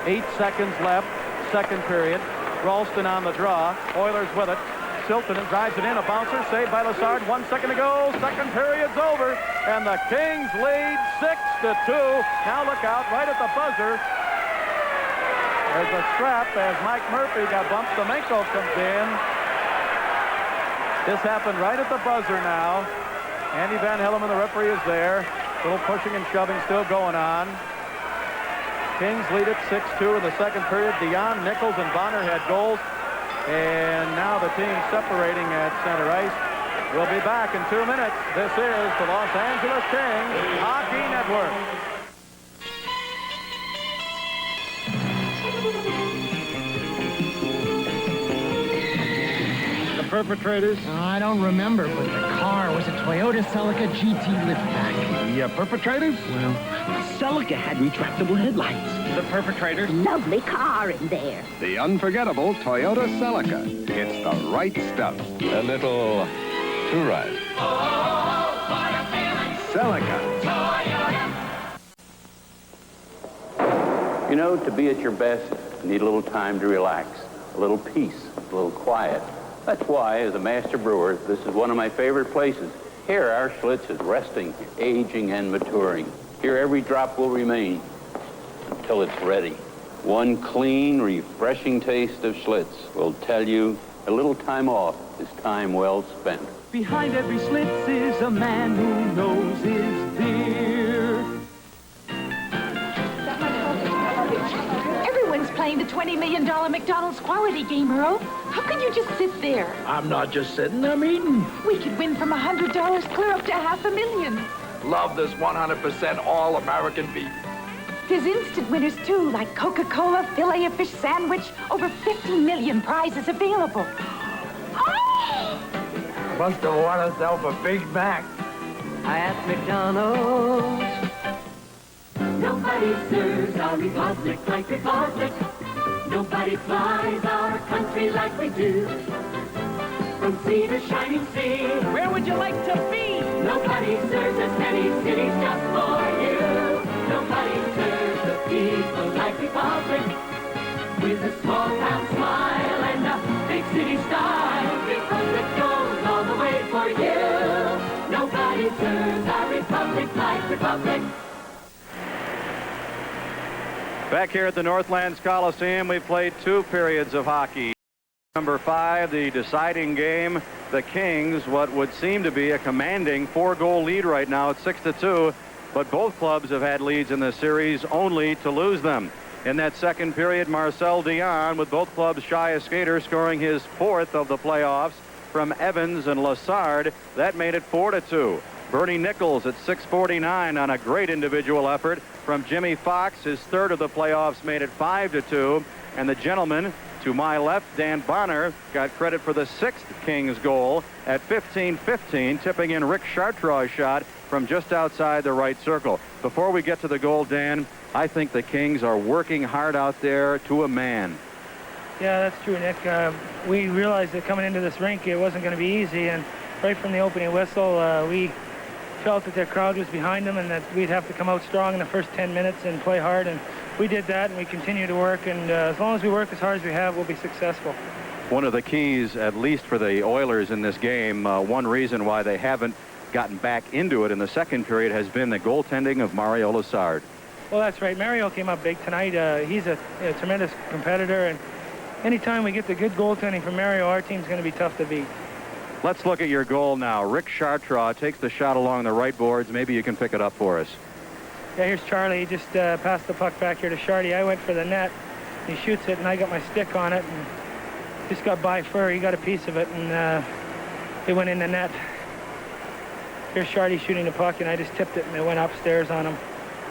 8 seconds left, second period. Ralston on the draw. Oilers with it. Siltonen drives it in. A bouncer saved by Lassard. 1 second to go. Second period's over. And the Kings lead 6-2. Now look out right at the buzzer. There's a strap as Mike Murphy got bumped. Semenko comes in. This happened right at the buzzer now. Andy Van Helleman, the referee, is there. A little pushing and shoving still going on. Kings lead it 6-2 in the second period. Dion, Nichols, and Bonner had goals. And now the team separating at center ice. We'll be back in 2 minutes. This is the Los Angeles Kings Hockey Network. Perpetrators? I don't remember, but the car was a Toyota Celica GT liftback. The perpetrators? Well, the Celica had retractable headlights. The perpetrators? Lovely car in there. The unforgettable Toyota Celica. It's the right stuff. A little too right. Celica. You know, to be at your best, you need a little time to relax, a little peace, a little quiet. That's why, as a master brewer, this is one of my favorite places. Here, our Schlitz is resting, aging, and maturing. Here, every drop will remain until it's ready. One clean, refreshing taste of Schlitz will tell you a little time off is time well spent. Behind every Schlitz is a man who knows his beer. Everyone's playing the $20 million McDonald's quality game, Earl. How can you just sit there? I'm not just sitting, I'm eating. We could win from $100 clear up to $500,000. Love this 100% all-American beef. There's instant winners, too, like Coca-Cola, Filet-O-Fish sandwich. Over 50 million prizes available. Must have won herself a Big Mac. At McDonald's. Nobody serves our republic like Republic. Nobody flies our country like we do. From sea to shining sea. Where would you like to be? Nobody serves as many cities just for you. Nobody serves the people like Republic. With a small town smile and a big city style. Republic goes all the way for you. Nobody serves our republic like Republic. Back here at the Northlands Coliseum, we've played 2 periods of hockey. Number 5, the deciding game. The Kings, what would seem to be a commanding 4-goal lead right now at 6-2. But both clubs have had leads in this series only to lose them. In that second period, Marcel Dion, with both clubs shy a skater, scoring his 4th of the playoffs from Evans and Lassard. That made it 4-2. Bernie Nichols at 6:49 on a great individual effort from Jimmy Fox. His 3rd of the playoffs made it 5-2. And the gentleman to my left, Dan Bonner, got credit for the 6th Kings goal at 15:15, tipping in Rick Chartrand's shot from just outside the right circle. Before we get to the goal, Dan, I think the Kings are working hard out there to a man. Yeah, that's true, Nick. We realized that coming into this rink, it wasn't going to be easy. And right from the opening whistle, we felt that their crowd was behind them and that we'd have to come out strong in the first 10 minutes and play hard. And we did that, and we continue to work. And as long as we work as hard as we have, we'll be successful. One of the keys, at least for the Oilers in this game, one reason why they haven't gotten back into it in the second period has been the goaltending of Mario Lassard. Well, that's right. Mario came up big tonight. He's a tremendous competitor, and anytime we get the good goaltending from Mario, our team's going to be tough to beat. Let's look at your goal now. Rick Chartrand takes the shot along the right boards. Maybe you can pick it up for us. Yeah, here's Charlie. He just passed the puck back here to Shardy. I went for the net. He shoots it, and I got my stick on it, and just got by Fur. He got a piece of it, and it went in the net. Here's Shardy shooting the puck, and I just tipped it, and it went upstairs on him.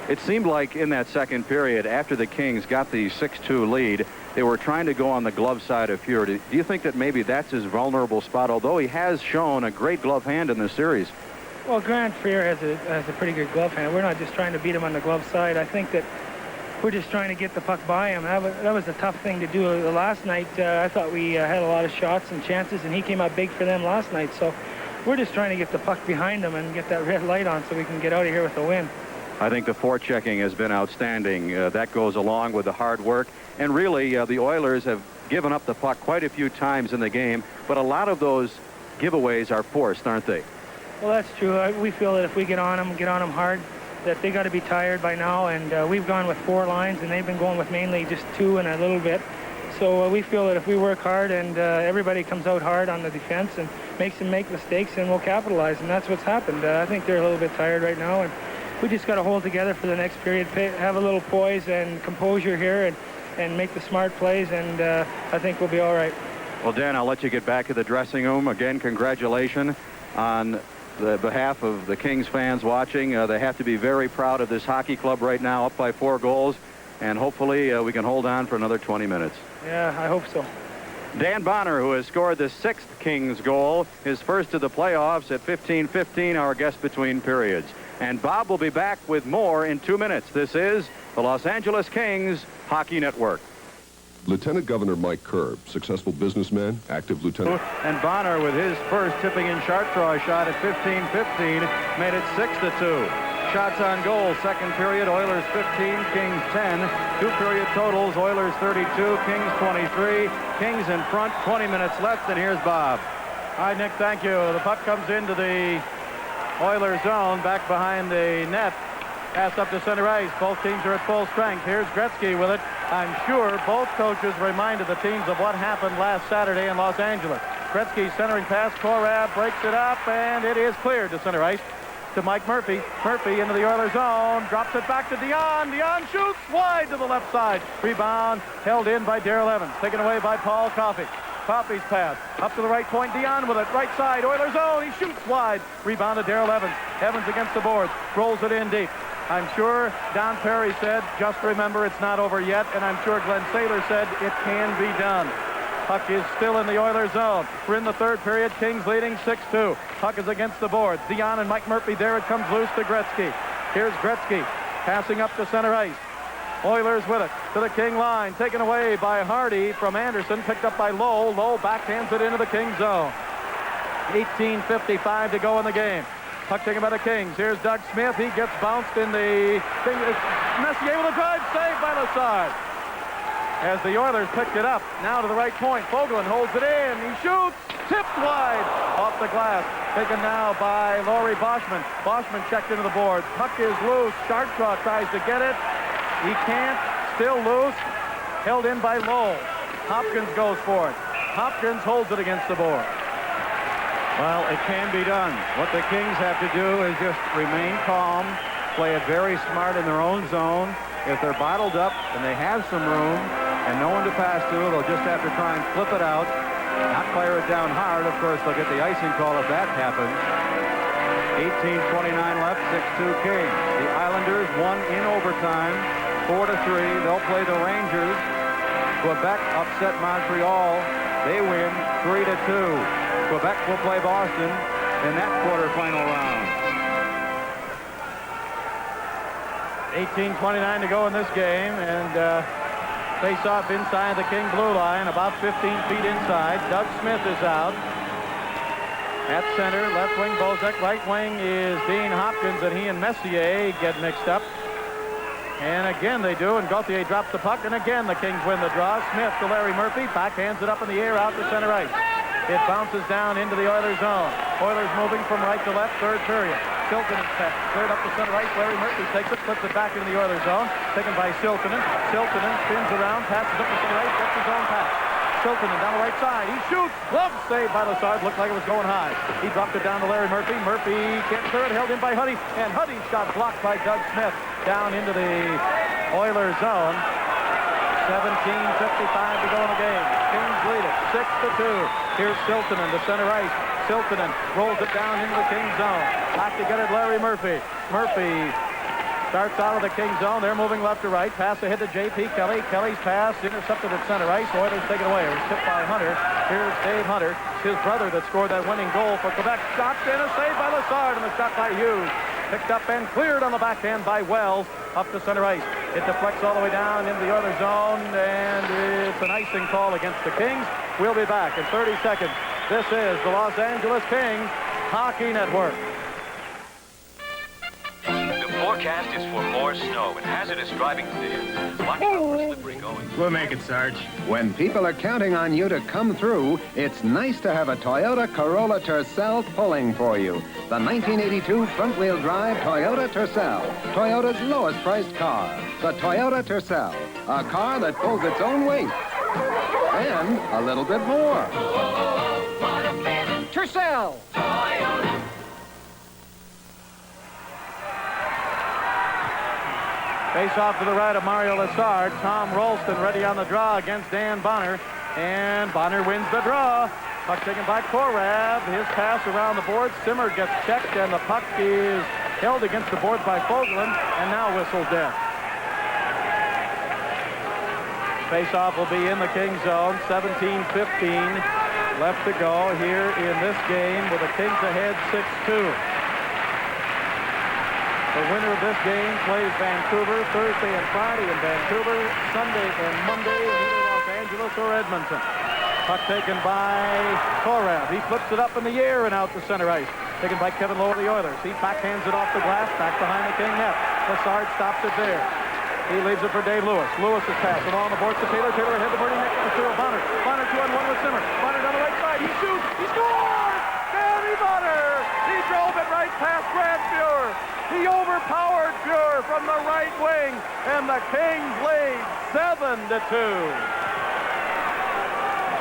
It seemed like in that second period, after the Kings got the 6-2 lead, they were trying to go on the glove side of Fuhr. Do you think that maybe that's his vulnerable spot, although he has shown a great glove hand in this series? Well, Grant Fuhr has a pretty good glove hand. We're not just trying to beat him on the glove side. I think that we're just trying to get the puck by him. That was a tough thing to do last night. I thought we had a lot of shots and chances, and he came out big for them last night. So we're just trying to get the puck behind him and get that red light on so we can get out of here with a win. I think the forechecking has been outstanding. That goes along with the hard work. And really, the Oilers have given up the puck quite a few times in the game, but a lot of those giveaways are forced, aren't they? Well, that's true. We feel that if we get on them hard, that they got to be tired by now. And we've gone with 4 lines, and they've been going with mainly just 2 and a little bit. So we feel that if we work hard and everybody comes out hard on the defense and makes them make mistakes, then we'll capitalize. And that's what's happened. I think they're a little bit tired right now, and we just got to hold together for the next period, have a little poise and composure here, and make the smart plays, and I think we'll be all right. Well, Dan, I'll let you get back to the dressing room. Again, congratulations on the behalf of the Kings fans watching. They have to be very proud of this hockey club right now, up by 4 goals, and hopefully we can hold on for another 20 minutes. Yeah, I hope so. Dan Bonner, who has scored the 6th Kings goal, his first of the playoffs at 15:15, our guest between periods. And Bob will be back with more in 2 minutes. This is the Los Angeles Kings Hockey Network. Lieutenant Governor Mike Kerb, successful businessman, active lieutenant. And Bonner with his first tipping in Chartrand's shot at 15:15 made it 6-2. Shots on goal, second period, Oilers 15, Kings 10. 2-period totals, Oilers 32, Kings 23. Kings in front, 20 minutes left, and here's Bob. Hi, Nick, thank you. The puck comes into the Oilers zone, back behind the net. Pass up to center ice. Both teams are at full strength. Here's Gretzky with it. I'm sure both coaches reminded the teams of what happened last Saturday in Los Angeles. Gretzky centering pass. Korab breaks it up, and it is cleared to center ice to Mike Murphy. Murphy into the Oilers zone. Drops it back to Dion. Dion shoots wide to the left side. Rebound held in by Darrell Evans. Taken away by Paul Coffey. Coffey's pass up to the right point. Dion with it. Right side. Oilers zone. He shoots wide. Rebound to Darrell Evans. Evans against the boards. Rolls it in deep. I'm sure Don Perry said, just remember it's not over yet. And I'm sure Glenn Saylor said it can be done. Puck is still in the Oilers zone. We're in the third period. Kings leading 6-2. Puck is against the boards. Dion and Mike Murphy. There it comes loose to Gretzky. Here's Gretzky passing up to center ice. Oilers with it to the King line. Taken away by Hardy from Anderson. Picked up by Lowe. Lowe backhands it into the King zone. 18:55 to go in the game. Puck taken by the Kings. Here's Doug Smith. He gets bounced in the thing. Messier with a drive. Saved by Lassard. As the Oilers picked it up. Now to the right point. Fogelin holds it in. He shoots. Tipped wide off the glass. Taken now by Laurie Boschman. Boschman checked into the boards. Puck is loose. Startraw tries to get it. He can't. Still loose. Held in by Lowell. Hopkins goes for it. Hopkins holds it against the board. Well, it can be done. What the Kings have to do is just remain calm, play it very smart in their own zone. If they're bottled up and they have some room and no one to pass to, they'll just have to try and flip it out, not fire it down hard. Of course, they'll get the icing call if that happens. 18:29 left, 6-2 Kings. The Islanders won in overtime, 4-3. They'll play the Rangers. Quebec upset Montreal. They win 3-2. Quebec will play Boston in that quarterfinal round. 18:29 to go in this game, and face off inside the King blue line, about 15 feet inside. Doug Smith is out. At center, left wing Bozek, right wing is Dean Hopkins, and he and Messier get mixed up. And again they do, and Gauthier drops the puck, and again the Kings win the draw. Smith to Larry Murphy, backhands it up in the air out to center ice. It bounces down into the Oilers zone. Oilers moving from right to left, third period. Siltanen cleared up to center ice. Larry Murphy takes it, flips it back into the Oilers zone. Taken by Siltanen. Siltanen spins around, passes up to center ice, gets his own pass. Siltanen down the right side. He shoots. Glove saved by Lassard. Looked like it was going high. He dropped it down to Larry Murphy. Murphy can't clear it. Held in by Huddy. And Huddy's shot blocked by Doug Smith down into the Oilers zone. 17:55 to go in the game. Kings lead it 6-2. Here's Siltanen to center ice. Siltanen rolls it down into the Kings zone. Back to get it, Larry Murphy. Murphy starts out of the King zone. They're moving left to right. Pass ahead to J.P. Kelly. Kelly's pass intercepted at center ice. Oilers take it away. It was tipped by Hunter. Here's Dave Hunter, his brother that scored that winning goal for Quebec. Shot in, a save by Lassard, and a shot by Hughes. Picked up and cleared on the backhand by Wells up to center ice. It deflects all the way down into the Oilers zone, and it's an icing call against the Kings. We'll be back in 30 seconds. This is the Los Angeles Kings Hockey Network. The forecast is for more snow and hazardous driving conditions. Watch out for slippery going. We'll make it, Sarge. When people are counting on you to come through, it's nice to have a Toyota Corolla Tercel pulling for you. The 1982 front-wheel drive Toyota Tercel, Toyota's lowest priced car. The Toyota Tercel, a car that pulls its own weight. And a little bit more. Tercel! Face off to the right of Mario Lassard. Tom Rolston ready on the draw against Dan Bonner. And Bonner wins the draw. Puck taken by Korab. His pass around the board. Simmer gets checked, and the puck is held against the boards by Fogelin, and now whistled dead. Face-off will be in the King zone. 17:15 left to go here in this game with the Kings ahead 6-2. The winner of this game plays Vancouver Thursday and Friday in Vancouver, Sunday and Monday in either Los Angeles or Edmonton. Puck taken by Korab. He flips it up in the air and out to center ice. Taken by Kevin Lowe of the Oilers. He backhands it off the glass, back behind the King net. Lassard stops it there. He leaves it for Dave Lewis. Lewis's pass along the boards to Taylor. Taylor ahead to Bernie Nick to Bonner. Bonner 2-on-1 with Simmer. Bonner down the right side. He shoots. He scores! Danny Bonner! He drove it right past Grant Fuhr. He overpowered Fuhr from the right wing, and the Kings lead 7-2.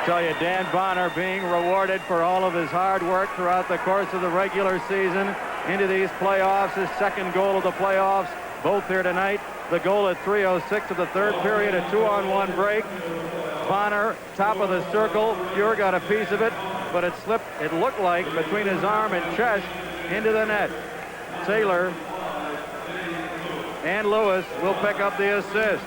Tell you, Dan Bonner being rewarded for all of his hard work throughout the course of the regular season into these playoffs. His second goal of the playoffs, both here tonight. The goal at 3:06 of the third period, a 2-on-1 break. Bonner, top of the circle. Fuhr got a piece of it, but it slipped, it looked like, between his arm and chest into the net. Taylor and Lewis will pick up the assists.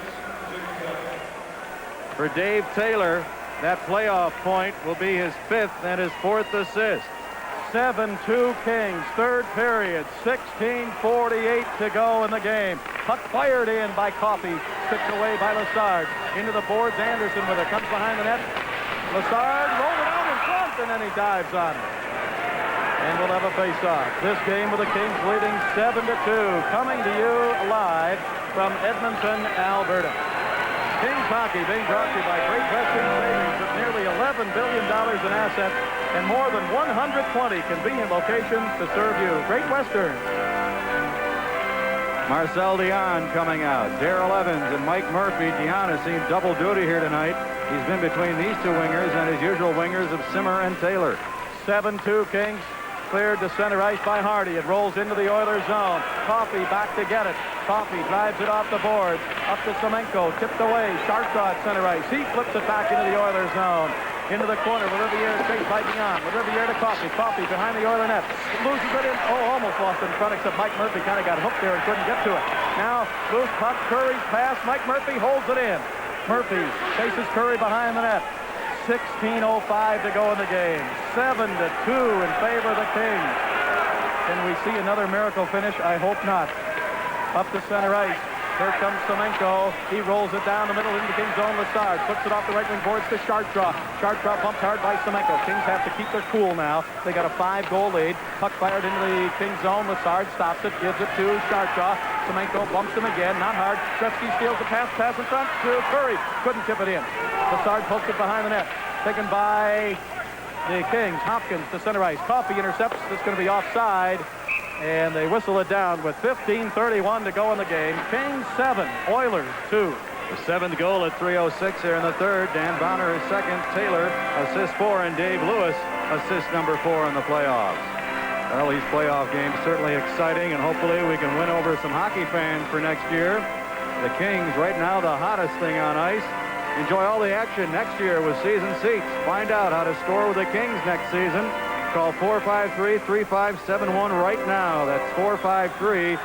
For Dave Taylor, that playoff point will be his 5th and his 4th assist. 7-2 Kings, third period, 16:48 to go in the game. Puck fired in by Coffey, tipped away by Lassard. Into the boards, Anderson with it, comes behind the net. Lassard rolled it out in front, and then he dives on it. And we'll have a face-off. This game with the Kings leading 7-2, coming to you live from Edmonton, Alberta. Kings hockey being brought to you by Great Western Savings with nearly $11 billion in assets and more than 120 convenient locations to serve you. Great Western. Marcel Dion coming out. Darrell Evans and Mike Murphy. Dion has seen double duty here tonight. He's been between these two wingers and his usual wingers of Simmer and Taylor. 7-2 Kings. Cleared to center ice by Hardy. It rolls into the Oilers zone. Coffey back to get it. Coffey drives it off the boards. Up to Semenko. Tipped away. Sharpshot center ice. He flips it back into the Oilers zone. Into the corner with Riviere chased by Dion. With Riviere to Coffey. Coffey behind the Oiler net. Loses it in. Oh, almost lost it in front, except Mike Murphy kind of got hooked there and couldn't get to it. Now, loose puck. Curry's pass. Mike Murphy holds it in. Murphy chases Curry behind the net. 16:05 to go in the game. 7-2 in favor of the Kings. Can we see another miracle finish? I hope not. Up to center ice. Here comes Semenko. He rolls it down the middle into the Kings zone. Lassard puts it off the right wing boards to Sharpshaw. Sharpshaw bumped hard by Semenko. Kings have to keep their cool now. They got a 5-goal lead. Puck fired into the Kings zone. Lassard stops it, gives it to Sharpshaw. Semenko bumps him again, not hard. Gretzky steals the pass in front to Curry. Couldn't tip it in. Lassard pokes it behind the net. Taken by the Kings. Hopkins to center ice. Coffey intercepts. It's going to be offside. And they whistle it down with 15:31 to go in the game. Kings 7, Oilers 2. The 7th goal at 3:06 here in the third. Dan Bonner is second. Taylor assist 4, and Dave Lewis assist number 4 in the playoffs. Well, these playoff games certainly exciting, and hopefully we can win over some hockey fans for next year. The Kings right now the hottest thing on ice. Enjoy all the action next year with season seats. Find out how to score with the Kings next season. Call 453-3571 right now. That's 453-3571.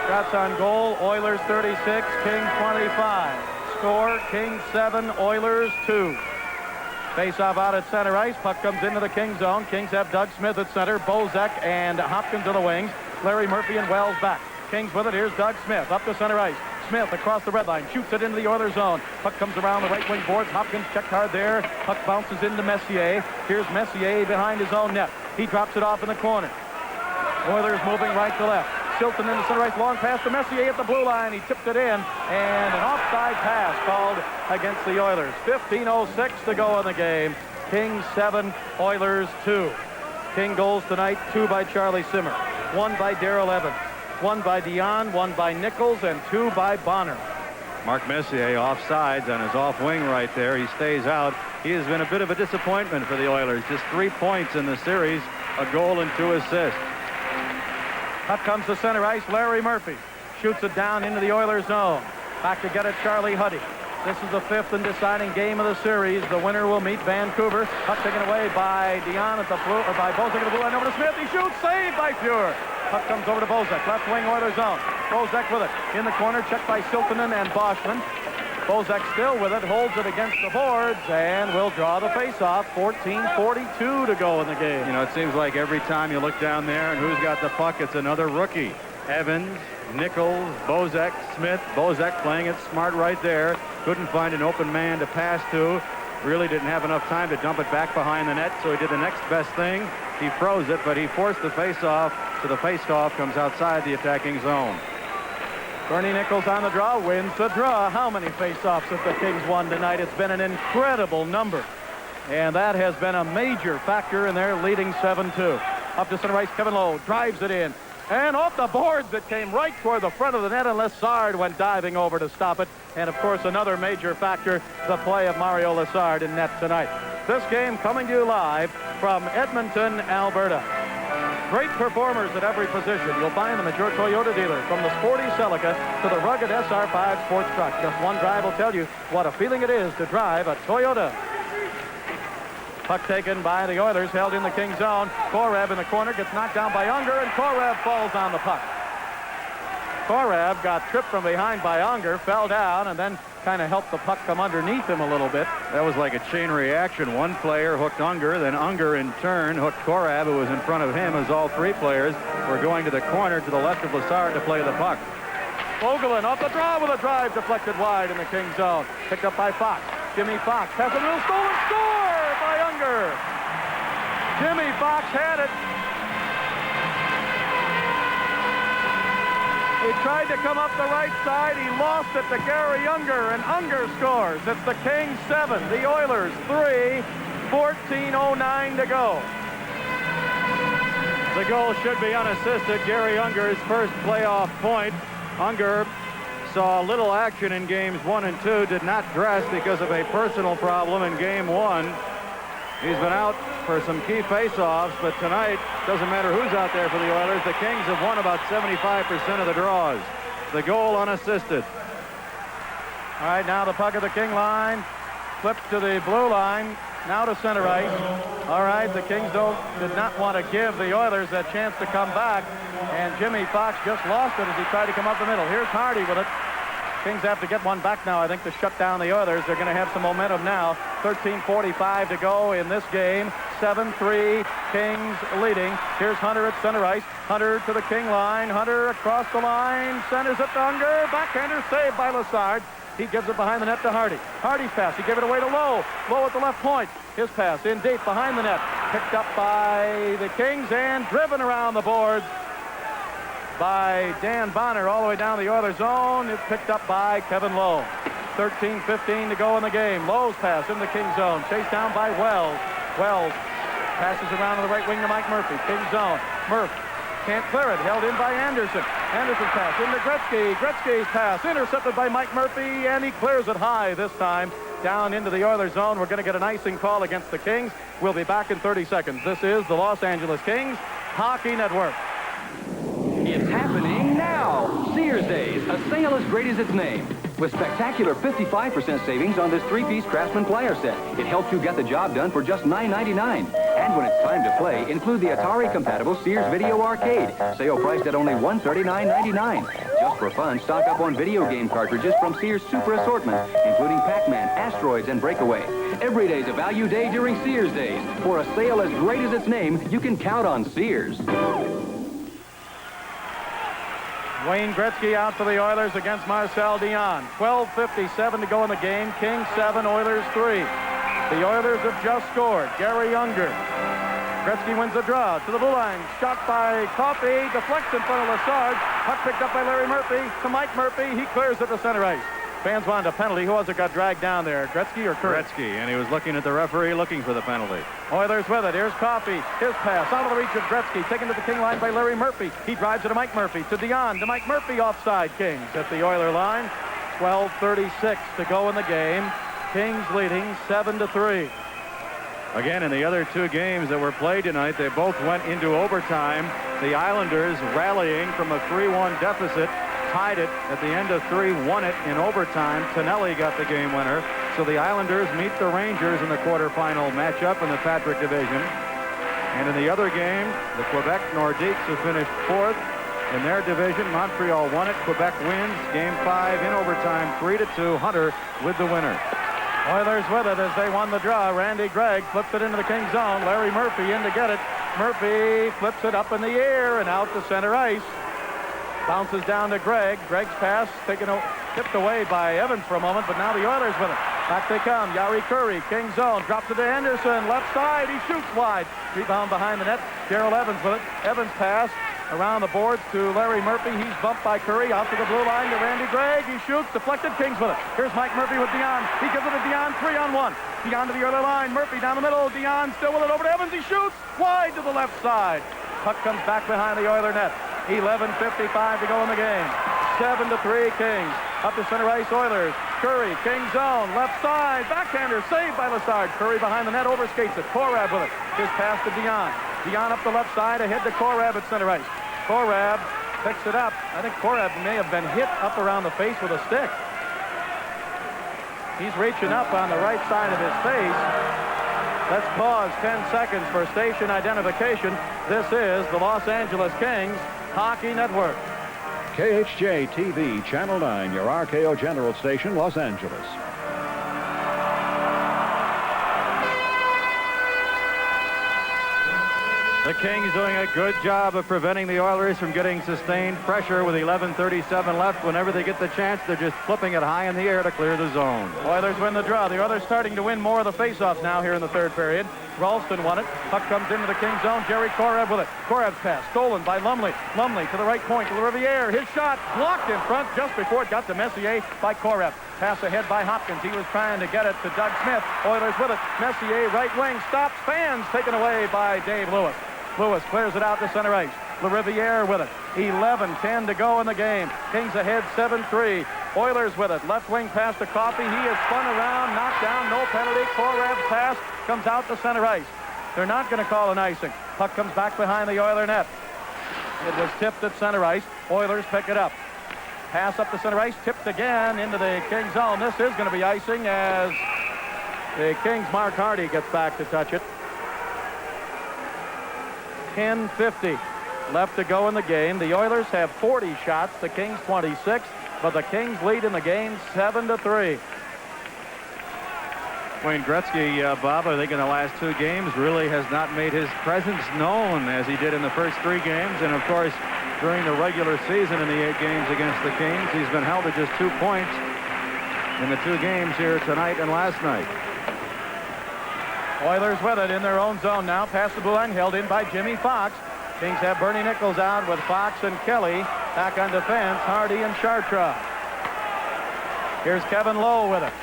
Shots on goal, Oilers 36, Kings 25. Score, Kings 7, Oilers 2. Face-off out at center ice. Puck comes into the Kings zone. Kings have Doug Smith at center, Bozek and Hopkins to the wings. Larry Murphy and Wells back. Kings with it. Here's Doug Smith up to center ice. Smith across the red line, shoots it into the Oilers zone. Puck comes around the right wing boards. Hopkins checked hard there. Puck bounces into Messier. Here's Messier behind his own net. He drops it off in the corner. Oilers moving right to left. Shilton into center ice, long pass to Messier at the blue line. He tipped it in, and an offside pass called against the Oilers. 15:06 to go in the game. Kings 7, Oilers 2. King goals tonight, 2 by Charlie Simmer, 1 by Darrell Evans, 1 by Dion, 1 by Nichols, and 2 by Bonner. Mark Messier offsides on his off wing right there. He stays out. He has been a bit of a disappointment for the Oilers. Just 3 points in the series, a goal and 2 assists. Up comes the center ice, Larry Murphy. Shoots it down into the Oilers zone. Back to get it, Charlie Huddy. This is the 5th and deciding game of the series. The winner will meet Vancouver. Puck taken away by Dion at the blue, or by Bozek at the blue line over to Smith. He shoots, saved by Fuhr. Puck comes over to Bozek, left wing Oilers zone. Bozek with it. In the corner, checked by Siltanen and Boschman. Bozek still with it, holds it against the boards, and will draw the face-off. 14:42 to go in the game. You know, it seems like every time you look down there and who's got the puck, it's another rookie. Evans, Nichols, Bozek, Smith. Bozek playing it smart right there. Couldn't find an open man to pass to. Really didn't have enough time to dump it back behind the net, so he did the next best thing. He froze it, but he forced the face-off, so the face-off comes outside the attacking zone. Bernie Nichols on the draw, wins the draw. How many face-offs have the Kings won tonight? It's been an incredible number. And that has been a major factor in their leading 7-2. Up to center ice, Kevin Lowe drives it in. And off the boards, it came right toward the front of the net, and Lessard went diving over to stop it. And, of course, another major factor, the play of Mario Lessard in net tonight. This game coming to you live from Edmonton, Alberta. Great performers at every position. You'll find them at your Toyota dealer, from the sporty Celica to the rugged SR5 sports truck. Just one drive will tell you what a feeling it is to drive a Toyota. Puck taken by the Oilers, held in the King zone. Korab in the corner, gets knocked down by Unger, and Korab falls on the puck. Korab got tripped from behind by Unger, fell down, and then kind of helped the puck come underneath him a little bit. That was like a chain reaction. One player hooked Unger, then Unger in turn hooked Korab, who was in front of him, as all three players were going to the corner to the left of Lessard to play the puck. Vogelin off the draw with a drive deflected wide in the King zone. Picked up by Fox. Jimmy Fox has a little stolen score by Unger. Jimmy Fox had it. He tried to come up the right side. He lost it to Gary Unger, and Unger scores. It's the Kings 7, the Oilers 3, 14:09 to go. The goal should be unassisted. Gary Unger's first playoff point. Unger saw little action in games 1 and 2, did not dress because of a personal problem in game 1. He's been out for some key face-offs, but tonight, doesn't matter who's out there for the Oilers, the Kings have won about 75% of the draws. The goal unassisted. All right, now the puck at the King line, flipped to the blue line, now to center ice. All right, the Kings did not want to give the Oilers that chance to come back, and Jimmy Fox just lost it as he tried to come up the middle. Here's Hardy with it. Kings have to get one back now, I think, to shut down the Oilers. They're going to have some momentum now. 13:45 to go in this game. 7-3, Kings leading. Here's Hunter at center ice. Hunter to the King line. Hunter across the line. Centers it to Unger. Backhander saved by Lessard. He gives it behind the net to Hardy. Hardy's pass. He gave it away to Lowe. Lowe at the left point. His pass in deep behind the net. Picked up by the Kings and driven around the boards by Dan Bonner all the way down the Oilers zone. It's picked up by Kevin Lowe. 13:15 to go in the game. Lowe's pass in the King zone. Chased down by Wells. Wells passes around to the right wing to Mike Murphy. King zone. Murph can't clear it. Held in by Anderson. Anderson pass into Gretzky. Gretzky's pass intercepted by Mike Murphy, and he clears it high this time down into the Oilers zone. We're going to get an icing call against the Kings. We'll be back in 30 seconds. This is the Los Angeles Kings Hockey Network. It's happening now. Sears Days, a sale as great as its name. With spectacular 55% savings on this three-piece Craftsman plier set. It helps you get the job done for just $9.99. And when it's time to play, include the Atari-compatible Sears Video Arcade. Sale priced at only $139.99. Just for fun, stock up on video game cartridges from Sears' Super Assortment, including Pac-Man, Asteroids, and Breakaway. Every day's a value day during Sears Days. For a sale as great as its name, you can count on Sears. Wayne Gretzky out for the Oilers against Marcel Dion. 12:57 to go in the game. Kings 7, Oilers 3. The Oilers have just scored. Gary Unger. Gretzky wins the draw to the blue line. Shot by Coffey. Deflects in front of Lessard. Puck picked up by Larry Murphy. To Mike Murphy. He clears it to center ice. Fans wanted a penalty. Who was it got dragged down there? Gretzky or Kurtz? Gretzky, and he was looking at the referee looking for the penalty. Oilers with it. Here's Coffey. His pass out of the reach of Gretzky. Taken to the King line by Larry Murphy. He drives it to Mike Murphy. To Dion. To Mike Murphy. Offside. Kings at the Oiler line. 12:36 to go in the game. Kings leading 7-3. Again, in the other two games that were played tonight, they both went into overtime. The Islanders rallying from a 3-1 deficit. Tied it at the end of 3, won it in overtime. Tonelli got the game winner. So the Islanders meet the Rangers in the quarterfinal matchup in the Patrick division. And in the other game, the Quebec Nordiques have finished 4th in their division. Montreal won it. Quebec wins game 5 in overtime, 3-2. Hunter with the winner. Oilers with it as they won the draw. Randy Gregg flips it into the King zone. Larry Murphy in to get it. Murphy flips it up in the air and out to center ice. Bounces down to Gregg. Gregg's pass tipped away by Evans for a moment, but now the Oilers with it. Back they come. Yari Curry, King zone, drops it to Anderson. Left side, he shoots wide. Rebound behind the net. Darrell Evans with it. Evans pass around the boards to Larry Murphy. He's bumped by Curry. Out to the blue line to Randy Gregg. He shoots. Deflected. Kings with it. Here's Mike Murphy with Dion. He gives it to Dion. 3-on-1. Dion to the other line. Murphy down the middle. Dion still with it over to Evans. He shoots wide to the left side. Puck comes back behind the Oiler net. 11:55 to go in the game. 7-3 Kings. Up to center ice, Oilers. Curry, King zone, left side, backhander, saved by Lassard. Curry behind the net, overskates it. Korab with it. His pass to Dion. Dion up the left side, ahead to Korab at center ice. Korab picks it up. I think Korab may have been hit up around the face with a stick. He's reaching up on the right side of his face. Let's pause 10 seconds for station identification. This is the Los Angeles Kings Hockey Network. KHJ TV, Channel 9, your RKO General Station, Los Angeles. The Kings doing a good job of preventing the Oilers from getting sustained pressure with 11:37 left. Whenever they get the chance, they're just flipping it high in the air to clear the zone. Oilers win the draw. The Oilers starting to win more of the faceoffs now here in the third period. Ralston won it. Puck comes into the King zone. Jerry Korab with it. Korab's pass stolen by Lumley. Lumley to the right point to Riviere. His shot blocked in front just before it got to Messier by Korab. Pass ahead by Hopkins. He was trying to get it to Doug Smith. Oilers with it. Messier right wing stops. Fans taken away by Dave Lewis. Lewis clears it out to center ice. LaRiviere with it. 11:10 to go in the game. Kings ahead 7-3. Oilers with it. Left wing pass to Coffey. He is spun around, knocked down, no penalty. Korab's pass comes out to center ice. They're not going to call an icing. Puck comes back behind the Oiler net. It was tipped at center ice. Oilers pick it up. Pass up to center ice, tipped again into the Kings zone. This is going to be icing as the Kings' Mark Hardy gets back to touch it. 10:50 left to go in the game. The Oilers have 40 shots, the Kings 26, but the Kings lead in the game 7-3. Wayne Gretzky, Bob, I think in the last 2 games really has not made his presence known as he did in the first 3 games. And of course, during the regular season in the 8 games against the Kings, he's been held to just 2 points in the 2 games here tonight and last night. Oilers with it in their own zone now. Pass to Boulin, held in by Jimmy Fox. Kings have Bernie Nichols out with Fox and Kelly. Back on defense, Hardy and Chartrand. Here's Kevin Lowe with it.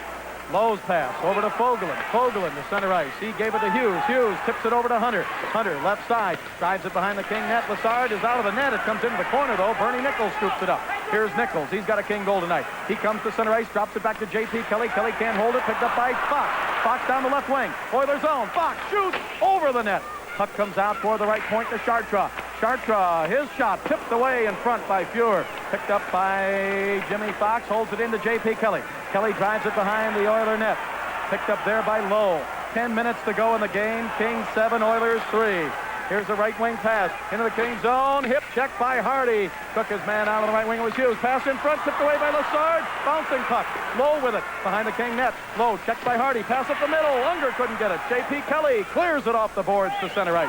Lowe's pass over to Fogelin. Fogelin to center ice. He gave it to Hughes. Hughes tips it over to Hunter. Hunter left side. Drives it behind the King net. Lassard is out of the net. It comes into the corner though. Bernie Nichols scoops it up. Here's Nichols. He's got a King goal tonight. He comes to center ice. Drops it back to J.P. Kelly. Kelly can't hold it. Picked up by Fox. Fox down the left wing. Oilers zone. Fox shoots over the net. Puck comes out for the right point to Chartrand. Chartrand, his shot tipped away in front by Fuhr. Picked up by Jimmy Fox. Holds it into J.P. Kelly. Kelly drives it behind the Oiler net. Picked up there by Lowe. 10 minutes to go in the game. Kings 7, Oilers 3. Here's the right wing pass into the King zone. Hip check by Hardy. Took his man out of the right wing. It was Hughes. Pass in front. Tipped away by Lassard. Bouncing puck. Lowe with it behind the King net. Lowe checked by Hardy. Pass up the middle. Unger couldn't get it. J.P. Kelly clears it off the boards to center ice.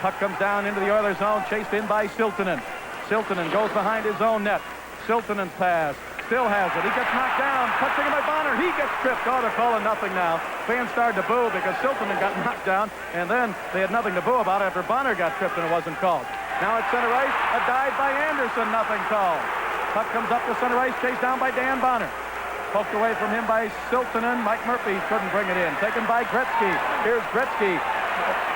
Puck comes down into the Oilers zone. Chased in by Siltanen. Siltanen goes behind his own net. Siltanen's pass. Still has it. He gets knocked down. Puck taken by Bonner. He gets tripped. Oh, they're calling nothing now. Fans started to boo because Siltanen got knocked down, and then they had nothing to boo about after Bonner got tripped and it wasn't called. Now at center ice, a dive by Anderson. Nothing called. Puck comes up to center ice, chased down by Dan Bonner. Poked away from him by Siltanen. Mike Murphy couldn't bring it in. Taken by Gretzky. Here's Gretzky.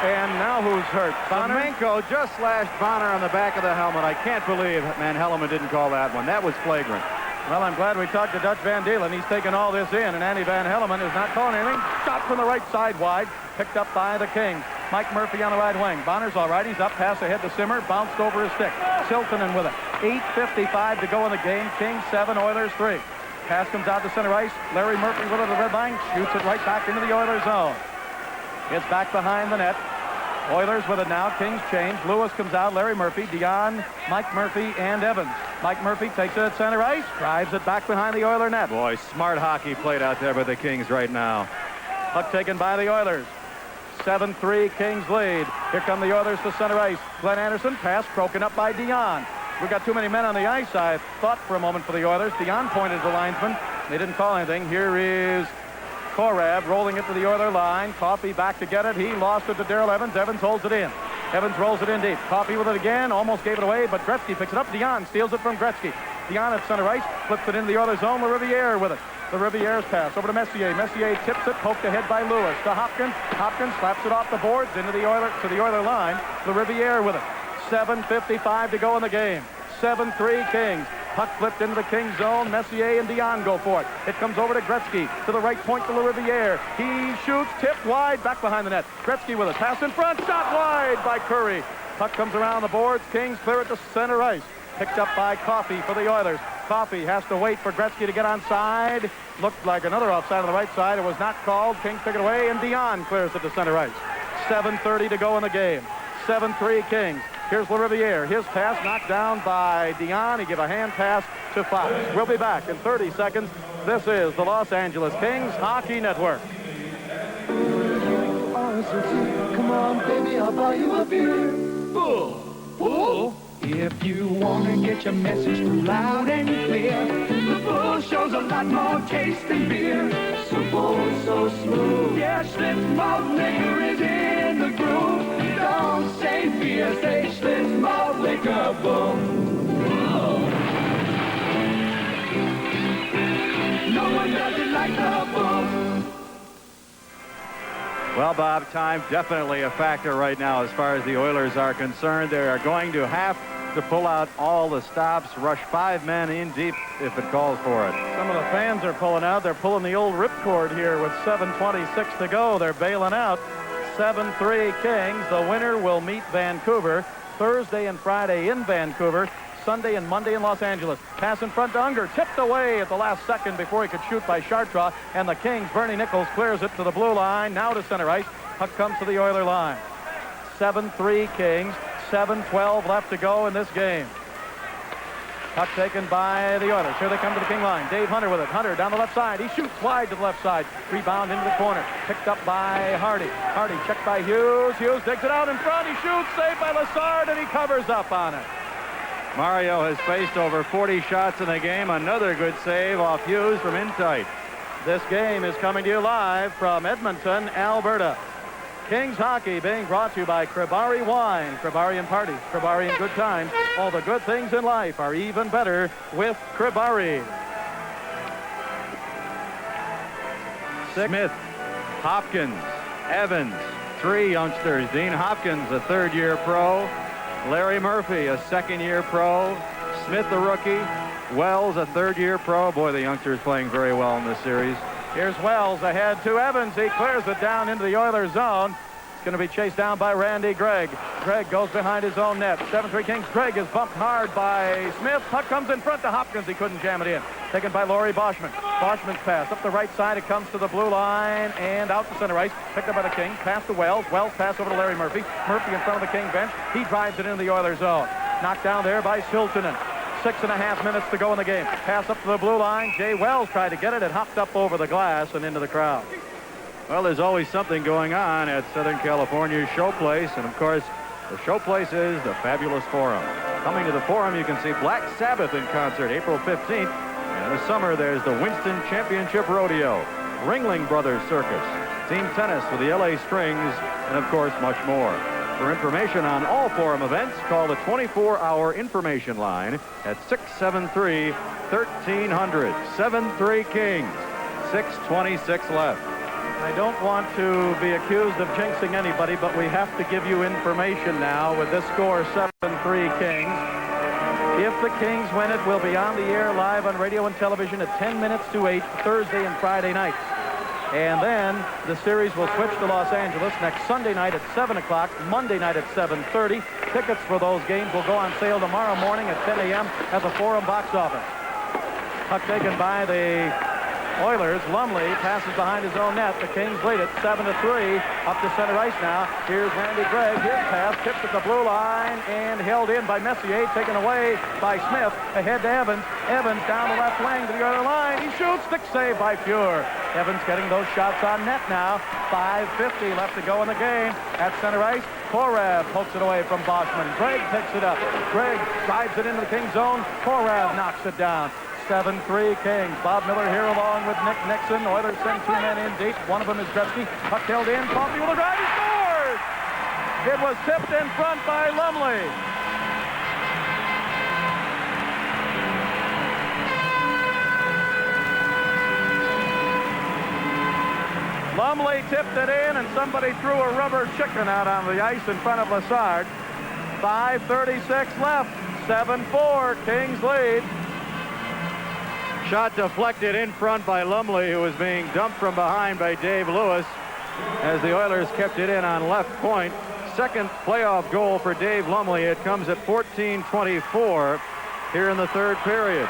And now who's hurt? Bonner? Semenko just slashed Bonner on the back of the helmet. I can't believe Van Hellemond didn't call that one. That was flagrant. Well, I'm glad we talked to Dutch Van Deelen. He's taken all this in, and Andy Van Hellemond is not calling anything. Shot from the right side wide. Picked up by the Kings. Mike Murphy on the right wing. Bonner's all right. He's up. Pass ahead to Simmer. Bounced over his stick. Siltanen with it. 8:55 to go in the game. Kings 7, Oilers 3. Pass comes out to center ice. Larry Murphy with it at the red line. Shoots it right back into the Oilers zone. It's back behind the net. Oilers with it now. Kings change. Lewis comes out. Larry Murphy, Dion, Mike Murphy, and Evans. Mike Murphy takes it at center ice. Drives it back behind the Oiler net. Boy, smart hockey played out there by the Kings right now. Puck taken by the Oilers. 7-3 Kings lead. Here come the Oilers to center ice. Glenn Anderson, pass broken up by Dion. We've got too many men on the ice, I thought for a moment for the Oilers. Dion pointed to the linesman. They didn't call anything. Here is Korab rolling it to the Oiler line. Coffey back to get it. He lost it to Darrell Evans. Evans holds it in. Evans rolls it in deep. Coffey with it again. Almost gave it away, but Gretzky picks it up. Dion steals it from Gretzky. Dion at center ice. Flips it into the Oiler zone. LaRiviere with it. LaRiviere's pass over to Messier. Messier tips it. Poked ahead by Lewis. To Hopkins. Hopkins slaps it off the boards into the Oiler line. LaRiviere with it. 7:55 to go in the game. 7-3 Kings. Puck flipped into the Kings zone. Messier and Dion go for it. It comes over to Gretzky. To the right point to LaRiviere. He shoots, tipped wide, back behind the net. Gretzky with a pass in front. Shot wide by Curry. Puck comes around the boards. Kings clear it to center ice. Picked up by Coffey for the Oilers. Coffey has to wait for Gretzky to get onside. Looked like another offside on the right side. It was not called. Kings took it away, and Dion clears it to center ice. 7:30 to go in the game. 7-3 Kings. Here's LaRiviere. His pass knocked down by Dion. He gave a hand pass to Fox. We'll be back in 30 seconds. This is the Los Angeles Kings Hockey Network. Come on, baby, I'll buy you a beer. Bull. If you want to get your message through loud and clear, the Bull shows a lot more taste than beer. So bold, so smooth. Yeah, Schlitz malt liquor is in the groove. Don't say beer, say Schlitz malt liquor, Bull. No one does it like the Bull. Well, Bob, time definitely a factor right now as far as the Oilers are concerned. They are going to have to pull out all the stops, rush 5 men in deep if it calls for it. Some of the fans are pulling out. They're pulling the old ripcord here with 7:26 to go. They're bailing out. 7-3 Kings. The winner will meet Vancouver Thursday and Friday in Vancouver, Sunday and Monday in Los Angeles. Pass in front to Unger, tipped away at the last second before he could shoot by Chartres, and the Kings, Bernie Nichols, clears it to the blue line, now to center ice. Puck comes to the Oiler line. 7-3 Kings, 7:12 left to go in this game. Puck taken by the Oilers. Here they come to the King line. Dave Hunter with it. Hunter down the left side. He shoots wide to the left side. Rebound into the corner. Picked up by Hardy. Hardy checked by Hughes. Hughes digs it out in front. He shoots. Saved by Lassard, and he covers up on it. Mario has faced over 40 shots in the game. Another good save off Hughes from in tight. This game is coming to you live from Edmonton, Alberta. Kings hockey being brought to you by Kribari Wine, Kribari and Party, Kribari and Good Times. All the good things in life are even better with Kribari. Smith, Hopkins, Evans, 3 youngsters. Dean Hopkins, a third-year pro. Larry Murphy, a second-year pro. Smith, a rookie. Wells, a third-year pro. Boy, the youngsters playing very well in this series. Here's Wells ahead to Evans. He clears it down into the Oilers zone. It's going to be chased down by Randy Gregg. Gregg goes behind his own net. 7-3 Kings. Gregg is bumped hard by Smith. Puck comes in front to Hopkins. He couldn't jam it in. Taken by Laurie Boschman. Boschman's pass up the right side. It comes to the blue line and out to center ice. Picked up by the Kings. Pass to Wells. Wells pass over to Larry Murphy. Murphy in front of the King bench. He drives it into the Oilers zone. Knocked down there by Siltanen. 6.5 minutes to go in the game. Pass up to the blue line. Jay Wells tried to get it. It hopped up over the glass and into the crowd. Well, there's always something going on at Southern California's Showplace, and of course, the Showplace is the fabulous Forum. Coming to the Forum, you can see Black Sabbath in concert April 15th, and in the summer, there's the Winston Championship Rodeo, Ringling Brothers Circus, team tennis with the LA Strings, and of course, much more. For information on all Forum events, call the 24-hour information line at 673-1300. 7-3 Kings, 6:26 left. I don't want to be accused of jinxing anybody, but we have to give you information now with this score, 7-3 Kings. If the Kings win it, we'll be on the air live on radio and television at 10 minutes to 8 Thursday and Friday nights. And then the series will switch to Los Angeles next Sunday night at 7 o'clock, Monday night at 7:30. Tickets for those games will go on sale tomorrow morning at 10 a.m. at the Forum box office. Puck taken by the Oilers. Lumley passes behind his own net. The Kings lead it 7-3. Up to center ice now. Here's Randy Gregg. His pass tipped at the blue line and held in by Messier. Taken away by Smith. Ahead to Evans. Evans down the left wing to the other line. He shoots. Stick save by Fuhr. Evans getting those shots on net now. 5:50 left to go in the game. At center ice, Korav pokes it away from Boschman. Gregg picks it up. Gregg drives it into the Kings zone. Korav knocks it down. 7-3 Kings. Bob Miller here along with Nick Nixon. Oilers send 2 men in deep. One of them is Gretzky. Puck held in. Coffey with a drive. He scores! It was tipped in front by Lumley. Lumley tipped it in, and somebody threw a rubber chicken out on the ice in front of Lassard. 5:36 left. 7-4, Kings lead. Shot deflected in front by Lumley, who was being dumped from behind by Dave Lewis as the Oilers kept it in on left point. Second playoff goal for Dave Lumley. It comes at 14:24 here in the third period.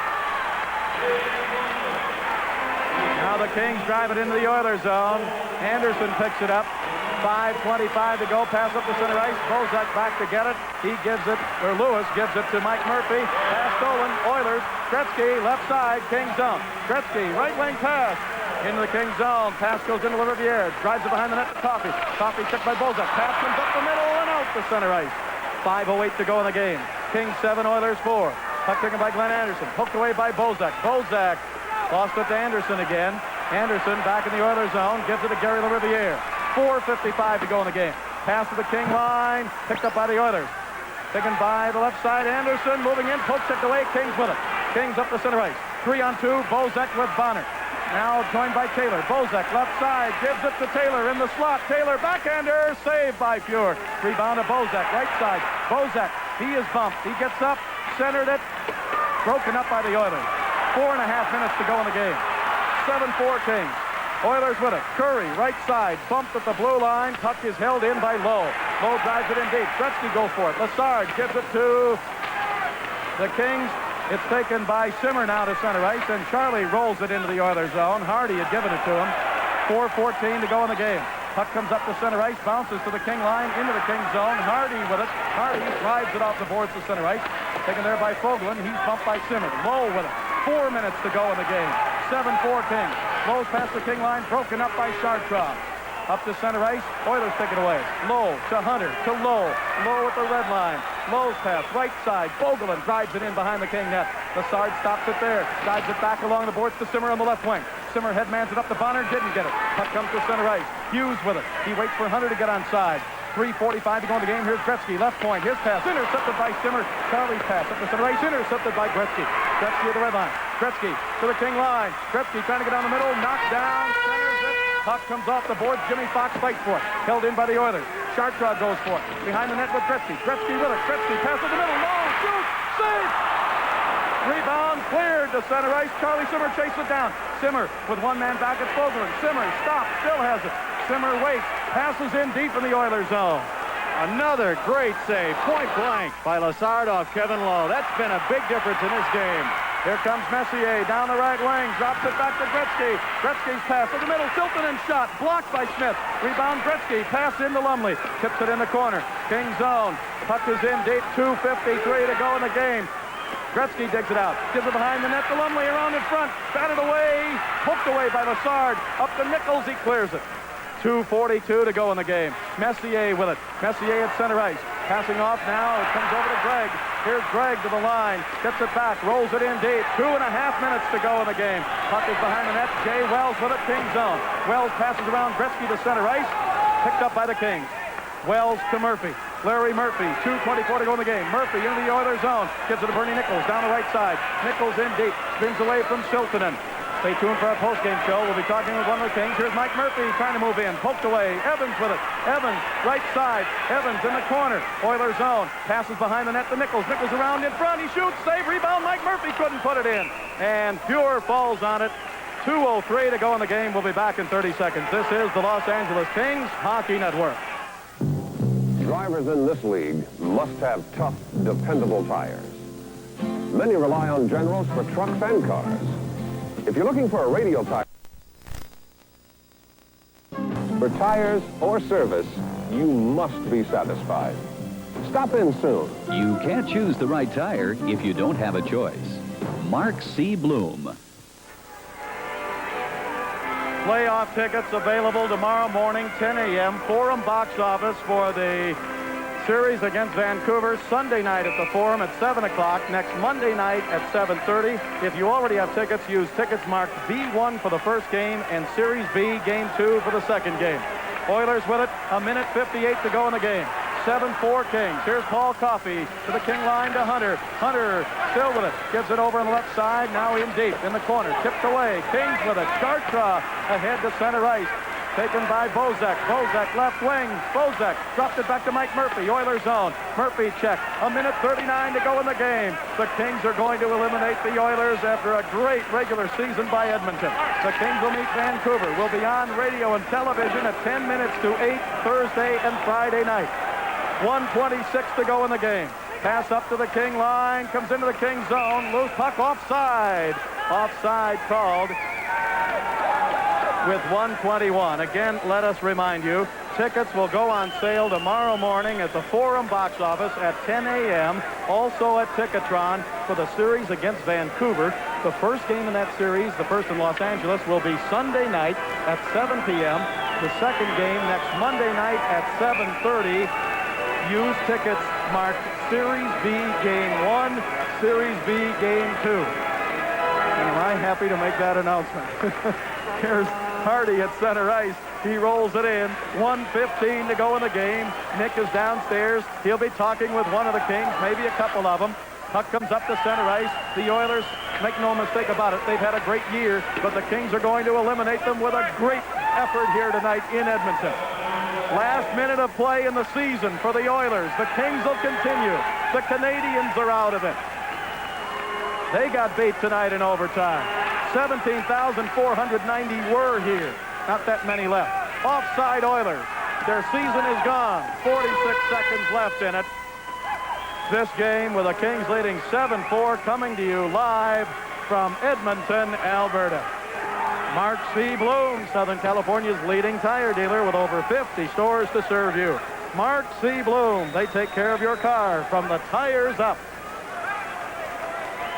Now the Kings drive it into the Oilers zone. Anderson picks it up. 5:25 to go. Pass up the center ice. Bozak back to get it. He gives it, or Lewis gives it to Mike Murphy. Pass stolen. Oilers. Gretzky left side. Kings zone. Gretzky right wing pass into the Kings zone. Pass goes into Riviere. Drives it behind the net to Coffey. Coffey checked by Bozak. Pass comes up the middle and out the center ice. 5:08 to go in the game. Kings 7, Oilers 4. Puck taken by Glenn Anderson. Poked away by Bozak. Bozak lost it to Anderson again. Anderson back in the Oilers zone. Gives it to Gary LaRiviere. 4:55 to go in the game. Pass to the King line. Picked up by the Oilers. Taken by the left side. Anderson moving in. Poke checked away. Kings with it. Kings up the center ice. 3-on-2. Bozak with Bonner. Now joined by Taylor. Bozak left side. Gives it to Taylor in the slot. Taylor backhander. Saved by Fuhr. Rebound to Bozak. Right side. Bozak. He is bumped. He gets up. Centered it. Broken up by the Oilers. 4.5 minutes to go in the game. 7-4 Kings. Oilers with it. Curry, right side, bumped at the blue line. Puck is held in by Lowe. Lowe drives it in deep. Gretzky goes for it. Lassard gives it to the Kings. It's taken by Simmer now to center ice, and Charlie rolls it into the Oilers zone. Hardy had given it to him. 4:14 to go in the game. Puck comes up to center ice, bounces to the King line, into the King zone. Hardy with it. Hardy drives it off the boards to center ice. Taken there by Fogelin. He's bumped by Simmer. Lowe with it. 4 minutes to go in the game. 7-4 Kings. Lowe's past the King line, broken up by Chartrand. Up to center ice, Oilers take it away. Lowe to Hunter, to Lowe. Lowe at the red line. Lowe's pass, right side. Fogelin drives it in behind the King net. Lassard stops it there. Drives it back along the boards to Simmer on the left wing. Simmer headmans it up to Bonner, didn't get it. Puck comes to center ice. Hughes with it. He waits for Hunter to get on side. 3:45 to go in the game. Here's Gretzky, left point. His pass intercepted by Simmer. Charlie's pass up the center ice, intercepted by Gretzky. Gretzky at the red line. Gretzky to the King line. Gretzky trying to get down the middle. Knocked down. Centers it. Puck comes off the boards. Jimmy Fox fights for it. Held in by the Oilers. Chartrand goes for it. Behind the net with Gretzky. Gretzky with it. Gretzky pass in the middle. Low. Shoot. Save. Rebound cleared to center ice. Charlie Simmer chases it down. Simmer with one man back at Fogelin. Simmer stops. Still has it. Simmer waits. Passes in deep in the Oilers zone. Another great save, point blank, by Lassard off Kevin Lowe. That's been a big difference in this game. Here comes Messier down the right wing. Drops it back to Gretzky. Gretzky's pass to the middle. Tilton and shot. Blocked by Smith. Rebound Gretzky. Pass into Lumley. Tips it in the corner. King zone. Puck is in deep. 2:53 to go in the game. Gretzky digs it out. Gives it behind the net to Lumley around in front. Batted away. Poked away by Lassard. Up to Nichols. He clears it. 2:42 to go in the game. Messier with it. Messier at center ice. Passing off now. It comes over to Gregg. Here's Gregg to the line. Gets it back. Rolls it in deep. 2.5 minutes to go in the game. Puck is behind the net. Jay Wells with it. King zone. Wells passes around Gretzky to center ice. Picked up by the Kings. Wells to Murphy. Larry Murphy. 2:24 to go in the game. Murphy into the Oilers zone. Gives it to Bernie Nichols down the right side. Nichols in deep. Spins away from Siltanen. Stay tuned for our postgame show. We'll be talking with one of the Kings. Here's Mike Murphy trying to move in. Poked away. Evans with it. Evans, right side. Evans in the corner. Oilers zone. Passes behind the net to Nichols. Nichols around in front. He shoots. Save. Rebound. Mike Murphy couldn't put it in. And Fuhr falls on it. 2:03 to go in the game. We'll be back in 30 seconds. This is the Los Angeles Kings Hockey Network. Drivers in this league must have tough, dependable tires. Many rely on Generals for trucks and cars. If you're looking for a radial tire, for tires or service, you must be satisfied. Stop in soon. You can't choose the right tire if you don't have a choice. Mark C. Bloom. Playoff tickets available tomorrow morning, 10 a.m. Forum box office for the series against Vancouver. Sunday night at the Forum at 7 o'clock. Next Monday night at 7:30. If you already have tickets, use tickets marked B1 for the first game and Series B, Game 2 for the second game. Oilers with it. 1:58 to go in the game. 7-4 Kings. Here's Paul Coffey to the King line to Hunter. Hunter still with it. Gives it over on the left side. Now in deep in the corner. Tipped away. Kings with it. Chartrand ahead to center ice. taken by Bozek. Bozek left wing. Bozek dropped it back to Mike Murphy. Oilers zone. Murphy check. 1:39 to go in the game. The Kings are going to eliminate the Oilers after a great regular season by Edmonton. The Kings will meet Vancouver. We'll be on radio and television at 10 minutes to 8 Thursday and Friday night. 1:26 to go in the game. Pass up to the King line. Comes into the King zone. Loose puck offside. Offside called with 1:21. Again, let us remind you, tickets will go on sale tomorrow morning at the Forum box office at 10 a.m. Also at Ticketron for the series against Vancouver. The first game in that series, the first in Los Angeles, will be Sunday night at 7 p.m. The second game next Monday night at 7:30. Use tickets marked Series B Game 1, Series B Game 2. And am I happy to make that announcement. Here's Hardy at center ice. He rolls it in. 1:15 to go in the game. Nick is downstairs. He'll be talking with one of the Kings, maybe a couple of them. Puck comes up to center ice. The Oilers, make no mistake about it, they've had a great year, but the Kings are going to eliminate them with a great effort here tonight in Edmonton. Last minute of play in the season for the Oilers. The Kings will continue. The Canadians are out of it. They got beat tonight in overtime. 17,490 were here. Not that many left. Offside Oilers. Their season is gone. 46 seconds left in it. This game with the Kings leading 7-4, coming to you live from Edmonton, Alberta. Mark C. Bloom, Southern California's leading tire dealer with over 50 stores to serve you. Mark C. Bloom, they take care of your car from the tires up.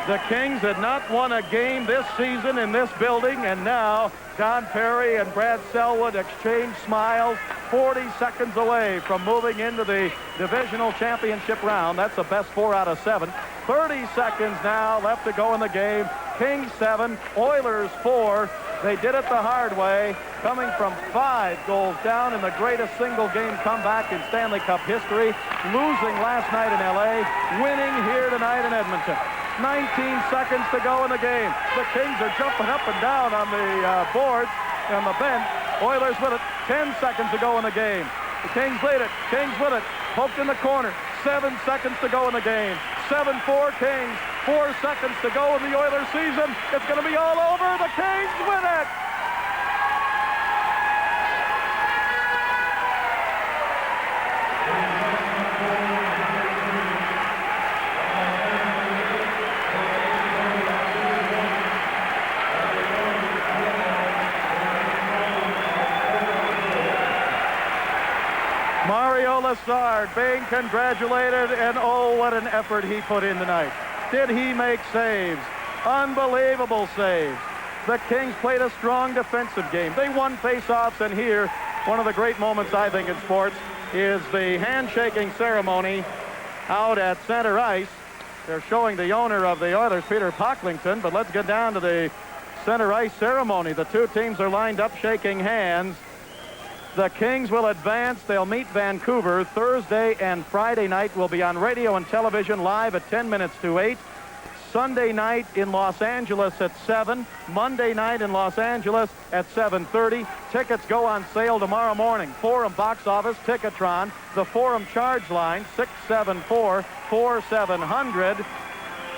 The Kings had not won a game this season in this building, and now Don Perry and Brad Selwood exchange smiles 40 seconds away from moving into the divisional championship round. That's the best 4 out of 7. 30 seconds now left to go in the game. Kings 7, Oilers 4. They did it the hard way, coming from 5 goals down in the greatest single game comeback in Stanley Cup history, losing last night in L.A., winning here tonight in Edmonton. 19 seconds to go in the game. The Kings are jumping up and down on the boards and the bench. Oilers with it. 10 seconds to go in the game. The Kings lead it. Kings with it. Poked in the corner. 7 seconds to go in the game. 7-4 Kings. 4 seconds to go in the Oilers season. It's going to be all over. The Kings win it. Mario Lessard being congratulated, and oh, what an effort he put in tonight. Did he make saves? Unbelievable saves. The Kings played a strong defensive game. They won face-offs, and here, one of the great moments, I think, in sports is the handshaking ceremony out at center ice. They're showing the owner of the Oilers, Peter Pocklington, but let's get down to the center ice ceremony. The two teams are lined up shaking hands. The Kings will advance. They'll meet Vancouver Thursday and Friday night. Will be on radio and television live at 10 minutes to 8. Sunday night in Los Angeles at 7. Monday night in Los Angeles at 7:30. Tickets go on sale tomorrow morning. Forum box office, Ticketron. The Forum charge line, 674-4700.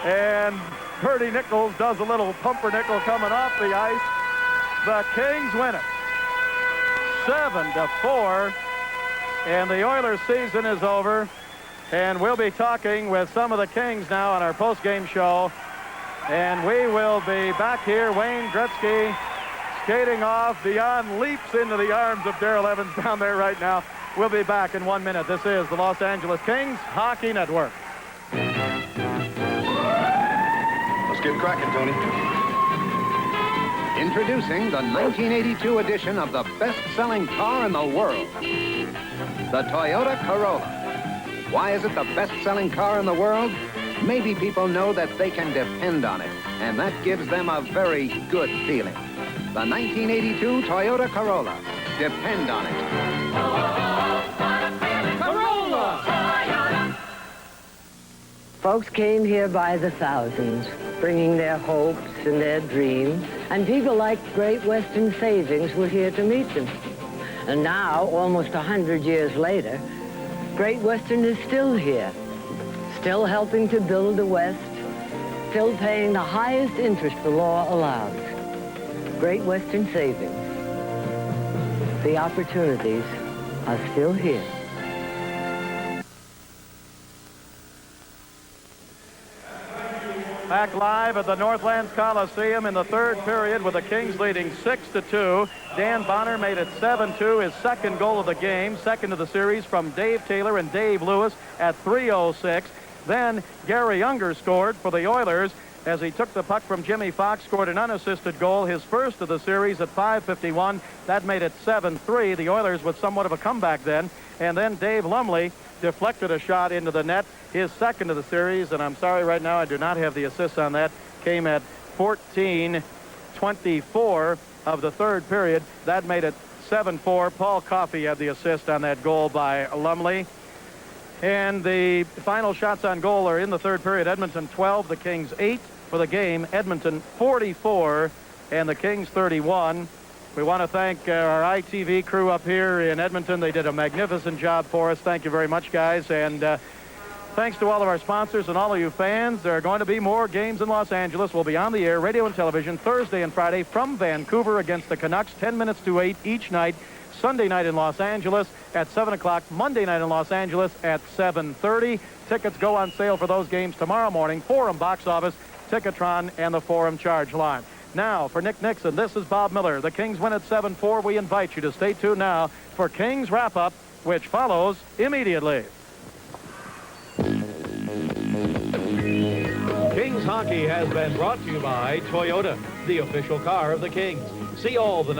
And Bertie Nichols does a little pumpernickel coming off the ice. The Kings win it. 7-4, and the Oilers season is over, and we'll be talking with some of the Kings now on our post-game show, and we will be back here. Wayne Gretzky skating off. Dion leaps into the arms of Darrell Evans down there right now. We'll be back in 1 minute. This is the Los Angeles Kings Hockey Network. Let's get cracking, Tony. Introducing the 1982 edition of the best-selling car in the world, the Toyota Corolla. Why is it the best-selling car in the world? Maybe people know that they can depend on it, and that gives them a very good feeling. The 1982 Toyota Corolla. Depend on it. Corolla! Toyota! Folks came here by the thousands, bringing their hopes and their dreams, and people like Great Western Savings were here to meet them. And now, almost 100 years later, Great Western is still here, still helping to build the West, still paying the highest interest the law allows. Great Western Savings. The opportunities are still here. Back live at the Northlands Coliseum in the third period with the Kings leading 6-2. Dan Bonner made it 7-2, his second goal of the game, second of the series from Dave Taylor and Dave Lewis at 3:06. Then Gary Unger scored for the Oilers as he took the puck from Jimmy Fox, scored an unassisted goal, his first of the series at 5:51. That made it 7-3. The Oilers with somewhat of a comeback then. And then Dave Lumley deflected a shot into the net, his second of the series, and I'm sorry right now I do not have the assists on that, came at 14:24 of the third period. That made it 7-4. Paul Coffey had the assist on that goal by Lumley. And the final shots on goal are in the third period. Edmonton 12, the Kings 8 for the game. Edmonton 44 and the Kings 31. We want to thank our ITV crew up here in Edmonton. They did a magnificent job for us. Thank you very much, guys. And thanks to all of our sponsors and all of you fans. There are going to be more games in Los Angeles. We'll be on the air, radio and television, Thursday and Friday from Vancouver against the Canucks, 10 minutes to 8 each night. Sunday night in Los Angeles at 7 o'clock. Monday night in Los Angeles at 7:30. Tickets go on sale for those games tomorrow morning. Forum box office, Ticketron, and the Forum charge line. Now, for Nick Nixon, this is Bob Miller. The Kings win at 7-4. We invite you to stay tuned now for Kings Wrap-Up, which follows immediately. Kings Hockey has been brought to you by Toyota, the official car of the Kings. See all the